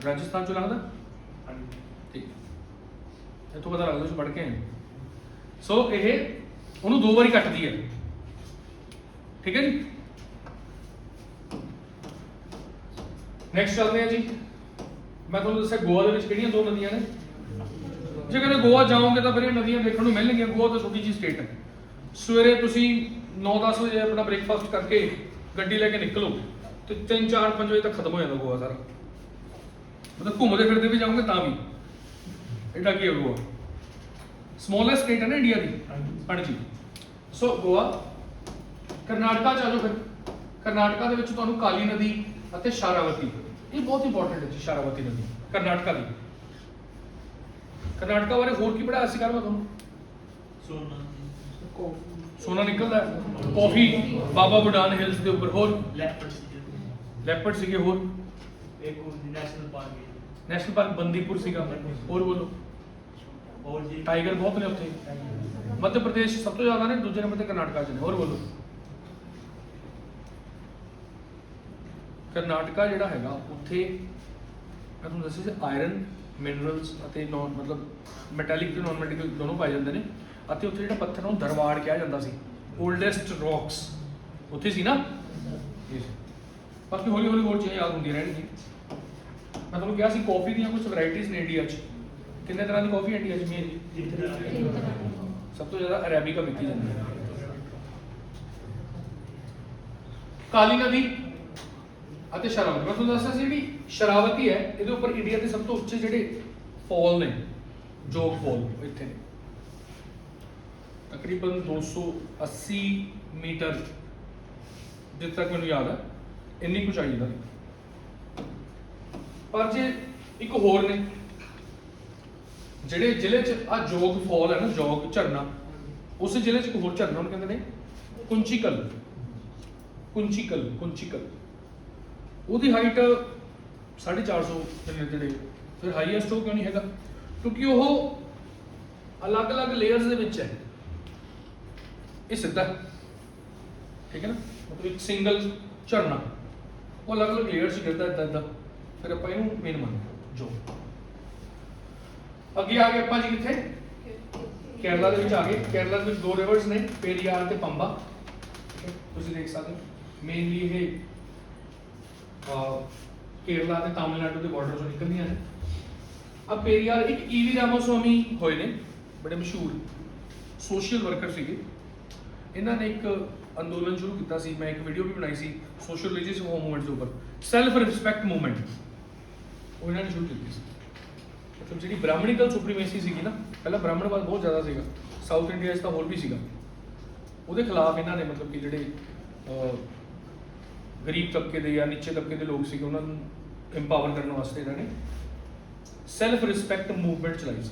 ਰਾਜਸਥਾਨ ਚੋਂ ਲੰਘਦਾ? ਠੀਕ, ਇਹ ਤੋਂ ਪਤਾ ਲੱਗਦਾ ਤੁਸੀਂ ਪੜ੍ਹ ਕੇ ਆਏ। ਸੋ ਇਹ ਉਹਨੂੰ 2 ਵਾਰੀ ਕੱਟਦੀ ਹੈ, ਠੀਕ ਹੈ ਜੀ। ਨੈਕਸਟ ਚੱਲਦੇ ਹਾਂ ਜੀ। ਮੈਂ ਤੁਹਾਨੂੰ ਦੱਸਿਆ ਗੋਆ ਦੇ ਵਿੱਚ ਕਿਹੜੀਆਂ 2 ਨਦੀਆਂ ਨੇ। ਜੇ ਕਦੇ ਗੋਆ ਜਾਓਗੇ ਤਾਂ ਫਿਰ ਇਹ ਨਦੀਆਂ ਦੇਖਣ ਨੂੰ ਮਿਲਣਗੀਆਂ। ਗੋਆ ਤਾਂ ਛੋਟੀ ਜਿਹੀ ਸਟੇਟ ਹੈ। ਸਵੇਰੇ ਤੁਸੀਂ 9-10 ਵਜੇ ਆਪਣਾ ਬ੍ਰੇਕਫਾਸਟ ਕਰਕੇ ਗੱਡੀ ਲੈ ਕੇ ਨਿਕਲੋ ਤੇ 3-4-5 ਵਜੇ ਤੱਕ ਖਤਮ ਹੋ ਜਾਂਦਾ ਗੋਆ ਸਾਰਾ। ਮਤਲਬ ਘੁੰਮਦੇ ਫਿਰਦੇ ਵੀ ਜਾਓਗੇ ਤਾਂ ਵੀ ਐਡਾ ਕੀ ਹੈ ਗੋਆ। ਸਮੋਲੈਸਟ ਸਟੇਟ ਹੈ ਨਾ ਇੰਡੀਆ ਦੀ। ਹਾਂਜੀ। ਸੋ ਗੋਆ। ਕਰਨਾਟਕਾ ਚ ਆ ਜਾਓ। ਫਿਰ ਕਰਨਾਟਕਾ ਦੇ ਵਿੱਚ ਤੁਹਾਨੂੰ ਕਾਲੀ ਨਦੀ ਅਤੇ ਸ਼ਾਰਾਵਤੀ, ਇਹ ਬਹੁਤ ਇੰਪੋਰਟੈਂਟ ਹੈ ਜੀ। ਸ਼ਾਰਾਵਤੀ ਨਦੀ ਕਰਨਾਟਕਾ ਦੀ। ਕਰਨਾਟਕਾ ਬਾਰੇ ਹੋਰ ਕੀ ਪੜ੍ਹਾਇਆ ਸੀ? ਕਰ ਮੈਂ ਤੁਹਾਨੂੰ ਸੋਨਾ ਨਿਕਲਦਾ ਹੈ, ਕਾਫੀ, ਬਾਬਾ ਬੁਡਾਨ ਹਿਲਸ ਦੇ ਉੱਪਰ। ਹੋਰ ਲੈਪਰਡ ਸੀਗੇ। ਹੋਰ ਨੈਸ਼ਨਲ ਪਾਰਕ ਬੰਦੀਪੁਰ ਸੀਗਾ। ਹੋਰ ਬੋਲੋ। ਟਾਈਗਰ ਬਹੁਤ ਨੇ ਉੱਥੇ। ਮੱਧ ਪ੍ਰਦੇਸ਼ ਸਭ ਤੋਂ ਜ਼ਿਆਦਾ ਨੇ, ਦੂਜੇ ਨੰਬਰ ਤੇ ਕਰਨਾਟਕਾ ਚ ਨੇ। ਹੋਰ ਬੋਲੋ। ਕਰਨਾਟਕਾ ਜਿਹੜਾ ਹੈਗਾ ਉੱਥੇ ਮੈਂ ਤੁਹਾਨੂੰ ਦੱਸਿਆ ਸੀ ਆਇਰਨ, ਮਿਨਰਲਸ ਅਤੇ ਮਤਲਬ ਮੈਟੈਲਿਕ ਤੇ ਨਾਨ ਮੈਟੈਲਿਕ ਦੋਨੋਂ ਪਾਏ ਜਾਂਦੇ ਨੇ। ਅਤੇ ਉੱਥੇ ਜਿਹੜਾ ਪੱਥਰ ਨੂੰ ਦਰਵਾੜ ਕਿਹਾ ਜਾਂਦਾ ਸੀ, ਓਲਡੈਸਟ ਰੌਕਸ ਉੱਥੇ ਸੀ ਨਾ। ਬਾਕੀ ਹੌਲੀ ਹੌਲੀ ਹੋਰ ਚੀਜ਼ਾਂ ਯਾਦ ਹੁੰਦੀਆਂ ਰਹਿਣਗੀਆਂ। ਮੈਂ ਤੁਹਾਨੂੰ ਕਿਹਾ ਸੀ ਕਾਫੀ ਦੀਆਂ ਕੁਝ ਵੈਰਾਈਟੀਜ਼ ਨੇ ਇੰਡੀਆ 'ਚ। ਕਿੰਨੇ ਤਰ੍ਹਾਂ ਦੀ ਕਾਫੀ ਇੰਡੀਆ 'ਚ ਮੇਨ? ਸਭ ਤੋਂ ਜ਼ਿਆਦਾ ਅਰੇਬਿਕਾ ਪੀਤੀ ਜਾਂਦੀ ਹੈ। ਕਾਲੀ ਨਦੀ ਅਤੇ ਸ਼ਰਾਵਤੀ। ਮੈਂ ਤੁਹਾਨੂੰ ਦੱਸਿਆ ਸੀ ਜਿਹੜੀ ਸ਼ਰਾਵਤੀ ਹੈ ਇਹਦੇ ਉੱਪਰ ਇੰਡੀਆ ਦੇ ਸਭ ਤੋਂ ਉੱਚੇ ਜਿਹੜੇ ਫਾਲ ਨੇ, ਜੋਗ ਫਾਲ, ਇੱਥੇ ਨੇ। ਤਕਰੀਬਨ 280 ਮੀਟਰ ਜਿੱਥੇ ਤੱਕ ਮੈਨੂੰ ਯਾਦ ਹੈ, ਇੰਨੀ ਕੁ ਉਚਾਈ ਇਹਨਾਂ ਦੀ। ਪਰ ਜੇ ਇੱਕ ਹੋਰ ਨੇ ਜਿਹੜੇ ਜ਼ਿਲ੍ਹੇ 'ਚ ਆ ਜੋਗ ਫਾਲ ਹੈ ਨਾ, ਜੋਗ ਝਰਨਾ, ਉਸੇ ਜ਼ਿਲ੍ਹੇ 'ਚ ਇੱਕ ਹੋਰ ਝਰਨਾ ਉਹਨੂੰ ਕਹਿੰਦੇ ਨੇ ਕੁੰਚੀਕਲ। ਕੁੰਚੀਕਲ, ਕੁੰਚੀਕਲ। ਉਹਦੀ ਹਾਈਟ 450 ਦੇ ਨੇੜੇ। ਫਿਰ ਹਾਈਐਸਟ ਉਹ ਕਿਉਂ ਨਹੀਂ ਹੈਗਾ? ਕਿਉਂਕਿ ਉਹ ਅਲੱਗ-ਅਲੱਗ ਲੇਅਰਸ ਦੇ ਵਿੱਚ ਹੈ। ਇਹ ਸਿੱਧਾ, ਠੀਕ ਹੈ ਨਾ, ਮਤਲਬ ਇੱਕ ਸਿੰਗਲ ਝਰਨਾ ਉਹ ਅਲੱਗ-ਅਲੱਗ ਲੇਅਰਸ 'ਚ ਗਿਰਦਾ ਇੱਦਾਂ। ਫਿਰ ਆਪਾਂ ਇਹਨੂੰ ਮੇਨ ਮੰਨਦੇ ਜੋ। ਅੱਗੇ ਆ ਗਏ ਆਪਾਂ ਜੀ ਕਿੱਥੇ? ਕੇਰਲਾ ਦੇ ਵਿੱਚ ਆ ਗਏ। ਕੇਰਲਾ ਦੇ ਵਿੱਚ 2 ਰਿਵਰਸ ਨੇ, ਪੇਰੀਆਰ ਤੇ ਪੰਬਾ। ਤੁਸੀਂ ਦੇਖ ਸਕਦੇ ਹੋ ਮੇਨਲੀ ਇਹ ਕੇਰਲਾ ਤੇ ਤਾਮਿਲਨਾਡੂ ਦੇ ਬਾਰਡਰ ਚੋਂ ਨਿਕਲਦੀਆਂ ਨੇ। ਆ ਪੇਰੀਆਰ ਇੱਕ ਈਵੀ ਰਾਮਾਸਵਾਮੀ ਹੋਏ ਨੇ, ਬੜੇ ਮਸ਼ਹੂਰ ਸੋਸ਼ਲ ਵਰਕਰ ਸੀਗੇ। ਇਹਨਾਂ ਨੇ ਇੱਕ ਅੰਦੋਲਨ ਸ਼ੁਰੂ ਕੀਤਾ ਸੀ, ਮੈਂ ਇੱਕ ਵੀਡੀਓ ਵੀ ਬਣਾਈ ਸੀ ਸੋਸ਼ਲ ਰਿਲੀਜੀਅਸ ਮੂਵਮੈਂਟ ਦੇ ਉੱਪਰ, ਸੈਲਫ ਰਿਸਪੈਕਟ ਮੂਵਮੈਂਟ। ਉਹ ਇਹਨਾਂ ਨੇ ਸ਼ੁਰੂ ਕੀਤੀ ਸੀ। ਮਤਲਬ ਜਿਹੜੀ ਬ੍ਰਾਹਮਣੀਕਲ ਸੁਪਰੀਮੇਸੀ ਸੀਗੀ ਨਾ, ਪਹਿਲਾਂ ਬ੍ਰਾਹਮਣਵਾਦ ਬਹੁਤ ਜ਼ਿਆਦਾ ਸੀਗਾ ਸਾਊਥ ਇੰਡੀਆ 'ਚ, ਤਾਂ ਹੋਰ ਵੀ ਸੀਗਾ। ਉਹਦੇ ਖਿਲਾਫ ਇਹਨਾਂ ਨੇ ਮਤਲਬ ਕਿ ਜਿਹੜੇ ਗਰੀਬ ਤਬਕੇ ਦੇ ਜਾਂ ਨੀਚੇ ਤਬਕੇ ਦੇ ਲੋਕ ਸੀਗੇ ਉਹਨਾਂ ਨੂੰ ਇੰਪਾਵਰ ਕਰਨ ਵਾਸਤੇ ਇਹਨਾਂ ਨੇ ਸੈਲਫ ਰਿਸਪੈਕਟ ਮੂਵਮੈਂਟ ਚਲਾਈ ਸੀ।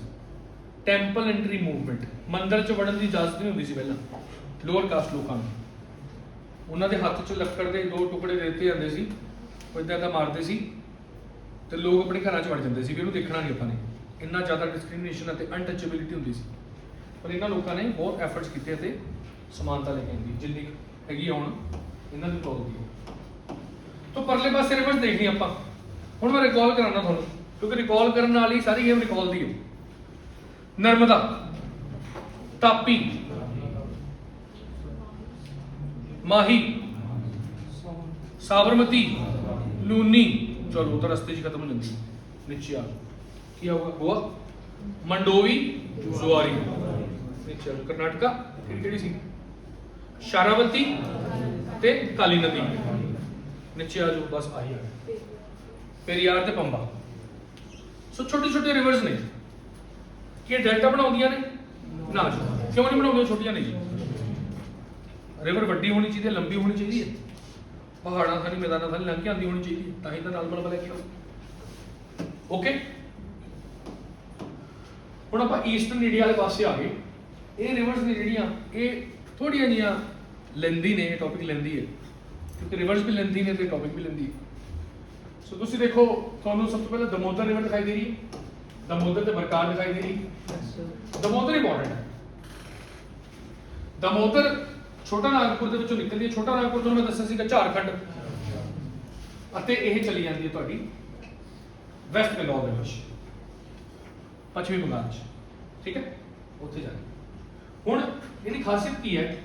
Temple entry movement. ਮੰਦਿਰ 'ਚ ਵੜਨ ਦੀ ਇਜਾਜ਼ਤ ਨਹੀਂ ਹੁੰਦੀ ਸੀ ਪਹਿਲਾਂ ਲੋਅਰ ਕਾਸਟ ਲੋਕਾਂ ਨੂੰ। ਉਹਨਾਂ ਦੇ ਹੱਥ 'ਚ ਲੱਕੜ ਦੇ 2 ਟੁਕੜੇ ਦੇ ਦਿੱਤੇ ਜਾਂਦੇ ਸੀ, ਉਹ ਇੱਦਾਂ ਦਾ ਮਾਰਦੇ ਸੀ ਤੇ ਲੋਕ ਆਪਣੇ ਘਰਾਂ 'ਚ ਵੜ ਜਾਂਦੇ ਸੀ ਵੀ ਇਹਨੂੰ ਦੇਖਣਾ ਨਹੀਂ ਆਪਾਂ ਨੇ। ਇੰਨਾ ਜ਼ਿਆਦਾ ਡਿਸਕ੍ਰਿਮੀਨੇਸ਼ਨ ਅਤੇ ਅਨਟੱਚੇਬਿਲਿਟੀ ਹੁੰਦੀ ਸੀ। ਪਰ ਇਹਨਾਂ ਲੋਕਾਂ ਨੇ ਬਹੁਤ ਐਫਰਟਸ ਕੀਤੇ ਅਤੇ ਸਮਾਨਤਾ ਲੈ ਕੇ ਆਂਦੀ ਜਿੰਨੀ ਹੈਗੀ ਹੁਣ ਇਹਨਾਂ ਦੀ ਪ੍ਰੋਬਲਮ ਦੀ। ਤਾਂ ਪਰਲੇ ਪਾਸੇ ਰਿਵਰਸ ਦੇਖਣੀ ਆਪਾਂ। ਹੁਣ ਮੈਂ ਰਿਕਾਲ ਕਰਾਉਣਾ ਤੁਹਾਨੂੰ, ਕਿਉਂਕਿ ਰਿਕਾਲ ਕਰਨ ਨਾਲ ਹੀ ਸਾਰੀ ਗੇਮ ਰਿਕਾਲ ਦੀ ਹੈ। ਨਰਮਦਾ, ਤਾਪੀ, ਮਾਹੀ, ਸਾਬਰਮਤੀ, ਲੂਨੀ। ਚਲੋ ਤਾਂ ਰਸਤੇ 'ਚ ਖਤਮ ਹੋ ਜਾਂਦੀ ਹੈ। ਨੀਚੇ ਆ ਕੀ ਆਊਗਾ? ਗੋਆ, ਮੰਡੋਵੀ, ਜ਼ੁਆਰੀ। ਨੀਚੇ ਕਰਨਾਟਕਾ। ਕਿਹੜੀ ਸੀ? ਸ਼ਾਰਾਵਤੀ, ਤੇ ਕਾਲੀ ਨਦੀ ਨੀਚੇ ਆ ਜਾਓ, ਬਸ ਆਹੀ ਆ पेरियार ਤੇ पंबा। ਸੋ ਛੋਟੇ ਛੋਟੇ ਰਿਵਰਸ ਨੇ ਕਿ ਡੈਲਟਾ ਬਣਾਉਂਦੀਆਂ ਨੇ ਨਾ ਜੀ, ਕਿਉਂ ਨਹੀਂ ਬਣਾਉਂਦੀਆਂ? ਛੋਟੀਆਂ ਨੇ ਜੀ। ਰਿਵਰ ਵੱਡੀ ਹੋਣੀ ਚਾਹੀਦੀ ਹੈ, ਲੰਬੀ ਹੋਣੀ ਚਾਹੀਦੀ ਹੈ, ਪਹਾੜਾਂ ਥਾਣੀ ਮੈਦਾਨਾਂ ਥਾਣੀ ਲੰਘ ਕੇ ਆਉਂਦੀ ਹੋਣੀ ਚਾਹੀਦੀ ਹੈ, ਤਾਂ ਹੀ ਤਾਂ ਨਾਲ ਬਲ ਲੈ ਕੇ ਆਓ। ਓਕੇ, ਹੁਣ ਆਪਾਂ ਈਸਟਰਨ ਇੰਡੀਆ ਵਾਲੇ ਪਾਸੇ ਆ ਗਏ। ਇਹ ਰਿਵਰਸ ਨੇ ਜਿਹੜੀਆਂ ਇਹ ਥੋੜੀਆਂ ਜੀਆਂ ਲੈਂਦੀ ਨੇ, ਇਹ ਟੌਪਿਕ ਲੈਂਦੀ ਹੈ ਕਿਉਂਕਿ ਰਿਵਰਸ ਵੀ ਲੈਂਦੀ ਨੇ ਤੇ ਟੌਪਿਕ ਵੀ ਲੈਂਦੀ ਹੈ। ਸੋ ਤੁਸੀਂ ਦੇਖੋ, ਤੁਹਾਨੂੰ ਸਭ ਤੋਂ ਪਹਿਲਾਂ ਦਮੋਦਰ ਰਿਵਰ ਦਿਖਾਈ ਦੇ ਰਹੀ ਹੈ, ਦਮੋਦਰ ਤੇ ਬਰਕਾਰ ਦਿਖਾਈ ਦੇ ਰਹੀ ਹੈ। ਦਮੋਦਰ ਇੰਪੋਰਟੈਂਟ ਹੈ। ਦਮੋਦਰ ਛੋਟਾ ਨਾਗਪੁਰ ਦੇ ਵਿੱਚੋਂ ਨਿਕਲਦੀ ਹੈ। ਛੋਟਾ ਨਾਗਪੁਰ ਤੁਹਾਨੂੰ ਮੈਂ ਦੱਸਿਆ ਸੀਗਾ ਝਾਰਖੰਡ, ਅਤੇ ਇਹ ਚਲੀ ਜਾਂਦੀ ਹੈ ਤੁਹਾਡੀ ਵੈਸਟ ਬੰਗਾਲ ਦੇ ਵਿੱਚ, ਪੱਛਮੀ ਬੰਗਾਲ 'ਚ, ਠੀਕ ਹੈ, ਉੱਥੇ ਜਾ ਕੇ। ਹੁਣ ਇਹਦੀ ਖਾਸੀਅਤ ਕੀ ਹੈ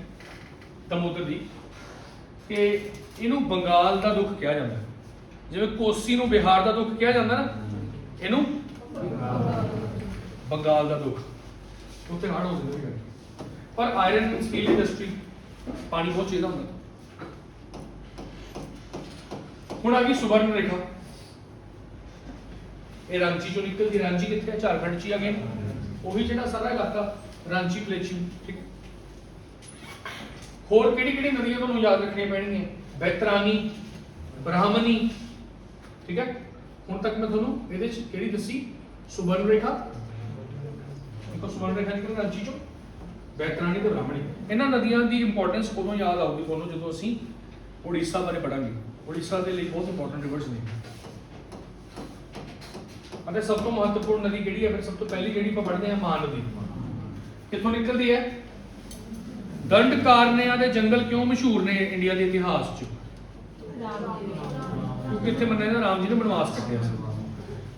ਦਮੋਦਰ ਦੀ ਕਿ ਇਹਨੂੰ ਬੰਗਾਲ ਦਾ ਦੁੱਖ ਕਿਹਾ ਜਾਂਦਾ ਹੈ। ਜਿਵੇਂ ਕੋਸੀ ਨੂੰ ਬਿਹਾਰ ਦਾ ਦੁੱਖ ਕਿਹਾ ਜਾਂਦਾ ਨਾ, ਇਹਨੂੰ ਬੰਗਾਲ ਦਾ ਦੁੱਖ। ਉੱਥੇ ਹੜ੍ਹ ਹੋ ਜਾਂਦੇ ਨੇ, ਪਰ ਆਇਰਨ ਸਟੀਲ ਇੰਡਸਟਰੀ, ਪਾਣੀ ਬਹੁਤ ਚਾਹੀਦਾ ਹੁੰਦਾ। ਹੁਣ ਆ ਗਈ ਸੁਵਰਨ ਰੇਖਾ, ਇਹ ਰਾਂਚੀ ਚੋਂ ਨਿਕਲਦੀ। ਰਾਂਚੀ ਕਿੱਥੇ ਹੈ? ਝਾਰਖੰਡ 'ਚ ਹੀ ਆ ਗਏ, ਉਹੀ ਜਿਹੜਾ ਸਾਰਾ ਇਲਾਕਾ ਰਾਂਚੀ ਪਲੇਚੂ, ਠੀਕ। ਹੋਰ ਕਿਹੜੀ ਕਿਹੜੀ ਨਦੀਆਂ ਤੁਹਾਨੂੰ ਯਾਦ ਰੱਖਣੀਆਂ ਪੈਣਗੀਆਂ? ਬੈਤਰਾਨੀ, ਬ੍ਰਾਹਮਣੀ, ਠੀਕ ਹੈ। ਹੁਣ ਤੱਕ ਮੈਂ ਤੁਹਾਨੂੰ ਇਹਦੇ 'ਚ ਕਿਹੜੀ ਦੱਸੀ? ਸੁਵਰਨ ਰੇਖਾ, ਇੱਕ ਸੁਵਰਨ ਰੇਖਾ ਨਿਕਲ ਰਾਂਚੀ ਚੋਂ, ਬੈਤਰਾਨੀ ਤੇ ਬ੍ਰਾਹਮਣੀ। ਇਹਨਾਂ ਨਦੀਆਂ ਦੀ ਇੰਪੋਰਟੈਂਸ ਉਦੋਂ ਯਾਦ ਆਊਗੀ ਤੁਹਾਨੂੰ ਜਦੋਂ ਅਸੀਂ ਉੜੀਸਾ ਬਾਰੇ ਪੜਾਂਗੇ। ਉੜੀਸਾ ਦੇ ਲਈ ਬਹੁਤ ਇੰਪੋਰਟੈਂਟ ਰਿਵਰਸ ਨੇ। ਅਤੇ ਸਭ ਤੋਂ ਮਹੱਤਵਪੂਰਨ ਨਦੀ ਕਿਹੜੀ ਹੈ? ਫਿਰ ਸਭ ਤੋਂ ਪਹਿਲੀ ਜਿਹੜੀ ਆਪਾਂ ਪੜ੍ਹਦੇ ਹਾਂ, ਮਹਾਨਦੀ। ਕਿੱਥੋਂ ਨਿਕਲਦੀ ਹੈ? ਦੰਡਕਾਰਨਿਆਂ ਦੇ ਜੰਗਲ ਕਿਉਂ ਮਸ਼ਹੂਰ ਨੇ ਇੰਡੀਆ ਦੇ ਇਤਿਹਾਸ 'ਚ? ਕਿਉਂਕਿ ਇੱਥੇ ਮੰਨਿਆ ਜਾਂਦਾ ਰਾਮ ਜੀ ਨੇ ਬਨਵਾਸ ਕੱਟਿਆ ਸੀ।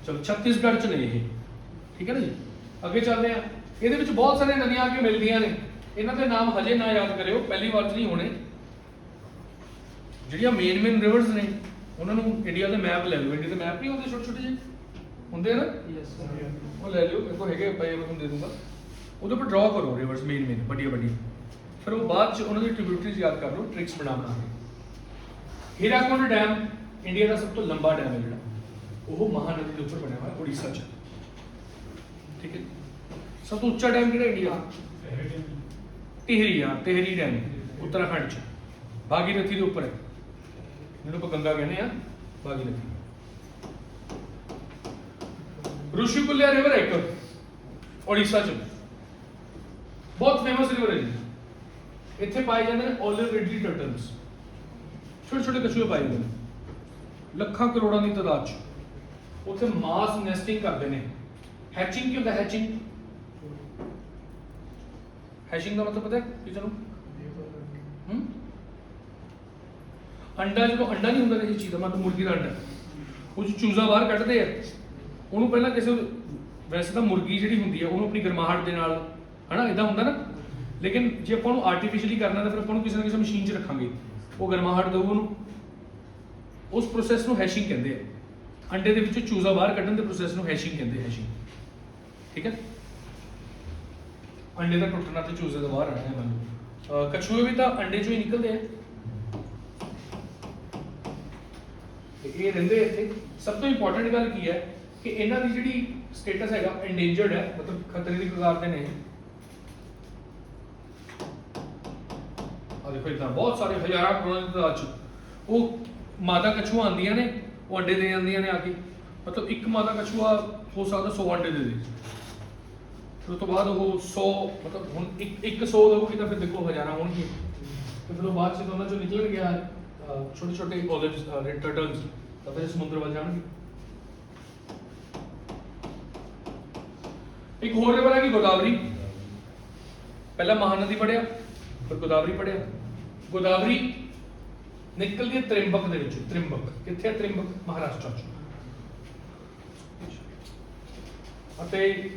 ਚਲੋ, ਛੱਤੀਸਗੜ੍ਹ 'ਚ ਨੇ ਇਹ, ਠੀਕ ਹੈ ਨਾ ਜੀ। ਅੱਗੇ ਚੱਲਦੇ ਆ। ਇਹਦੇ ਵਿੱਚ ਬਹੁਤ ਸਾਰੀਆਂ ਨਦੀਆਂ ਆ ਕੇ ਮਿਲਦੀਆਂ ਨੇ। ਇਹਨਾਂ ਦੇ ਨਾਮ ਹਜੇ ਨਾ ਯਾਦ ਕਰਿਓ, ਪਹਿਲੀ ਵਾਰ 'ਚ ਨਹੀਂ ਹੋਣੇ। ਜਿਹੜੀਆਂ ਮੇਨ ਰਿਵਰਸ ਨੇ ਉਹਨਾਂ ਨੂੰ ਇੰਡੀਆ ਦੇ ਮੈਪ ਲੈ ਲਓ। ਇੰਡੀਆ ਦੇ ਮੈਪ ਨਹੀਂ ਹੁੰਦੇ ਛੋਟੇ ਛੋਟੇ ਜਿਹੇ ਹੁੰਦੇ ਆ ਨਾ, ਉਹ ਲੈ ਲਿਓ, ਮੇਰੇ ਕੋਲ ਹੈਗੇ ਪਏ, ਮੈਂ ਤੁਹਾਨੂੰ ਦੇ ਦੂੰਗਾ। ਉਹਦੇ ਉੱਪਰ ਡਰਾ ਕਰੋ ਰਿਵਰਸ ਮੇਨ ਵੱਡੀਆਂ ਵੱਡੀਆਂ, ਫਿਰ ਉਹ ਬਾਅਦ 'ਚ ਉਹਨਾਂ ਦੀ ਟ੍ਰਿਬਿਊਟਰੀਜ਼ ਯਾਦ ਕਰ ਲਓ, ਟ੍ਰਿਕਸ ਬਣਾ ਕੇ। ਹੀਰਾਕੁੰਡ ਡੈਮ ਇੰਡੀਆ ਦਾ ਸਭ ਤੋਂ ਲੰਬਾ ਡੈਮ ਹੈ ਜਿਹੜਾ, ਉਹ ਮਹਾਨਦੀ ਦੇ ਉੱਪਰ ਬਣਿਆ ਹੋਇਆ ਉੜੀਸਾ 'ਚ, ਠੀਕ ਹੈ। ਸਭ ਤੋਂ ਉੱਚਾ ਡੈਮ ਕਿਹੜਾ ਇੰਡੀਆ? ਟਿਹਰੀ, ਟਿਹਰੀ ਡੈਮ ਉੱਤਰਾਖੰਡ 'ਚ, ਭਾਗੀਰਥੀ ਦੇ ਉੱਪਰ ਹੈ, ਜਿਹਨੂੰ ਆਪਾਂ ਗੰਗਾ ਕਹਿੰਦੇ ਆ, ਭਾਗੀਰਥੀ। ऋषिकुल्या रिवर एक उड़ीसा च बहुत फेमस रिवर है जी। इत्थे पाए जाते हैं ऑलिव रिडली टर्टल्स, छोटे छोटे कछुए पाए जाते हैं ਲੱਖਾਂ ਕਰੋੜਾਂ ਦੀ ਤਾਦਾਦ 'ਚ। ਉੱਥੇ ਮਾਸ ਨੈਸਟਿੰਗ ਕਰਦੇ ਨੇ। ਹੈਚਿੰਗ ਕੀ ਹੁੰਦਾ? ਹੈਚਿੰਗ, ਹੈਚਿੰਗ ਦਾ ਮਤਲਬ ਪਤਾ ਹੈ ਕਿਸੇ ਨੂੰ? ਅੰਡਾ, ਜਦੋਂ ਅੰਡਾ ਨਹੀਂ ਹੁੰਦਾ ਕਿਸੇ ਚੀਜ਼ ਦਾ, ਮਤਲਬ ਮੁਰਗੀ ਦਾ ਅੰਡਾ, ਉਹ ਚੂਜ਼ਾ ਬਾਹਰ ਕੱਢਦੇ ਆ, ਉਹਨੂੰ ਪਹਿਲਾਂ ਕਿਸੇ, ਵੈਸੇ ਤਾਂ ਮੁਰਗੀ ਜਿਹੜੀ ਹੁੰਦੀ ਹੈ ਉਹਨੂੰ ਆਪਣੀ ਗਰਮਾਹਟ ਦੇ ਨਾਲ, ਹਨਾ ਇਦਾਂ ਹੁੰਦਾ ਨਾ, ਲੇਕਿਨ ਜੇ ਆਪਾਂ ਉਹਨੂੰ ਆਰਟੀਫੀਸ਼ੀਅਲੀ ਕਰਨਾ ਤਾਂ ਫਿਰ ਆਪਾਂ ਨੂੰ ਕਿਸੇ ਨਾ ਕਿਸੇ ਮਸ਼ੀਨ 'ਚ ਰੱਖਾਂਗੇ, ਉਹ ਗਰਮਾਹਟ ਦੇਊ ਉਹਨੂੰ। ਉਸ ਪ੍ਰੋਸੈਸ ਨੂੰ ਹੈਸ਼ਿੰਗ ਕਹਿੰਦੇ ਆ। ਅੰਡੇ ਦੇ ਵਿੱਚੋਂ ਚੂਜ਼ਾ ਬਾਹਰ ਕੱਢਣ ਦੇ ਪ੍ਰੋਸੈਸ ਨੂੰ ਹੈਸ਼ਿੰਗ ਕਹਿੰਦੇ, ਹੈਸ਼ਿੰਗ, ਠੀਕ ਹੈ। ਅੰਡੇ ਦਾ ਟੁੱਟਣਾ ਤੇ ਚੂਜ਼ੇ ਦਾ ਬਾਹਰ ਆਣਾ ਹੈ। ਮੈਨੂੰ ਕਛੂਏ ਵੀ ਤਾਂ ਅੰਡੇ 'ਚੋਂ ਹੀ ਨਿਕਲਦੇ ਆ। ਇਹ ਰਹਿੰਦੇ ਇੱਥੇ। ਸਭ ਤੋਂ ਇੰਪੋਰਟੈਂਟ ਗੱਲ ਕੀ ਹੈ ਕਿ ਇਹਨਾਂ ਦੀ ਜਿਹੜੀ ਸਟੇਟਸ ਹੈਗਾ ਐਂਡੇਂਜਰਡ ਹੈ, ਮਤਲਬ ਖਤਰੇ ਦੀ ਕਗਾਰ ਤੇ ਨੇ। ਆ ਦੇਖੋ ਇਦਾਂ ਬਹੁਤ ਸਾਰੇ ਹਜ਼ਾਰਾਂ ਕਰੋੜਾਂ ਦੀ ਤਾਦਾਦ 'ਚ ਉਹ ਮਾਦਾ ਕਛੂਆ ਆਉਂਦੀਆਂ ਨੇ, ਉਹ ਅੰਡੇ ਦੇ ਜਾਂਦੀਆਂ ਨੇ ਆ ਕੇ। ਮਤਲਬ ਇੱਕ ਮਾਦਾ ਕਛੂਆ ਹੋ ਸਕਦਾ 100 ਅੰਡੇ ਦੇ ਦੇ, ਫਿਰ ਉਸ ਤੋਂ ਬਾਅਦ ਉਹ 100, ਮਤਲਬ ਹੁਣ ਇੱਕ 100 ਦੇਊਗੀ ਤਾਂ ਫਿਰ ਦੇਖੋ ਹਜ਼ਾਰਾਂ ਹੋਣਗੇ, ਤੇ ਫਿਰ ਉਹ ਬਾਅਦ 'ਚ ਉਹਨਾਂ 'ਚੋਂ ਨਿਕਲ ਗਿਆ ਛੋਟੇ ਛੋਟੇ ਓਲਿਵਸ, ਰੈਡ ਟਰਟਲਸ, ਤਾਂ ਫਿਰ ਸਮੁੰਦਰ ਵੱਲ ਜਾਣਗੇ। ਇੱਕ ਹੋਰ ਰਿਵਰ ਹੈਗੀ ਗੋਦਾਵਰੀ। ਪਹਿਲਾਂ ਮਹਾਨਦੀ ਪੜਿਆ, ਫਿਰ ਗੋਦਾਵਰੀ ਪੜਿਆ। ਗੋਦਾਵਰੀ ਨਿਕਲਦੀ ਹੈ ਤ੍ਰਿੰਬਕ ਦੇ ਵਿੱਚ। ਤ੍ਰਿੰਬਕ ਕਿੱਥੇ ਹੈ? ਤ੍ਰਿੰਬਕ ਮਹਾਰਾਸ਼ਟਰ 'ਚ। ਅਤੇ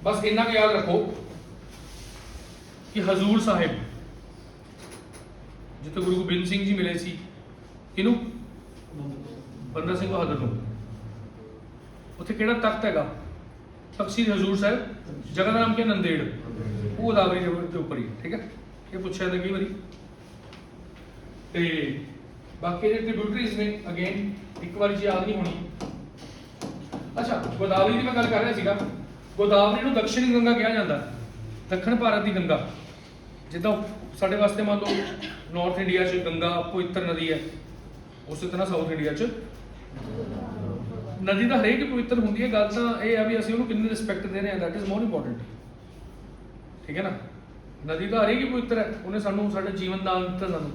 ਬਸ ਇੰਨਾ ਕੁ ਯਾਦ ਰੱਖੋ ਕਿ ਹਜ਼ੂਰ ਸਾਹਿਬ, ਜਿੱਥੇ ਗੁਰੂ ਗੋਬਿੰਦ ਸਿੰਘ ਜੀ ਮਿਲੇ ਸੀ, ਕਿਹਨੂੰ? ਬੰਦਾ ਸਿੰਘ ਬਹਾਦਰ ਨੂੰ। ਉੱਥੇ ਕਿਹੜਾ ਤਖਤ ਹੈਗਾ? ਤਖਤ ਸ੍ਰੀ ਹਜ਼ੂਰ ਸਾਹਿਬ। ਜਗ੍ਹਾ ਦਾ ਨਾਮ ਕੀ ਹੈ? ਨੰਦੇੜ। ਉਹ ਗੋਦਾਵਰੀ ਰਿਵਰ ਦੇ ਉੱਪਰ ਹੀ, ਠੀਕ ਹੈ। ਇਹ ਪੁੱਛਿਆ ਜਾਂਦਾ ਕਈ ਵਾਰੀ। ਤੇ ਬਾਕੀ ਜਿਹੜੇ ਟ੍ਰਿਬਿਊਟਰੀਜ਼ ਨੇ ਅਗੇਨ ਇੱਕ ਵਾਰ ਜੀ ਯਾਦ ਨਹੀਂ ਹੋਣੀ। ਅੱਛਾ, ਗੋਦਾਵਰੀ ਦੀ ਮੈਂ ਗੱਲ ਕਰ ਰਿਹਾ ਸੀਗਾ। ਗੋਦਾਵਰੀ ਨੂੰ ਦਕਸ਼ਣੀ ਗੰਗਾ ਕਿਹਾ ਜਾਂਦਾ, ਦੱਖਣ ਭਾਰਤ ਦੀ ਗੰਗਾ। ਜਿੱਦਾਂ ਸਾਡੇ ਵਾਸਤੇ ਮੰਨ ਲਓ ਨਾਰਥ ਇੰਡੀਆ 'ਚ ਗੰਗਾ ਪਵਿੱਤਰ ਨਦੀ ਹੈ, ਉਸੇ ਤਰ੍ਹਾਂ ਸਾਊਥ ਇੰਡੀਆ 'ਚ ਨਦੀ ਤਾਂ ਹਰੇਕ ਪਵਿੱਤਰ ਹੁੰਦੀ ਹੈ। ਗੱਲ ਤਾਂ ਇਹ ਆ ਵੀ ਅਸੀਂ ਉਹਨੂੰ ਕਿੰਨੀ ਰਿਸਪੈਕਟ ਦੇ ਰਹੇ ਹਾਂ, ਦੈਟ ਇਜ਼ ਮੋਰ ਇੰਪੋਰਟੈਂਟ। ਠੀਕ ਹੈ ਨਾ, ਨਦੀ ਤਾਂ ਹਰੇਕ ਹੀ ਪਵਿੱਤਰ ਹੈ, ਉਹਨੇ ਸਾਨੂੰ ਸਾਡੇ ਜੀਵਨ ਦਾਨ ਦਿੱਤਾ ਸਾਨੂੰ।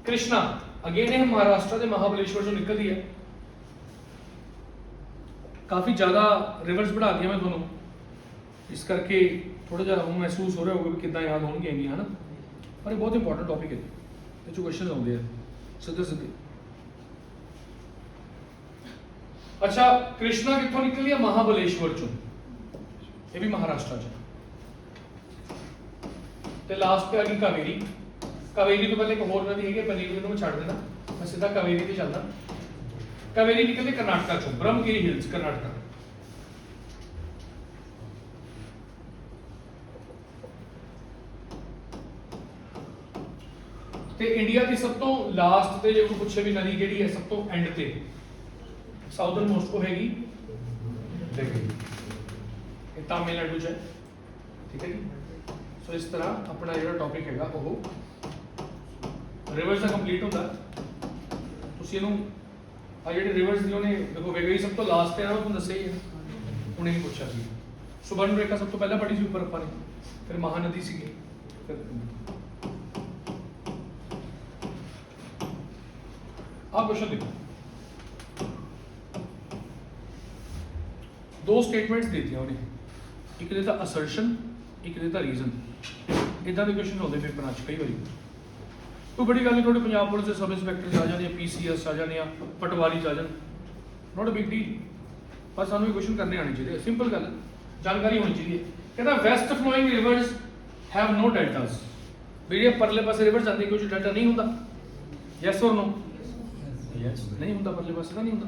ਕ੍ਰਿਸ਼ਨਾ ਅਗੇਨ ਇਹ ਮਹਾਰਾਸ਼ਟਰ ਦੇ ਮਹਾਬਲੇਸ਼ਵਰ ਚੋਂ ਨਿਕਲਦੀ ਹੈ। ਕਾਫੀ ਜ਼ਿਆਦਾ ਰਿਵਰਸ ਬਣਾ ਦਿਆਂ ਮੈਂ ਤੁਹਾਨੂੰ, ਇਸ ਕਰਕੇ ਥੋੜਾ ਜਿਹਾ ਹੁਣ ਮਹਿਸੂਸ ਹੋ ਰਿਹਾ ਹੋਊਗਾ ਵੀ ਕਿੱਦਾਂ ਯਾਦ ਹੋਣਗੀਆਂ ਇੰਨੀਆਂ, ਹਨਾ। ਪਰ ਇਹ ਬਹੁਤ ਇੰਪੋਰਟੈਂਟ ਟੌਪਿਕ ਹੈ, ਇਹ 'ਚੋਂ ਕੁਐਸਚਨ ਆਉਂਦੇ ਆ ਸਿੱਧੇ ਸਿੱਧੇ। ਅੱਛਾ, ਕ੍ਰਿਸ਼ਨਾ ਕਿੱਥੋਂ ਨਿਕਲੀ ਹੈ? ਮਹਾਬਲੇਸ਼ਵਰ ਚੋਂ, ਇਹ ਵੀ ਮਹਾਰਾਸ਼ਟਰ ਚ। ਤੇ ਲਾਸਟ ਤੇ ਆ ਗਈ ਕਾਵੇਰੀ। ਕਾਵੇਰੀ ਤੋਂ ਪਹਿਲੇ ਇੱਕ ਹੋਰ ਨਦੀ ਹੈਗੀ ਪਨੀਰ, ਨੂੰ ਮੈਂ ਛੱਡ ਦੇਣਾ, ਮੈਂ ਸਿੱਧਾ ਕਾਵੇਰੀ ਤੇ ਚੱਲਦਾ। ਕਾਵੇਰੀ ਨਿਕਲਦੀ ਕਰਨਾਟਕਾ ਚੋਂ, ਬ੍ਰਹਮਗਿਰੀ ਹਿਲਸ ਕਰਨਾਟਕਾ। ਤੇ ਇੰਡੀਆ ਦੀ ਸਭ ਤੋਂ ਲਾਸਟ ਤੇ ਜੇ ਕੋਈ ਪੁੱਛੇ ਵੀ ਨਦੀ ਕਿਹੜੀ ਹੈ ਸਭ ਤੋਂ ਐਂਡ ਤੇ, ਸਾਊਥਰਨ ਮੋਸਟ ਕੋ ਹੈਗੀ ਦੇਖੋ, ਇਹ ਤਾਮਿਲਨਾਡੂ ਚ ਹੈ। ਠੀਕ ਹੈ ਜੀ। ਸੋ ਇਸ ਤਰ੍ਹਾਂ ਆਪਣਾ ਜਿਹੜਾ ਟੌਪਿਕ ਹੈਗਾ ਉਹ ਰਿਵਰਸ ਦਾ ਕੰਪਲੀਟ ਹੁੰਦਾ। ਤੁਸੀਂ ਇਹਨੂੰ ਆ ਜਿਹੜੇ ਰਿਵਰਸ ਦੀ ਉਹਨੇ ਦੇਖੋ ਵੇਗਈ ਸਭ ਤੋਂ ਲਾਸਟ ਤੇ ਆ, ਉਹ ਤੁਹਾਨੂੰ ਦੱਸਿਆ ਹੀ ਹੈ, ਉਹਨੇ ਨਹੀਂ ਪੁੱਛਿਆ ਸੀ। ਸੁਬਰਨ ਰੇਖਾ ਸਭ ਤੋਂ ਪਹਿਲਾਂ ਪੜ੍ਹੀ ਸੀ ਉੱਪਰ ਆਪਾਂ ਨੇ, ਫਿਰ ਮਹਾਨਦੀ ਸੀਗੀ, ਫਿਰ ਆਹ ਕੁਐਸਚਨ ਦੇਖੋ। ਦੋ ਸਟੇਟਮੈਂਟਸ ਦਿੱਤੀਆਂ ਉਹਨੇ, ਇੱਕ ਦਿੱਤਾ ਅਸਰਸ਼ਨ, ਇੱਕ ਦਿੱਤਾ ਰੀਜ਼ਨ। ਇਦਾਂ ਦੇ ਕੁਐਸਚਨ ਹੁੰਦੇ ਪੇਪਰਾਂ 'ਚ ਕਈ ਵਾਰੀ। ਕੋਈ ਬੜੀ ਗੱਲ ਨਹੀਂ, ਤੁਹਾਡੇ ਪੰਜਾਬ ਪੁਲਿਸ ਦੇ ਸਬ ਇੰਸਪੈਕਟਰ ਆ ਜਾਂਦੇ, ਪੀਸੀਐਸ ਆ ਜਾਂਦੇ, ਪਟਵਾਰੀ ਆ ਜਾਣ, ਨੋਟ ਅ ਬਿਗ ਡੀਲ। ਪਰ ਸਾਨੂੰ ਇਹ ਕੁਐਸਚਨ ਕਰਨੇ ਆਣੇ ਚਾਹੀਦੇ, ਸਿੰਪਲ ਗੱਲ, ਜਾਣਕਾਰੀ ਹੋਣੀ ਚਾਹੀਦੀ ਹੈ। ਕਹਿੰਦਾ west flowing rivers have no deltas. ਵੀ ਜਿਹੜੇ ਪਰਲੇ ਪਾਸੇ ਰਿਵਰ ਜਾਂਦੇ ਕੋਈ ਡੈਲਟਾ ਨਹੀਂ ਹੁੰਦਾ, ਯੈਸ ਔਰ ਨੋ? ਯੈਸ, ਨਹੀਂ ਹੁੰਦਾ, ਪਰਲੇ ਪਾਸੇ ਤਾਂ ਨਹੀਂ ਹੁੰਦਾ।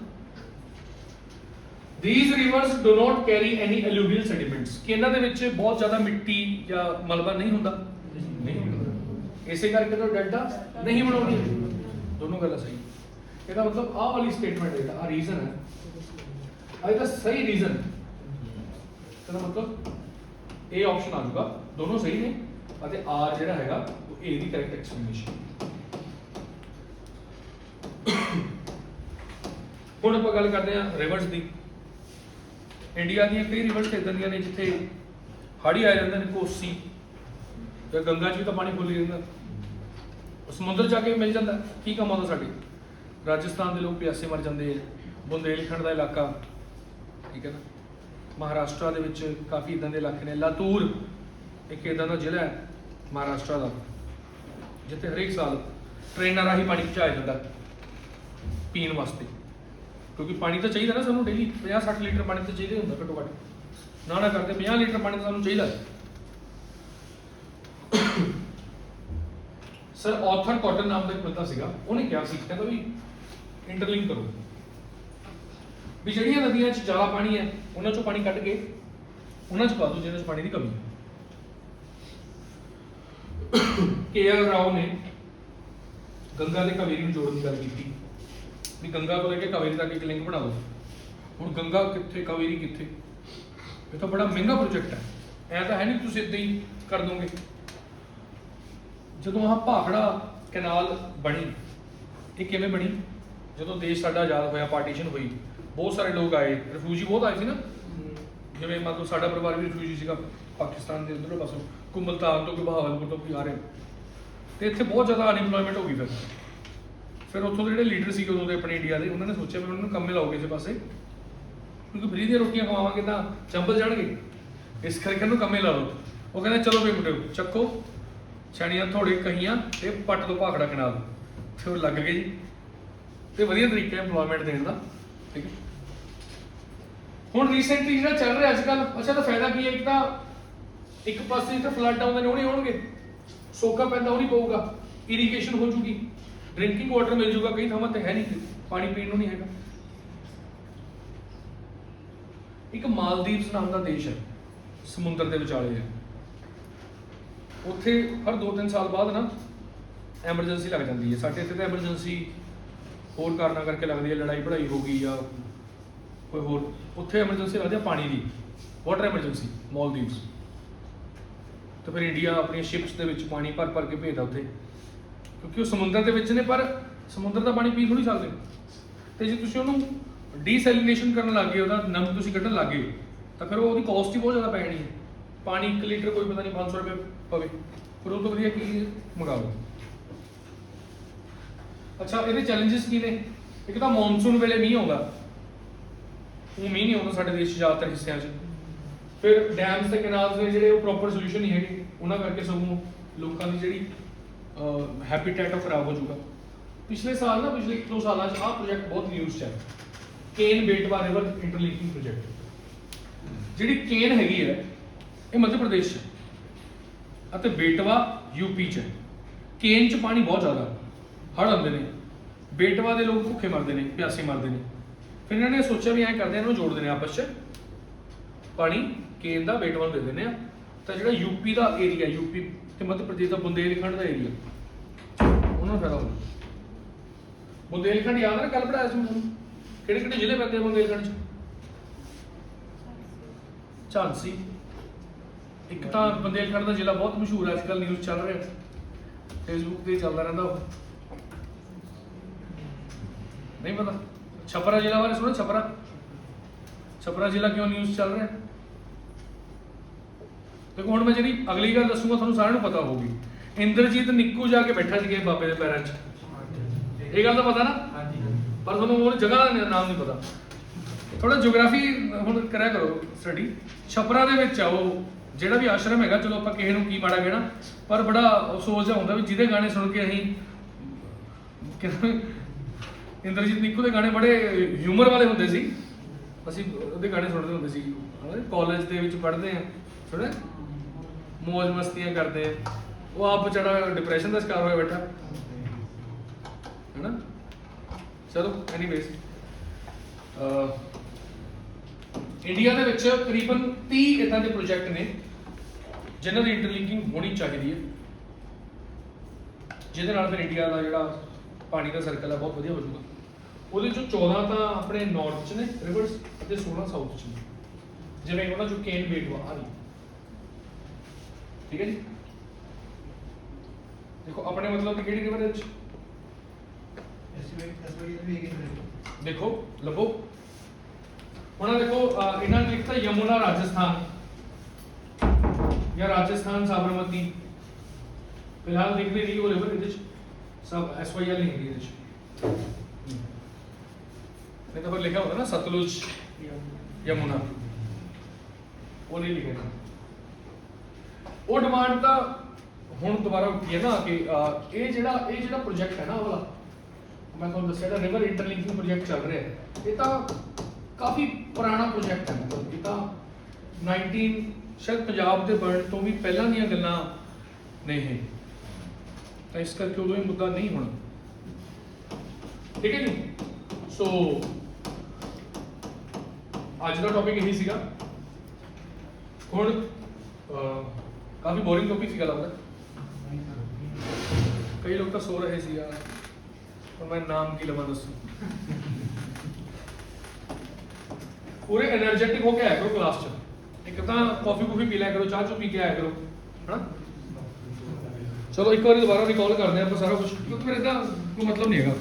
These rivers do not carry any alluvial sediments, ਕਿ ਇਹਨਾਂ ਦੇ ਵਿੱਚ ਬਹੁਤ ਜ਼ਿਆਦਾ ਮਿੱਟੀ ਜਾਂ ਮਲਬਾ ਨਹੀਂ ਹੁੰਦਾ, ਨਹੀਂ ਹੁੰਦਾ। ਇਸੇ ਕਰਕੇ ਤਾਂ ਡੈਲਟਾ ਨਹੀਂ ਬਣਾਉਂਦੀ। ਦੋਨੋਂ ਗੱਲਾਂ ਸਹੀ। ਇਹਦਾ ਮਤਲਬ ਆਹ ਵਾਲੀ ਸਟੇਟਮੈਂਟ ਹੈ ਜਿਹੜਾ ਆ ਰੀਜ਼ਨ ਹੈ, ਆ ਇਹਦਾ ਸਹੀ ਰੀਜ਼ਨ। ਇਹਦਾ ਮਤਲਬ ਇਹ ਆਪਸ਼ਨ ਆ ਜਾਊਗਾ, ਦੋਨੋਂ ਸਹੀ ਨੇ, ਅਤੇ ਆਰ ਜਿਹੜਾ ਹੈਗਾ ਉਹ ਏ ਦੀ ਕਰੈਕਟ ਐਕਸਪਲੇਨੇਸ਼ਨ। ਹੁਣ ਆਪਾਂ ਗੱਲ ਕਰਦੇ ਹਾਂ ਰਿਵਰਸ ਦੀ। ਇੰਡੀਆ ਦੀਆਂ ਕਈ ਰਿਵਰਸ ਇਦਾਂ ਦੀਆਂ ਨੇ ਜਿੱਥੇ ਹੜ੍ਹ ਆ ਜਾਂਦੇ ਨੇ, ਕੋਸੀ ਜਾਂ ਗੰਗਾ 'ਚ ਵੀ ਤਾਂ ਪਾਣੀ ਫੁੱਲ ਜਾਂਦਾ, ਸਮੁੰਦਰ ਜਾ ਕੇ ਮਿਲ ਜਾਂਦਾ। ਕੀ ਕੰਮ ਆਉਂਦਾ ਸਾਡੇ? ਰਾਜਸਥਾਨ ਦੇ ਲੋਕ ਪਿਆਸੇ ਮਰ ਜਾਂਦੇ ਆ, ਬੁੰਦੇਲਖੰਡ ਦਾ ਇਲਾਕਾ, ਠੀਕ ਹੈ ਨਾ। ਮਹਾਰਾਸ਼ਟਰ ਦੇ ਵਿੱਚ ਕਾਫੀ ਇਦਾਂ ਦੇ ਇਲਾਕੇ ਨੇ। ਲਾਤੂਰ ਇੱਕ ਇਦਾਂ ਦਾ ਜ਼ਿਲ੍ਹਾ ਹੈ ਮਹਾਰਾਸ਼ਟਰ ਦਾ, ਜਿੱਥੇ ਹਰੇਕ ਸਾਲ ਟ੍ਰੇਨਾਂ ਰਾਹੀਂ ਪਾਣੀ ਪਹੁੰਚਾਇਆ ਜਾਂਦਾ ਪੀਣ ਵਾਸਤੇ, ਕਿਉਂਕਿ ਪਾਣੀ ਤਾਂ ਚਾਹੀਦਾ ਨਾ ਸਾਨੂੰ ਡੇਲੀ। 50-60 ਲੀਟਰ ਪਾਣੀ ਤਾਂ ਚਾਹੀਦਾ ਹੁੰਦਾ ਘੱਟੋ ਘੱਟ, ਨਾ ਕਰਦੇ 50 ਲੀਟਰ ਪਾਣੀ ਤਾਂ ਸਾਨੂੰ ਚਾਹੀਦਾ। ਸਰ ਆਰਥਰ ਕਾਟਨ ਨਾਮ ਦਾ ਇੱਕ ਬੰਦਾ ਸੀਗਾ, ਉਹਨੇ ਕਿਹਾ ਸੀ, ਕਹਿੰਦਾ ਵੀ ਇੰਟਰਲਿੰਕ ਕਰੋ, ਵੀ ਜਿਹੜੀਆਂ ਨਦੀਆਂ 'ਚ ਜ਼ਿਆਦਾ ਪਾਣੀ ਹੈ ਉਹਨਾਂ 'ਚੋਂ ਪਾਣੀ ਕੱਢ ਕੇ ਉਹਨਾਂ 'ਚ ਪਾ ਦਿਓ ਜਿਹਨਾਂ 'ਚ ਪਾਣੀ ਦੀ ਕਮੀ ਹੈ। ਕੇ.ਆਰ. ਰਾਓ ਨੇ ਗੰਗਾ ਤੇ ਕਾਵੇਰੀ ਨੂੰ ਜੋੜਨ ਦੀ ਗੱਲ ਕੀਤੀ, ਵੀ ਗੰਗਾ ਤੋਂ ਲੈ ਕੇ ਕਾਵੇਰੀ ਤੱਕ ਇੱਕ ਲਿੰਕ ਬਣਾ ਦਿਓ। ਹੁਣ ਗੰਗਾ ਕਿੱਥੇ, ਕਾਵੇਰੀ ਕਿੱਥੇ? ਇਹ ਤਾਂ ਬੜਾ ਮਹਿੰਗਾ ਪ੍ਰੋਜੈਕਟ ਹੈ, ਐ ਤਾਂ ਹੈ ਨਹੀਂ ਤੁਸੀਂ ਇੱਦਾਂ ਹੀ ਕਰ ਦੋਗੇ। ਜਦੋਂ ਆਹ ਭਾਖੜਾ ਕੈਨਾਲ ਬਣੀ, ਇਹ ਕਿਵੇਂ ਬਣੀ? ਜਦੋਂ ਦੇਸ਼ ਸਾਡਾ ਆਜ਼ਾਦ ਹੋਇਆ, ਪਾਰਟੀਸ਼ਨ ਹੋਈ, ਬਹੁਤ ਸਾਰੇ ਲੋਕ ਆਏ, ਰਿਫਿਊਜੀ ਬਹੁਤ ਆਏ ਸੀ ਨਾ। ਜਿਵੇਂ ਮੰਨ ਲਓ ਸਾਡਾ ਪਰਿਵਾਰ ਵੀ ਰਿਫਿਊਜੀ ਸੀਗਾ ਪਾਕਿਸਤਾਨ ਦੇ ਉੱਧਰਲੇ ਪਾਸੋਂ, ਕੋਈ ਮੁਲਤਾਨ ਤੋਂ, ਕੋਈ ਬਹਾਵਲਪੁਰ ਤੋਂ, ਕੋਈ ਆ ਰਹੇ, ਤੇ ਇੱਥੇ ਬਹੁਤ ਜ਼ਿਆਦਾ ਅਨਇੰਪਲੋਇਮੈਂਟ ਹੋ ਗਈ। ਫਿਰ ਉੱਥੋਂ ਦੇ ਜਿਹੜੇ ਲੀਡਰ ਸੀਗੇ ਉਦੋਂ ਦੇ ਆਪਣੇ ਇੰਡੀਆ ਦੇ, ਉਹਨਾਂ ਨੇ ਸੋਚਿਆ ਵੀ ਉਹਨਾਂ ਨੂੰ ਕੰਮ ਮਿਲਾਓ ਕਿਸੇ ਪਾਸੇ, ਕਿਉਂਕਿ ਫਰੀ ਦੀਆਂ ਰੋਟੀਆਂ ਖਵਾਵਾਂਗੇ ਤਾਂ ਚੰਬਲ ਜਾਣਗੇ, ਇਸ ਕਰਕੇ ਉਹਨੂੰ ਕੰਮੇ ਲਾ ਲਓ। ਉਹ ਕਹਿੰਦੇ ਚਲੋ ਵੀ ਮੁੰਡਿਓ ਚੱਕੋ ਛਾਣੀਆਂ, ਥੋੜੇ ਕਹੀਆਂ ਤੇ ਪੱਟ ਤੋਂ ਭਾਖੜਾ ਕਨਾਲ, ਤੇ ਉਹ ਲੱਗ ਗਏ ਜੀ। ਤੇ ਵਧੀਆ ਤਰੀਕਾ ਇੰਪਲੋਇਮੈਂਟ ਦੇਣ ਦਾ, ਠੀਕ ਹੈ। ਹੁਣ ਰੀਸੈਂਟਲੀ ਜਿਹੜਾ ਚੱਲ ਰਿਹਾ ਅੱਜ ਕੱਲ੍ਹ, ਅੱਛਾ ਤਾਂ ਫਾਇਦਾ ਕੀ ਹੈ? ਇੱਕ ਤਾਂ ਇੱਕ ਪਾਸੇ ਜਿੱਥੇ ਫਲੱਡ ਆਉਂਦੇ ਨੇ ਉਹ ਨਹੀਂ ਹੋਣਗੇ, ਸੋਕਾ ਪੈਂਦਾ ਉਹ ਨਹੀਂ ਪਊਗਾ, ਇਰੀਗੇਸ਼ਨ ਹੋ ਜੂਗੀ, ਡਰਿੰਕਿੰਗ ਵਾਟਰ ਮਿਲ ਜੂਗਾ। ਕਈ ਥਾਵਾਂ ਤੇ ਹੈ ਨਹੀਂ, ਪਾਣੀ ਪੀਣ ਨੂੰ ਨਹੀਂ ਹੈਗਾ। ਇੱਕ ਮਾਲਦੀਵਸ ਨਾਮ ਦਾ ਦੇਸ਼ ਹੈ, ਸਮੁੰਦਰ ਦੇ ਵਿਚਾਲੇ ਹੈ, ਉੱਥੇ ਹਰ 2-3 ਸਾਲ ਬਾਅਦ ਨਾ ਐਮਰਜੈਂਸੀ ਲੱਗ ਜਾਂਦੀ ਹੈ। ਸਾਡੇ ਇੱਥੇ ਤਾਂ ਐਮਰਜੈਂਸੀ ਹੋਰ ਕਾਰਨਾਂ ਕਰਕੇ ਲੱਗਦੀ ਹੈ, ਲੜਾਈ ਪੜਾਈ ਹੋ ਗਈ ਜਾਂ ਕੋਈ ਹੋਰ। ਉੱਥੇ ਐਮਰਜੈਂਸੀ ਲੱਗਦੀ ਹੈ ਪਾਣੀ ਦੀ, ਵਾਟਰ ਐਮਰਜੈਂਸੀ, ਮਾਲਦੀਵਸ। ਤਾਂ ਫਿਰ ਇੰਡੀਆ ਆਪਣੀਆਂ ਸ਼ਿਪਸ ਦੇ ਵਿੱਚ ਪਾਣੀ ਭਰ ਭਰ ਕੇ ਭੇਜਦਾ ਉੱਥੇ, ਕਿਉਂਕਿ ਉਹ ਸਮੁੰਦਰ ਦੇ ਵਿੱਚ ਨੇ, ਪਰ ਸਮੁੰਦਰ ਦਾ ਪਾਣੀ ਪੀ ਥੋੜ੍ਹੀ ਸਕਦੇ। ਤੇ ਜੇ ਤੁਸੀਂ ਉਹਨੂੰ ਡੀਸੈਲੀਨੇਸ਼ਨ ਕਰਨ ਲੱਗ ਗਏ, ਉਹਦਾ ਨਮਕ ਤੁਸੀਂ ਕੱਢਣ ਲੱਗ ਗਏ, ਤਾਂ ਫਿਰ ਉਹਦੀ ਕਾਸਟ ਹੀ ਬਹੁਤ ਜ਼ਿਆਦਾ ਪੈ ਜਾਣੀ ਹੈ। ਪਾਣੀ 1 ਲੀਟਰ ਕੋਈ ਪਤਾ ਨਹੀਂ 500 ਰੁਪਏ ਪਵੇ, ਫਿਰ ਉਹ ਤੋਂ ਵਧੀਆ ਕੀ ਮੰਗਾ ਲਓ। ਅੱਛਾ, ਇਹਦੇ ਚੈਲੰਜਸ ਕੀ ਨੇ? ਇੱਕ ਤਾਂ ਮੌਨਸੂਨ ਵੇਲੇ ਮੀਂਹ ਆਉਂਦਾ, ਉਹ ਮੀਂਹ ਨਹੀਂ ਆਉਂਦਾ ਸਾਡੇ ਦੇਸ਼ 'ਚ ਜ਼ਿਆਦਾਤਰ ਹਿੱਸਿਆਂ 'ਚ। ਫਿਰ ਡੈਮਸ ਤੇ ਕੈਨਾਲਸ ਨੇ ਜਿਹੜੇ, ਉਹ ਪ੍ਰੋਪਰ ਸੋਲੂਸ਼ਨ ਨਹੀਂ ਹੈਗੇ, ਉਹਨਾਂ ਕਰਕੇ ਸਗੋਂ ਲੋਕਾਂ ਦੀ ਜਿਹੜੀ ਹੈਬਿਟੈਟ ਉਹ ਖਰਾਬ ਹੋ ਜਾਊਗਾ। ਪਿਛਲੇ ਸਾਲ ਨਾ, ਪਿਛਲੇ 1-2 ਸਾਲਾਂ 'ਚ ਆਹ ਪ੍ਰੋਜੈਕਟ ਬਹੁਤ ਨਿਊਜ਼ 'ਚ ਹੈ, ਕੇਨ ਬੇਟਵਾ ਰਿਵਰ ਇੰਟਰਲਿੰਕਿੰਗ ਪ੍ਰੋਜੈਕਟ। ਜਿਹੜੀ ਕੇਨ ਹੈਗੀ ਹੈ ਇਹ ਮੱਧ ਪ੍ਰਦੇਸ਼ 'ਚ ਹੈ ਅਤੇ ਬੇਟਵਾ ਯੂਪੀ 'ਚ ਹੈ। ਕੇਨ 'ਚ ਪਾਣੀ ਬਹੁਤ ਜ਼ਿਆਦਾ, ਹੜ੍ਹ ਆਉਂਦੇ ਨੇ, ਬੇਟਵਾ ਦੇ ਲੋਕ ਭੁੱਖੇ ਮਰਦੇ ਨੇ, ਪਿਆਸੇ ਮਰਦੇ ਨੇ। ਫਿਰ ਇਹਨਾਂ ਨੇ ਸੋਚਿਆ ਵੀ ਐਂ ਕਰਦੇ ਆ, ਇਹਨੂੰ ਜੋੜਦੇ ਨੇ ਆਪਸ 'ਚ, ਪਾਣੀ ਕੇਨ ਦਾ ਬੇਟਵਾ ਨੂੰ ਦੇ ਦਿੰਦੇ ਆ। ਤਾਂ ਜਿਹੜਾ ਯੂਪੀ ਦਾ ਏਰੀਆ, ਯੂਪੀ ਤੇ ਮੱਧ ਪ੍ਰਦੇਸ਼ ਦਾ ਬੁੰਦੇਲਖੰਡ ਦਾ ਏਰੀਆ, ਉਹਨਾਂ ਨੂੰ ਫਾਇਦਾ ਹੋਊਗਾ। ਬੁੰਦੇਲਖੰਡ ਯਾਦ ਹੈ, ਕੱਲ ਪੜਾਇਆ ਸੀ ਮੈਨੂੰ, ਕਿਹੜੇ ਕਿਹੜੇ ਜ਼ਿਲ੍ਹੇ ਪੈਂਦੇ ਆ ਬੁੰਦੇਲਖੰਡ 'ਚ? ਝਾਂਸੀ। ਇੱਕ ਤਾਂ ਬੁੰਦੇਲਖੰਡ ਦਾ ਜ਼ਿਲ੍ਹਾ ਬਹੁਤ ਮਸ਼ਹੂਰ ਹੈ, ਅੱਜ ਕੱਲ੍ਹ ਨਿਊਜ਼ ਚੱਲ ਰਿਹਾ, ਫੇਸਬੁੱਕ ਤੇ ਚੱਲਦਾ ਰਹਿੰਦਾ ਉਹ, ਨਹੀਂ ਪਤਾ? ਛਪਰਾ ਜ਼ਿਲ੍ਹਾ ਬਾਰੇ ਸੁਣੋ, ਛਪਰਾ ਜ਼ਿਲ੍ਹਾ ਕਿਉਂ ਨਿਊਜ਼ ਚੱਲ ਰਿਹਾ? ਦੇਖੋ ਹੁਣ ਮੈਂ ਜਿਹੜੀ ਅਗਲੀ ਗੱਲ ਦੱਸੂਗਾ ਤੁਹਾਨੂੰ ਸਾਰਿਆਂ ਨੂੰ ਪਤਾ ਹੋਊਗੀ। ਇੰਦਰਜੀਤ ਨਿੱਕੂ ਜਾ ਕੇ ਬੈਠਾ ਸੀ ਬਾਬੇ ਦੇ ਪੈਰਾਂ 'ਚ, ਇਹ ਗੱਲ ਤਾਂ ਪਤਾ ਨਾ? ਪਰ ਤੁਹਾਨੂੰ ਉਹ ਜਗ੍ਹਾ ਦਾ ਨਾਮ ਨਹੀਂ ਪਤਾ। ਥੋੜਾ ਜਿਓਗ੍ਰਾਫੀ ਹੁਣ ਕਰਿਆ ਕਰੋ ਸਟੱਡੀ। ਛਪਰਾ ਦੇ ਵਿੱਚ ਆ ਉਹ ਜਿਹੜਾ ਵੀ ਆਸ਼ਰਮ ਹੈਗਾ। ਚਲੋ ਆਪਾਂ ਕਿਸੇ ਨੂੰ ਕੀ ਮਾੜਾ ਕਹਿਣਾ, ਪਰ ਬੜਾ ਅਫਸੋਸ ਜਿਹਾ ਹੁੰਦਾ ਵੀ ਜਿਹਦੇ ਗਾਣੇ ਸੁਣ ਕੇ ਅਸੀਂ, ਇੰਦਰਜੀਤ ਨਿੱਕੂ ਦੇ ਗਾਣੇ ਬੜੇ ਹਿਊਮਰ ਵਾਲੇ ਹੁੰਦੇ ਸੀ, ਅਸੀਂ ਉਹਦੇ ਗਾਣੇ ਸੁਣਦੇ ਹੁੰਦੇ ਸੀ, ਕਾਲਜ ਦੇ ਵਿੱਚ ਪੜ੍ਹਦੇ ਆ, ਸੁਣੇ, ਮੌਜ ਮਸਤੀਆਂ ਕਰਦੇ ਆ। ਉਹ ਆਪ ਵਿਚਾਰਾ ਡਿਪਰੈਸ਼ਨ ਦਾ ਸ਼ਿਕਾਰ ਹੋਇਆ ਬੈਠਾ ਹੈ ਨਾ। ਚਲੋ ਐਨੀਵੇਜ਼, ਇੰਡੀਆ ਦੇ ਵਿੱਚ ਤਕਰੀਬਨ 30 ਇਦਾਂ ਦੇ ਪ੍ਰੋਜੈਕਟ ਨੇ ਜਿਨ੍ਹਾਂ ਦੀ ਇੰਟਰਲਿੰਕਿੰਗ ਹੋਣੀ ਚਾਹੀਦੀ ਹੈ, ਜਿਹਦੇ ਨਾਲ ਫਿਰ ਇੰਡੀਆ ਦਾ ਜਿਹੜਾ ਪਾਣੀ ਦਾ ਸਰਕਲ ਹੈ ਬਹੁਤ ਵਧੀਆ ਹੋ ਜਾਊਗਾ। ਉਹਦੇ ਚੋਂ 14 ਤਾਂ ਆਪਣੇ ਨਾਰਥ 'ਚ ਨੇ ਰਿਵਰਸ ਅਤੇ 16 ਸਾਊਥ 'ਚ ਨੇ, ਜਿਵੇਂ ਉਹਨਾਂ ਚੋਂ ਕੇਨ ਬੇਟਵਾ ਆ ਰਹੀ, ਠੀਕ ਹੈ ਜੀ। ਦੇਖੋ ਆਪਣੇ ਮਤਲਬ ਕਿ ਕਿਹੜੀ ਰਿਵਰ ਵਿੱਚ ਦੇਖੋ ਲੱਭੋ। ਹੁਣ ਦੇਖੋ ਇਹਨਾਂ ਨੇ ਲਿਖਤਾ ਯਮੁਨਾ ਰਾਜਸਥਾਨ ਜਾਂ ਰਾਜਸਥਾਨ ਸਾਬਰਮਤੀ, ਫਿਲਹਾਲ ਦੇਖਦੇ ਨਹੀਂ ਉਹ ਰਿਵਰ, ਇਹਦੇ 'ਚ ਸਭ SYL ਨਹੀਂ ਹੈਗੀ ਇਹਦੇ 'ਚ, ਨਹੀਂ ਤਾਂ ਫਿਰ ਲਿਖਿਆ ਹੁੰਦਾ ਨਾ ਸਤਲੁਜ ਯਮੁਨਾ, ਉਹ ਨਹੀਂ ਲਿਖਿਆ। ਉਹ ਡਿਮਾਂਡ ਤਾਂ ਹੁਣ ਦੁਬਾਰਾ ਉੱਠੀ ਹੈ ਨਾ ਕਿ ਇਹ ਜਿਹੜਾ ਪ੍ਰੋਜੈਕਟ ਹੈ ਨਾ, ਉਹ ਵਾਲਾ ਮੈਂ ਤੁਹਾਨੂੰ ਦੱਸਿਆ ਤਾਂ ਰਿਵਰ ਇੰਟਰਲਿੰਕਿੰਗ ਪ੍ਰੋਜੈਕਟ ਚੱਲ ਰਿਹਾ ਹੈ, ਇਹ ਤਾਂ ਕਾਫੀ ਪੁਰਾਣਾ ਪ੍ਰੋਜੈਕਟ ਹੈ। ਮਤਲਬ ਇਹ ਤਾਂ 19 ਸ਼ਾਇਦ ਪੰਜਾਬ ਦੇ ਬਣਨ ਤੋਂ ਵੀ ਪਹਿਲਾਂ ਦੀਆਂ ਗੱਲਾਂ ਨੇ ਇਹ, ਤਾਂ ਇਸ ਕਰਕੇ ਉਦੋਂ ਇਹ ਮੁੱਦਾ ਨਹੀਂ ਹੋਣਾ, ਠੀਕ ਹੈ ਜੀ। ਸੋ ਅੱਜ ਦਾ ਟੌਪਿਕ ਇਹੀ ਸੀਗਾ। ਹੁਣ ਕਾਫੀ ਬੋਰਿੰਗ ਟੌਪਿਕ ਸੀਗਾ ਲੱਗਦਾ, ਕਈ ਲੋਕ ਤਾਂ ਸੋ ਰਹੇ ਸੀ ਯਾਰ, ਪਰ ਮੈਂ ਨਾਮ ਕੀ ਲਵਾਂ ਦੱਸੋ। ਪੂਰੇ એનર્ਜੈਟਿਕ ਹੋ ਕੇ ਆਇਆ ਕਰੋ ਕਲਾਸ 'ਚ, ਇੱਕ ਤਾਂ ਕਾਫੀ ਪੀ ਲਿਆ ਕਰੋ, ਚਾਹ ਚੂ ਪੀ ਕੇ ਆਇਆ ਕਰੋ, ਹਨਾ। ਚਲੋ ਇੱਕ ਵਾਰੀ ਦੁਬਾਰਾ ਰਿਕਾਲ ਕਰਦੇ ਆਪਾਂ ਸਾਰਾ ਕੁਝ, ਕਿਉਂਕਿ ਫਿਰ ਇਹਦਾ ਕੋਈ ਮਤਲਬ ਨਹੀਂ ਹੈਗਾ।